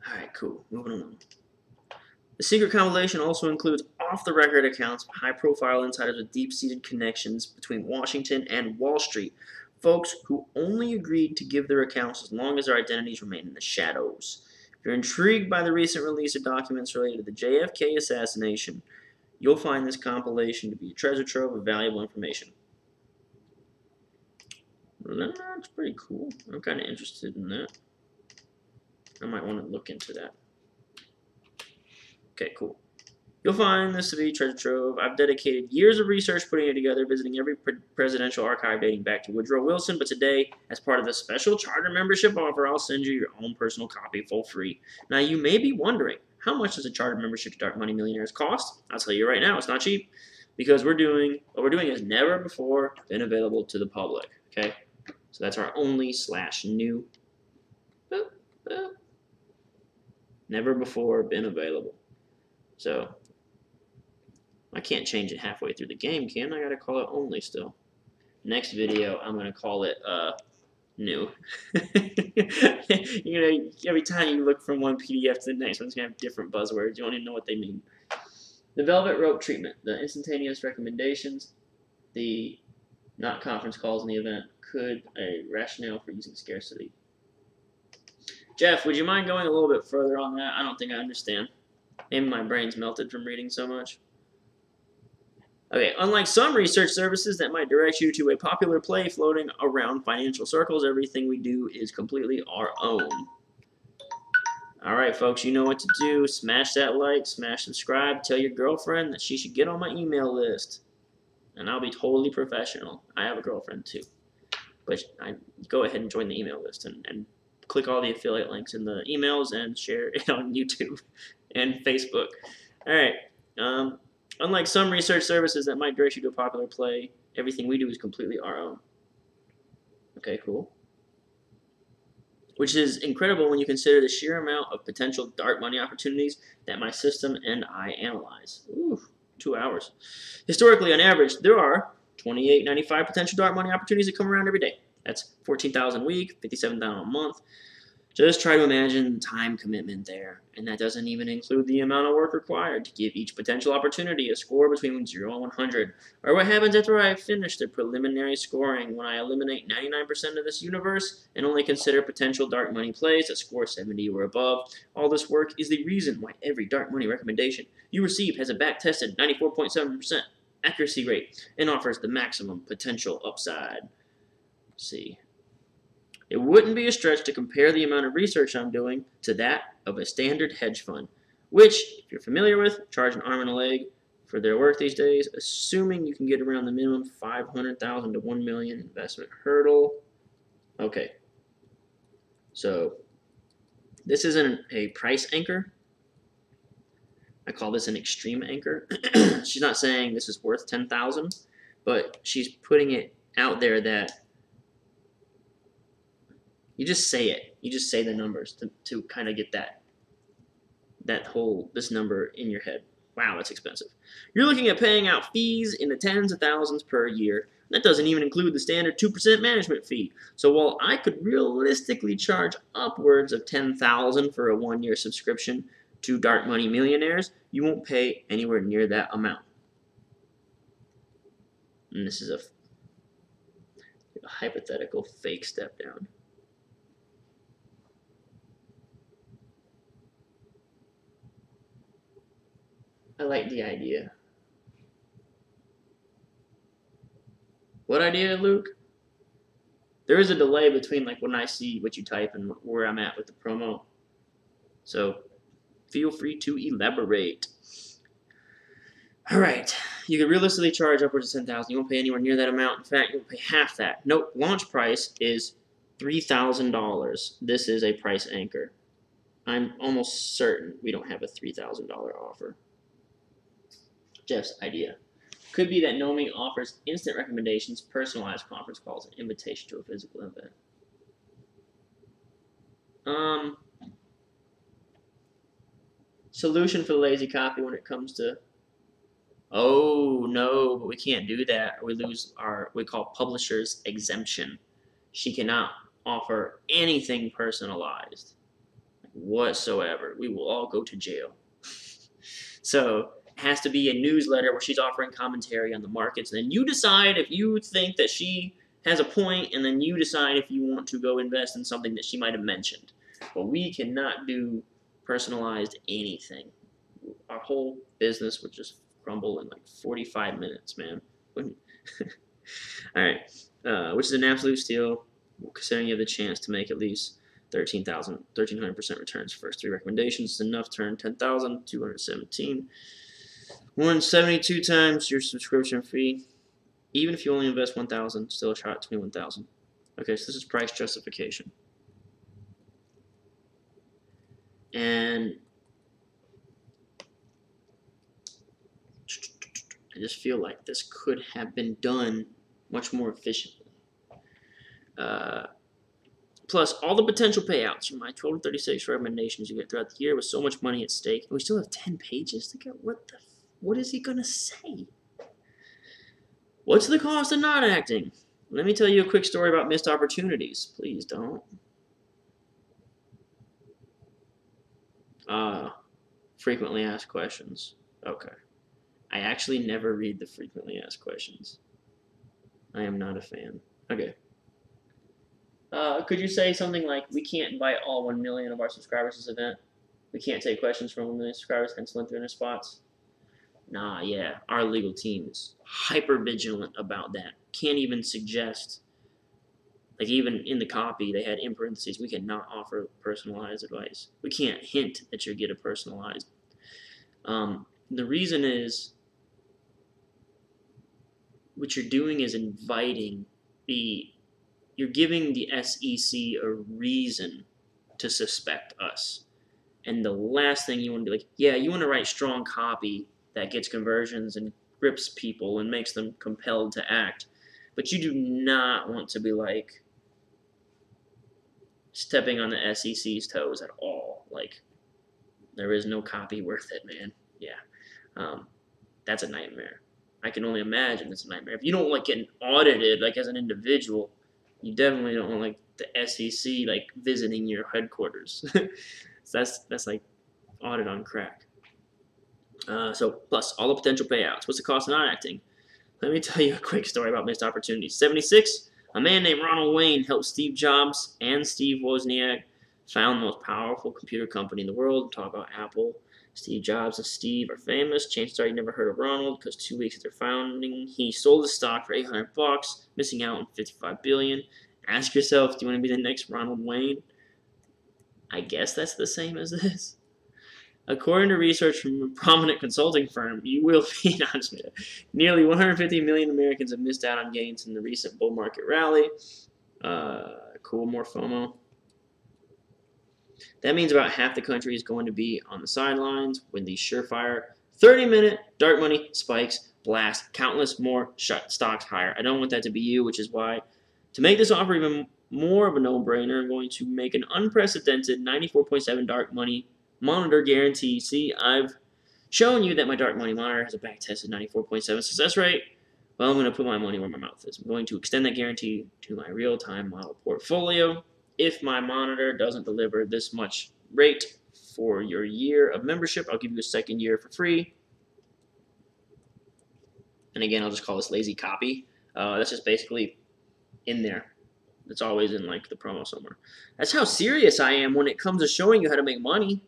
Alright, cool. Moving on. The secret compilation also includes off-the-record accounts of high-profile insiders with deep-seated connections between Washington and Wall Street, folks who only agreed to give their accounts as long as their identities remain in the shadows. If you're intrigued by the recent release of documents related to the JFK assassination, you'll find this compilation to be a treasure trove of valuable information. That's pretty cool. I'm kind of interested in that. I might want to look into that. Okay, cool. You'll find this to be treasure trove. I've dedicated years of research putting it together, visiting every presidential archive dating back to Woodrow Wilson. But today, as part of the special charter membership offer, I'll send you your own personal copy for free. Now, you may be wondering, how much does a charter membership to Dark Money Millionaires cost? I'll tell you right now, it's not cheap, because what we're doing has never before been available to the public. Okay, so that's our only/new. Boop, boop. Never before been available. So I can't change it halfway through the game, can I? I gotta call it only still. Next video, I'm gonna call it new. You know, every time you look from one PDF to the next one's gonna have different buzzwords. You don't even know what they mean. The velvet rope treatment, the instantaneous recommendations, the not conference calls in the event, could a rationale for using scarcity. Jeff, would you mind going a little bit further on that? I don't think I understand. Maybe my brain's melted from reading so much. Okay, unlike some research services that might direct you to a popular play floating around financial circles, everything we do is completely our own. Alright, folks, you know what to do. Smash that like, smash subscribe, tell your girlfriend that she should get on my email list. And I'll be totally professional. I have a girlfriend too. But go ahead and join the email list and click all the affiliate links in the emails and share it on YouTube and Facebook. Alright, unlike some research services that might direct you to a popular play, everything we do is completely our own. Okay, cool. Which is incredible when you consider the sheer amount of potential dark money opportunities that my system and I analyze. Ooh, 2 hours. Historically, on average, there are 28.95 potential dark money opportunities that come around every day. That's 14,000 a week, 57,000 a month. Just try to imagine time commitment there, and that doesn't even include the amount of work required to give each potential opportunity a score between 0 and 100, or what happens after I finish the preliminary scoring when I eliminate 99% of this universe and only consider potential dark money plays that score 70 or above. All this work is the reason why every dark money recommendation you receive has a back-tested 94.7% accuracy rate and offers the maximum potential upside. Let's see. It wouldn't be a stretch to compare the amount of research I'm doing to that of a standard hedge fund, which, if you're familiar with, charge an arm and a leg for their work these days, assuming you can get around the minimum 500,000 to 1 million investment hurdle. Okay, so this isn't a price anchor. I call this an extreme anchor. She's not saying this is worth 10,000, but she's putting it out there that you just say it. You just say the numbers to kind of get this number in your head. Wow, that's expensive. You're looking at paying out fees in the tens of thousands per year. That doesn't even include the standard 2% management fee. So while I could realistically charge upwards of 10,000 for a 1-year subscription to Dark Money Millionaires, you won't pay anywhere near that amount. And this is a hypothetical fake step down. I like the idea. What idea, Luke? There is a delay between like when I see what you type and where I'm at with the promo. So feel free to elaborate. All right. You can realistically charge upwards of 10,000. You won't pay anywhere near that amount. In fact, you won't pay half that. Nope. Launch price is $3,000. This is a price anchor. I'm almost certain we don't have a $3,000 offer. Jeff's idea could be that Nomi offers instant recommendations, personalized conference calls, and invitation to a physical event. Solution for the lazy copy when it comes to, oh no, but we can't do that. We lose our, we call publisher's exemption. She cannot offer anything personalized whatsoever. We will all go to jail. So it has to be a newsletter where she's offering commentary on the markets, and then you decide if you think that she has a point, and then you decide if you want to go invest in something that she might have mentioned. But we cannot do personalized anything. Our whole business would just crumble in like 45 minutes, man. All right, which is an absolute steal, considering you have the chance to make at least 1,300% returns. First 3 recommendations is enough to earn 10,217. 172 times your subscription fee. Even if you only invest 1,000, still a shot at 21,000. Okay, so this is price justification. And I just feel like this could have been done much more efficiently. Plus, all the potential payouts from my 12 to 36 recommendations you get throughout the year with so much money at stake. And we still have 10 pages to get. What is he going to say? What's the cost of not acting? Let me tell you a quick story about missed opportunities. Please don't. Frequently asked questions. Okay. I actually never read the frequently asked questions. I am not a fan. Okay. Could you say something like, we can't invite all 1 million of our subscribers to this event? We can't take questions from 1 million subscribers, hence limit their spots? Nah, yeah. Our legal team is hyper vigilant about that. Can't even suggest, like even in the copy, they had in parentheses, we cannot offer personalized advice. We can't hint that you'll get a personalized. The reason is, what you're doing is inviting you're giving the SEC a reason to suspect us. And the last thing you want to be like, yeah, you want to write strong copy that gets conversions and grips people and makes them compelled to act. But you do not want to be like stepping on the SEC's toes at all. Like, there is no copy worth it, man. Yeah. That's a nightmare. I can only imagine it's a nightmare. If you don't like getting audited, like as an individual, you definitely don't want like the SEC like visiting your headquarters. So that's like audit on crack. So plus all the potential payouts. What's the cost of not acting? Let me tell you a quick story about missed opportunities. 76, a man named Ronald Wayne helped Steve Jobs and Steve Wozniak found the most powerful computer company in the world. Talk about Apple. Steve Jobs and Steve are famous. Chances are you never heard of Ronald because 2 weeks after founding, he sold his stock for $800, missing out on $55 billion. Ask yourself, do you want to be the next Ronald Wayne? I guess that's the same as this. According to research from a prominent consulting firm, you will be honest with you, nearly 150 million Americans have missed out on gains in the recent bull market rally. Cool, more FOMO. That means about half the country is going to be on the sidelines when these surefire 30-minute dark money spikes blast countless more stocks higher. I don't want that to be you, which is why, to make this offer even more of a no-brainer, I'm going to make an unprecedented 94.7 dark money monitor guarantee. See, I've shown you that my dark money monitor has a back-tested 94.7 success rate. Well, I'm going to put my money where my mouth is. I'm going to extend that guarantee to my real-time model portfolio. If my monitor doesn't deliver this much rate for your year of membership, I'll give you a second year for free. And again, I'll just call this lazy copy. That's just basically in there. It's always in like the promo somewhere. That's how serious I am when it comes to showing you how to make money.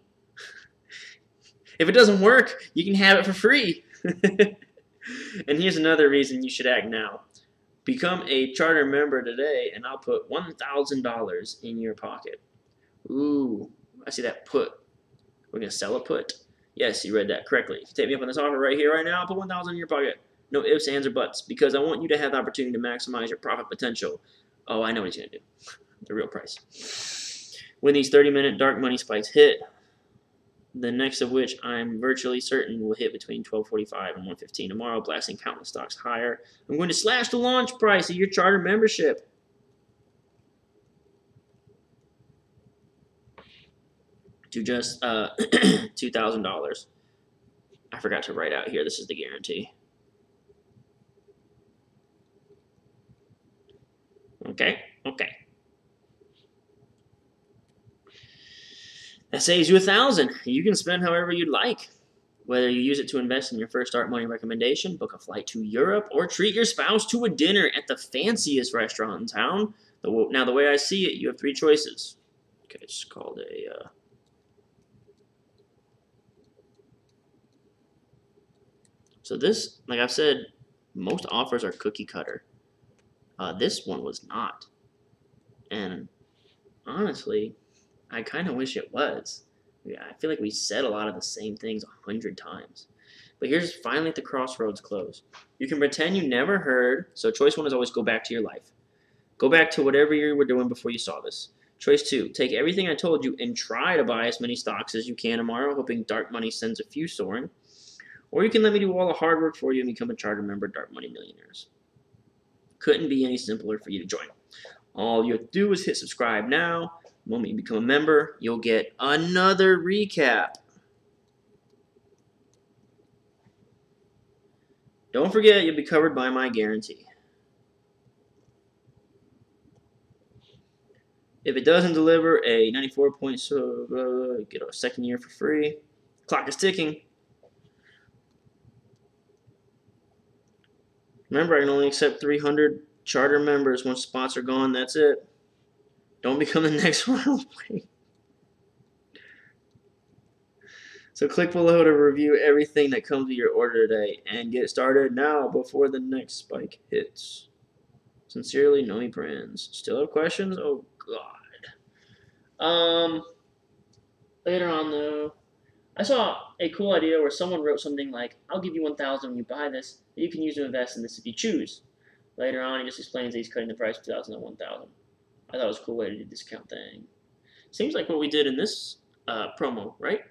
If it doesn't work, you can have it for free. And here's another reason you should act now. Become a charter member today, and I'll put $1,000 in your pocket. Ooh, I see that put. We're going to sell a put? Yes, you read that correctly. If you take me up on this offer right here, right now, I'll put $1,000 in your pocket. No ifs, ands, or buts, because I want you to have the opportunity to maximize your profit potential. Oh, I know what he's going to do. The real price. When these 30-minute dark money spikes hit, the next of which I'm virtually certain will hit between 12:45 and 1:15 tomorrow, blasting countless stocks higher, I'm going to slash the launch price of your charter membership. To just $2,000. I forgot to write out here. This is the guarantee. Okay. That saves you $1,000. You can spend however you'd like. Whether you use it to invest in your first Start Money recommendation, book a flight to Europe, or treat your spouse to a dinner at the fanciest restaurant in town. Now, the way I see it, you have 3 choices. Okay, it's called a... So this, like I've said, most offers are cookie cutter. This one was not. And honestly, I kind of wish it was. Yeah, I feel like we said a lot of the same things 100 times. But here's finally at the crossroads close. You can pretend you never heard. So choice 1 is always go back to your life. Go back to whatever you were doing before you saw this. Choice 2, take everything I told you and try to buy as many stocks as you can tomorrow, hoping dark money sends a few soaring. Or you can let me do all the hard work for you and become a charter member, Dark Money Millionaires. Couldn't be any simpler for you to join. All you have to do is hit subscribe now. The moment you become a member, you'll get another recap. Don't forget, you'll be covered by my guarantee. If it doesn't deliver a 94 points, get a second year for free. Clock is ticking. Remember, I can only accept 300 charter members. Once spots are gone, that's it. Don't become the next one. So click below to review everything that comes with your order today and get started now before the next spike hits. Sincerely, Nomi Prins. Still have questions? Oh, God. Later on, though, I saw a cool idea where someone wrote something like, I'll give you 1,000 when you buy this, and you can use to invest in this if you choose. Later on, he just explains that he's cutting the price of 2,000 to 1,000. I thought it was a cool way to do the discount thing. Seems like what we did in this promo, right?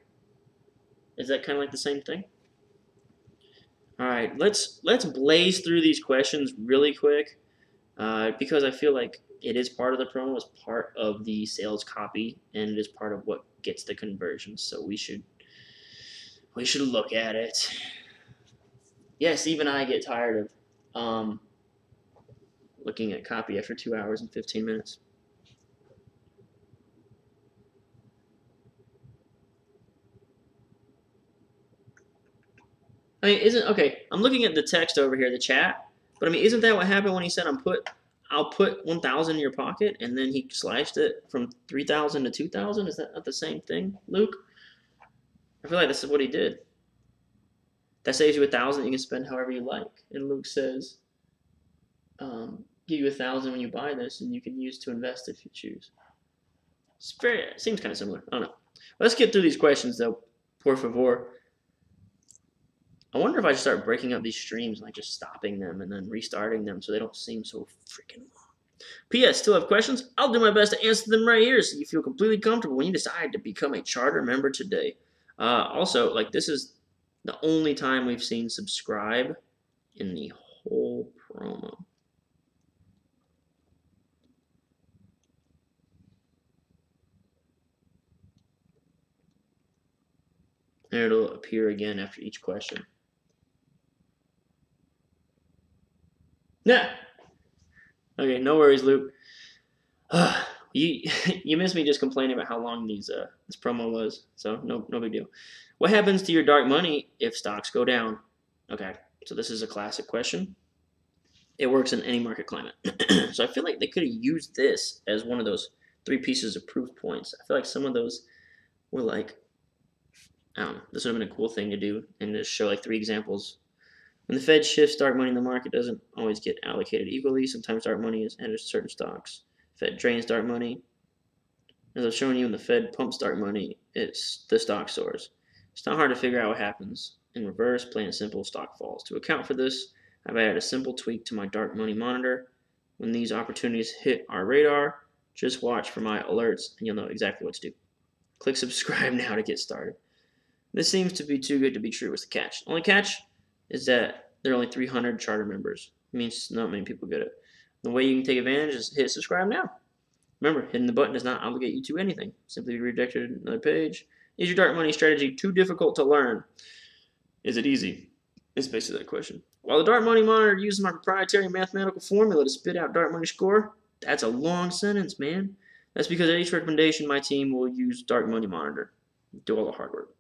Is that kind of like the same thing? All right, let's blaze through these questions really quick because I feel like it is part of the promo, it's part of the sales copy, and it is part of what gets the conversions. So we should look at it. Yes, even I get tired of looking at copy after 2 hours and 15 minutes. I mean, okay, I'm looking at the text over here, the chat, but I mean, isn't that what happened when he said I'll put 1,000 in your pocket, and then he sliced it from 3,000 to 2,000? Is that not the same thing, Luke? I feel like this is what he did. That saves you 1,000. You can spend however you like. And Luke says, give you 1,000 when you buy this, and you can use to invest if you choose. It seems kind of similar. I don't know. Let's get through these questions, though, por favor. I wonder if I should start breaking up these streams, like just stopping them and then restarting them so they don't seem so freaking long. P.S. Still have questions? I'll do my best to answer them right here so you feel completely comfortable when you decide to become a charter member today. Also, like, this is the only time we've seen subscribe in the whole promo. And it'll appear again after each question. Nah. Okay, no worries, Luke. You missed me just complaining about how long this promo was, so no big deal. What happens to your dark money if stocks go down? Okay, so this is a classic question. It works in any market climate. So I feel like they could have used this as one of those 3 pieces of proof points. I feel like some of those were like, I don't know, this would have been a cool thing to do and just show like 3 examples. When the Fed shifts dark money in the market, it doesn't always get allocated equally. Sometimes dark money is enters certain stocks. Fed drains dark money. As I've shown you, when the Fed pumps dark money, the stock soars. It's not hard to figure out what happens. In reverse, plain and simple, stock falls. To account for this, I've added a simple tweak to my dark money monitor. When these opportunities hit our radar, just watch for my alerts and you'll know exactly what to do. Click subscribe now to get started. This seems to be too good to be true. What's the catch? The only catch is that there are only 300 charter members. It means not many people get it. The way you can take advantage is hit subscribe now. Remember, hitting the button does not obligate you to anything. Simply be redirected to another page. Is your dark money strategy too difficult to learn? Is it easy? It's basically that question. While the dark money monitor uses my proprietary mathematical formula to spit out dark money score, that's a long sentence, man. That's because at each recommendation, my team will use dark money monitor. Do all the hard work.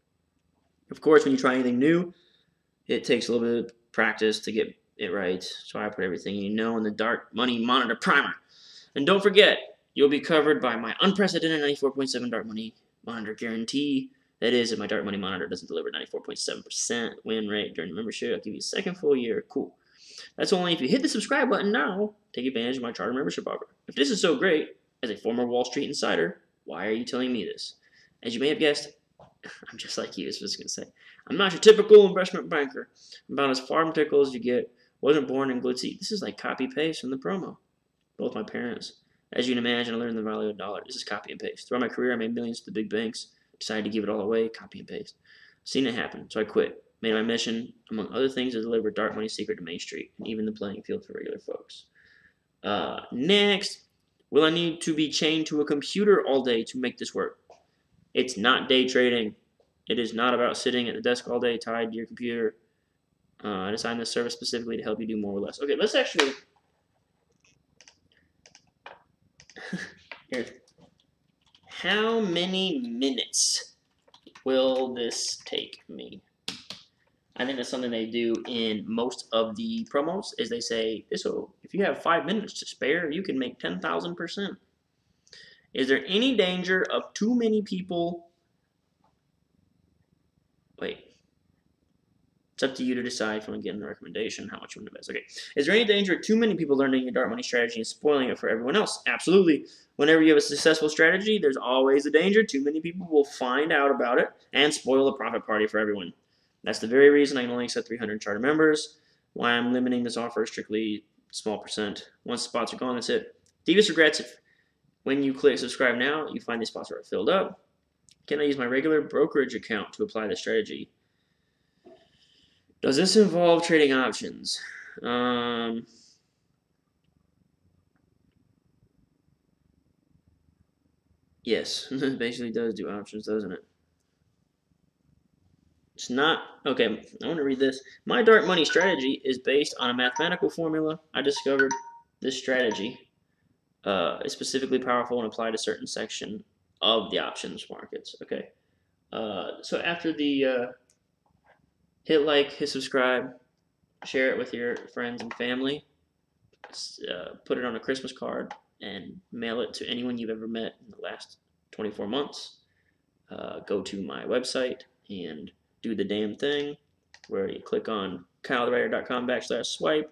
Of course, when you try anything new, it takes a little bit of practice to get it right. So I put everything you know in the dark money monitor primer. And don't forget, you'll be covered by my unprecedented 94.7 dark money monitor guarantee. That is, if my dark money monitor doesn't deliver 94.7% win rate during the membership, I'll give you a second full year. Cool. That's only if you hit the subscribe button now. Take advantage of my charter membership offer. If this is so great, as a former Wall Street insider, why are you telling me this? As you may have guessed, I'm just like you, is what I was going to say. I'm not your typical investment banker. I'm about as farm tickle as you get. Wasn't born in glitzy. This is like copy paste from the promo. Both my parents. As you can imagine, I learned the value of a dollar. This is copy and paste. Throughout my career, I made millions to the big banks. Decided to give it all away. Copy and paste. Seen it happen, so I quit. Made my mission, among other things, to deliver dark money secret to Main Street and even the playing field for regular folks. Next, will I need to be chained to a computer all day to make this work? It's not day trading. It is not about sitting at the desk all day tied to your computer. I designed this service specifically to help you do more with less. Okay, let's actually... Here. How many minutes will this take me? I think that's something they do in most of the promos, is they say, if you have 5 minutes to spare, you can make 10,000%. Is there any danger of too many people? Wait. It's up to you to decide if you want to get in the recommendation, how much you want to invest. Okay. Is there any danger of too many people learning your dark money strategy and spoiling it for everyone else? Absolutely. Whenever you have a successful strategy, there's always a danger. Too many people will find out about it and spoil the profit party for everyone. That's the very reason I can only accept 300 charter members, why I'm limiting this offer strictly small percent. Once spots are gone, that's it. Devious regrets if when you click subscribe now, you find these spots are filled up. Can I use my regular brokerage account to apply the strategy? Does this involve trading options? Yes, it basically does do options, doesn't it? It's not, okay, I want to read this. My dark money strategy is based on a mathematical formula. I discovered this strategy is specifically powerful and applied to certain section of the options markets. Okay, so after the hit like, hit subscribe, share it with your friends and family, put it on a Christmas card, and mail it to anyone you've ever met in the last 24 months. Go to my website and do the damn thing where you click on copywriter.com/swipe,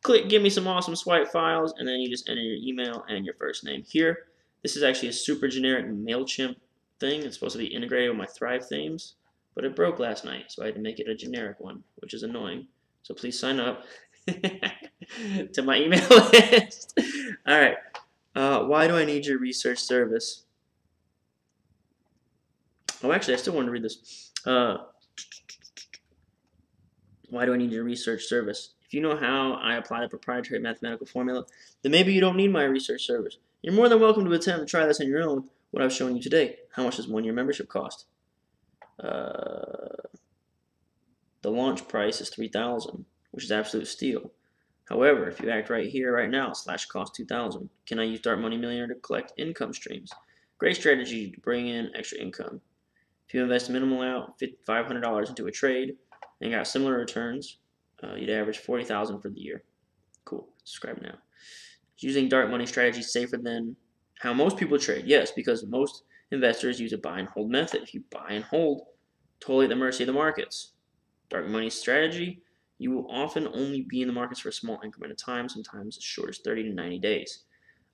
click give me some awesome swipe files, and then you just enter your email and your first name here. This is actually a super generic MailChimp thing. It's supposed to be integrated with my Thrive themes, but it broke last night, so I had to make it a generic one, which is annoying. So please sign up to my email list. All right. Why do I need your research service? Oh, actually, I still want to read this. Why do I need your research service? If you know how I apply the proprietary mathematical formula, then maybe you don't need my research service. You're more than welcome to attempt to try this on your own, what I've shown you today. How much does 1 year membership cost? The launch price is $3,000, which is absolute steal. However, if you act right here, right now, /cost $2,000. Can I use Dark Money Millionaire to collect income streams? Great strategy to bring in extra income. If you invest a minimal amount, $500 into a trade, and got similar returns, you'd average $40,000 for the year. Cool. Subscribe now. Is using dark money strategy safer than how most people trade? Yes, because most investors use a buy and hold method. If you buy and hold, totally at the mercy of the markets. Dark money strategy, you will often only be in the markets for a small increment of time, sometimes as short as 30 to 90 days.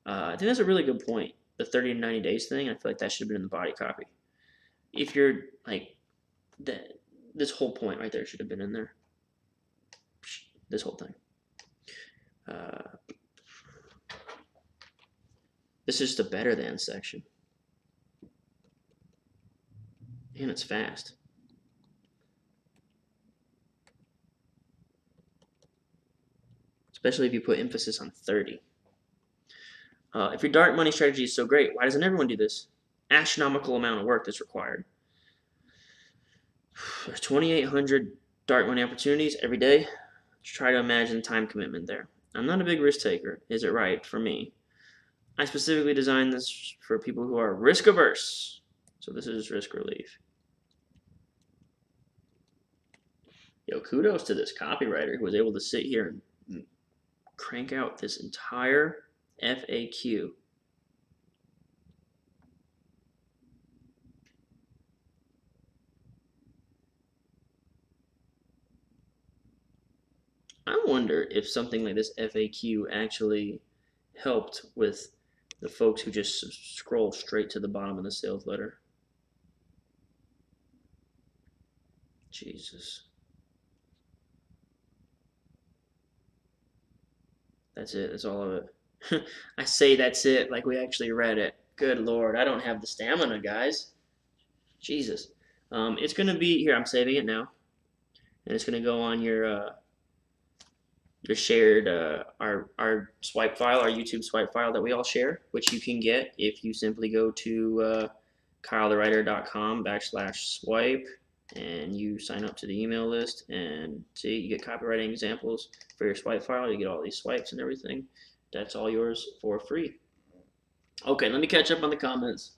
I think that's a really good point. The 30 to 90 days thing, I feel like that should have been in the body copy. If you're like, this whole point right there should have been in there. This whole thing. This is the better than section. And it's fast. Especially if you put emphasis on 30. If your dark money strategy is so great, why doesn't everyone do this? Astronomical amount of work that's required. There's 2,800 dark money opportunities every day. Try to imagine time commitment there. I'm not a big risk taker. Is it right for me? I specifically designed this for people who are risk averse. So this is risk relief. Yo, kudos to this copywriter who was able to sit here and crank out this entire FAQ. I wonder if something like this FAQ actually helped with the folks who just scroll straight to the bottom of the sales letter. Jesus. That's it. That's all of it. I say that's it like we actually read it. Good Lord. I don't have the stamina, guys. Jesus. It's going to be, here, I'm saving it now. And it's going to go on your shared, our swipe file, our YouTube swipe file that we all share, which you can get if you simply go to kylethewriter.com/swipe and you sign up to the email list, and see, you get copywriting examples for your swipe file. You get all these swipes and everything. That's all yours for free. Okay, let me catch up on the comments.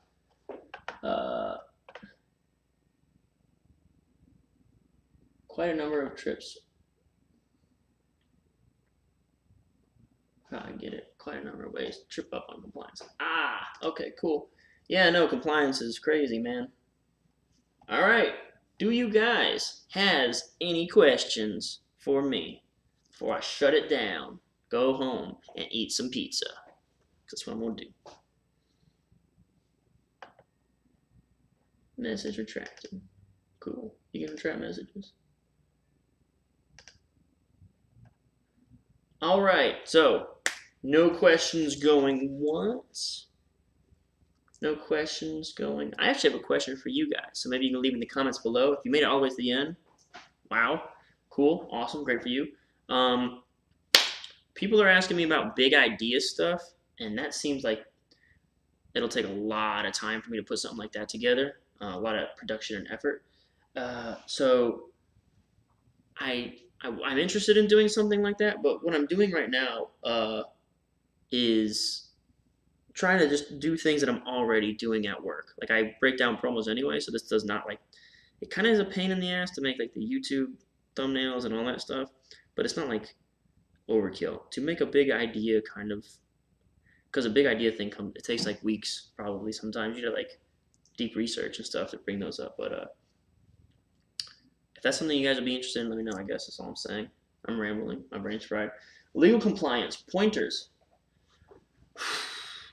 Quite a number of trips. I get it. Quite a number of ways to trip up on compliance. Ah, okay, cool. Yeah, no, compliance is crazy, man. All right. Do you guys has any questions for me before I shut it down, go home, and eat some pizza? That's what I'm going to do. Message retracted. Cool. You can retract messages. All right. So, no questions going once. No questions going. I actually have a question for you guys, so maybe you can leave in the comments below. If you made it all the way to the end, wow, cool, awesome, great for you. People are asking me about big idea stuff, and that seems like it'll take a lot of time for me to put something like that together, a lot of production and effort. So I'm interested in doing something like that, but what I'm doing right now is trying to just do things that I'm already doing at work. Like, I break down promos anyway, so this does not, like, it kind of is a pain in the ass to make like the YouTube thumbnails and all that stuff, but it's not like overkill. To make a big idea kind of, because a big idea thing it takes like weeks probably sometimes. You do like deep research and stuff to bring those up, but if that's something you guys would be interested in, let me know. I guess that's all I'm saying. I'm rambling. My brain's fried. Legal compliance pointers.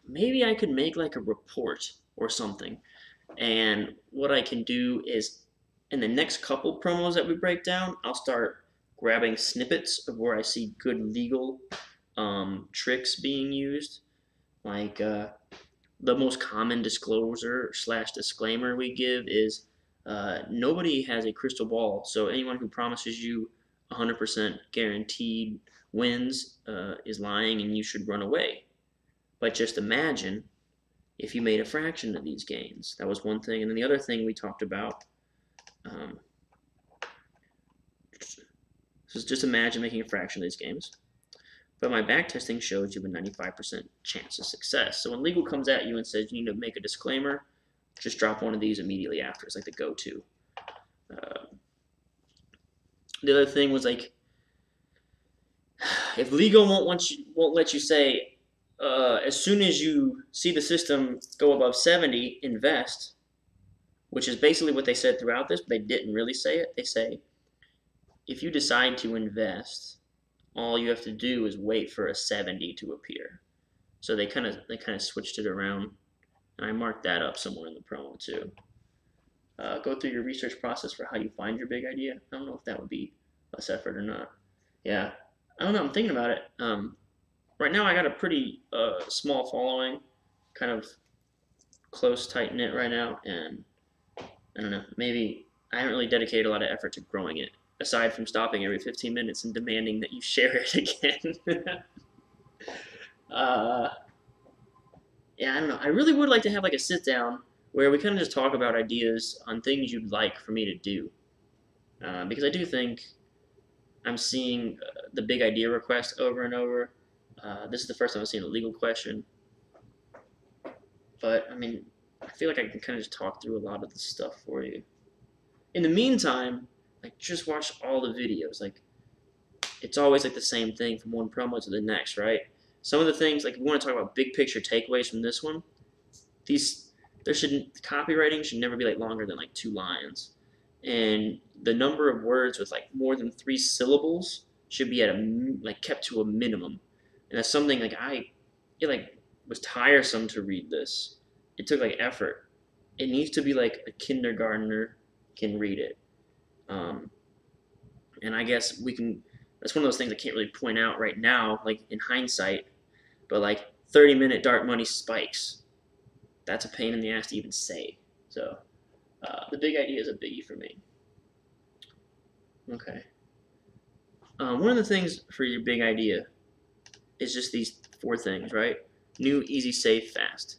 Maybe I could make like a report or something, and what I can do is, in the next couple promos that we break down, I'll start grabbing snippets of where I see good legal tricks being used. Like the most common disclosure / disclaimer we give is nobody has a crystal ball, so anyone who promises you 100% guaranteed wins is lying, and you should run away. But just imagine if you made a fraction of these gains. That was one thing. And then the other thing we talked about, so just imagine making a fraction of these gains. But my back testing shows you a 95% chance of success. So when legal comes at you and says you need to make a disclaimer, just drop one of these immediately after. It's like the go-to. The other thing was, like, if legal won't let you say, as soon as you see the system go above 70, invest, which is basically what they said throughout this, but they didn't really say it. They say, if you decide to invest, all you have to do is wait for a 70 to appear. So they kind of switched it around, and I marked that up somewhere in the promo too. Go through your research process for how you find your big idea. I don't know if that would be less effort or not. Yeah, I don't know. I'm thinking about it. Right now I got a pretty small following, kind of close, tight-knit right now, and I don't know, maybe I haven't really dedicated a lot of effort to growing it, aside from stopping every 15 minutes and demanding that you share it again. Yeah, I don't know. I really would like to have like a sit-down where we kind of just talk about ideas on things you'd like for me to do, because I do think I'm seeing the big idea request over and over. This is the first time I've seen a legal question, but I mean, I feel like I can kind of just talk through a lot of the stuff for you. In the meantime, like, just watch all the videos. Like, it's always like the same thing from one promo to the next, right? Some of the things, like, if we want to talk about big picture takeaways from this one, copywriting should never be like longer than like 2 lines, and the number of words with like more than 3 syllables should be at kept to a minimum. And that's something like it was tiresome to read this. It took like effort. It needs to be like a kindergartner can read it. And I guess that's one of those things I can't really point out right now, like in hindsight, but like 30-minute dark money spikes, that's a pain in the ass to even say. So the big idea is a biggie for me. Okay. One of the things for your big idea is just these 4 things, right? New, easy, safe, fast.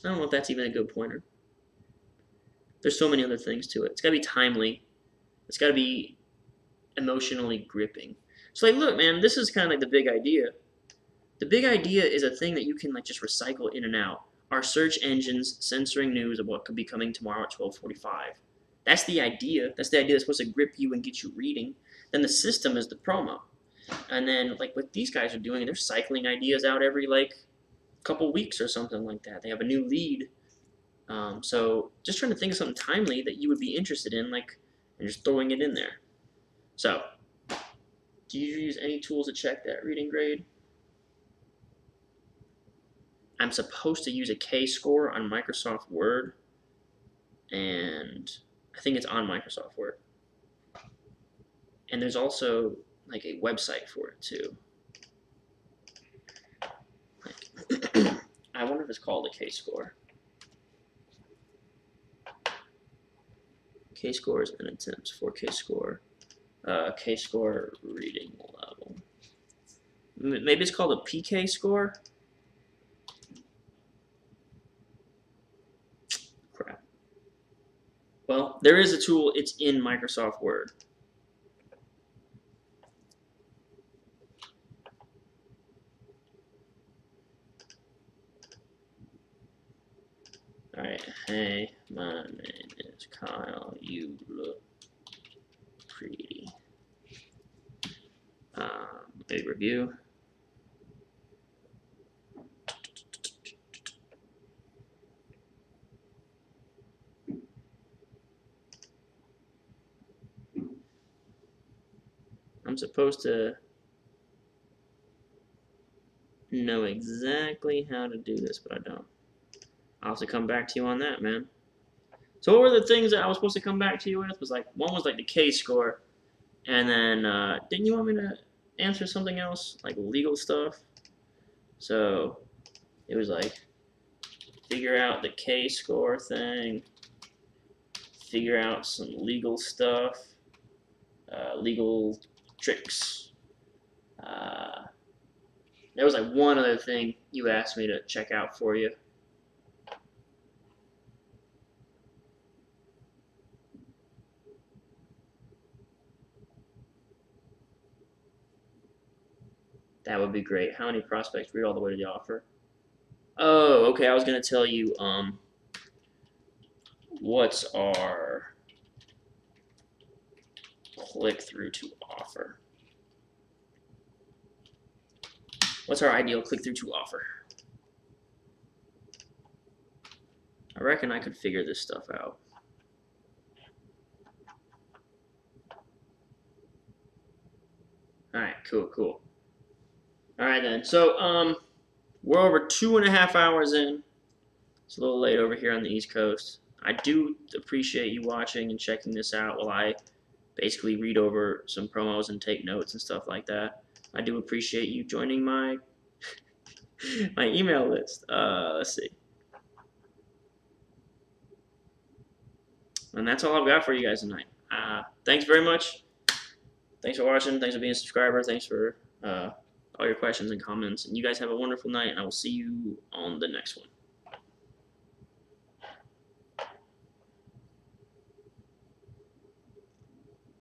I don't know if that's even a good pointer. There's so many other things to it. It's got to be timely. It's got to be emotionally gripping. So like, look, man, this is kind of like the big idea. The big idea is a thing that you can like just recycle in and out. Our search engines censoring news of what could be coming tomorrow at 12:45. That's the idea. That's the idea that's supposed to grip you and get you reading. Then the system is the promo. And then like what these guys are doing, they're cycling ideas out every like couple weeks or something like that. They have a new lead. So just trying to think of something timely that you would be interested in, like, and just throwing it in there. So, do you use any tools to check that reading grade? I'm supposed to use a K-score on Microsoft Word, and I think it's on Microsoft Word. And there's also like a website for it too. Like, I wonder if it's called a K-score. K-scores and attempts for K-score. K-score reading level. Maybe it's called a PK score. Crap. Well, there is a tool. It's in Microsoft Word. Alright, hey, my name is Kyle. You look pretty. Big review. I'm supposed to know exactly how to do this, but I don't. I'll have to come back to you on that, man. So what were the things that I was supposed to come back to you with? Was like one was like the K-score, and then didn't you want me to answer something else like legal stuff? So it was like figure out the K-score thing, figure out some legal stuff, legal tricks. There was like one other thing you asked me to check out for you. That would be great. How many prospects read all the way to the offer? Oh, okay. I was gonna tell you. What's our click through to offer? What's our ideal click through to offer? I reckon I could figure this stuff out. All right, cool. All right then. So we're over 2.5 hours in. It's a little late over here on the East Coast. I do appreciate you watching and checking this out while I basically read over some promos and take notes and stuff like that. I do appreciate you joining my my email list. Let's see. And that's all I've got for you guys tonight. Thanks very much. Thanks for watching. Thanks for being a subscriber. Thanks for all your questions and comments. And you guys have a wonderful night, and I will see you on the next one.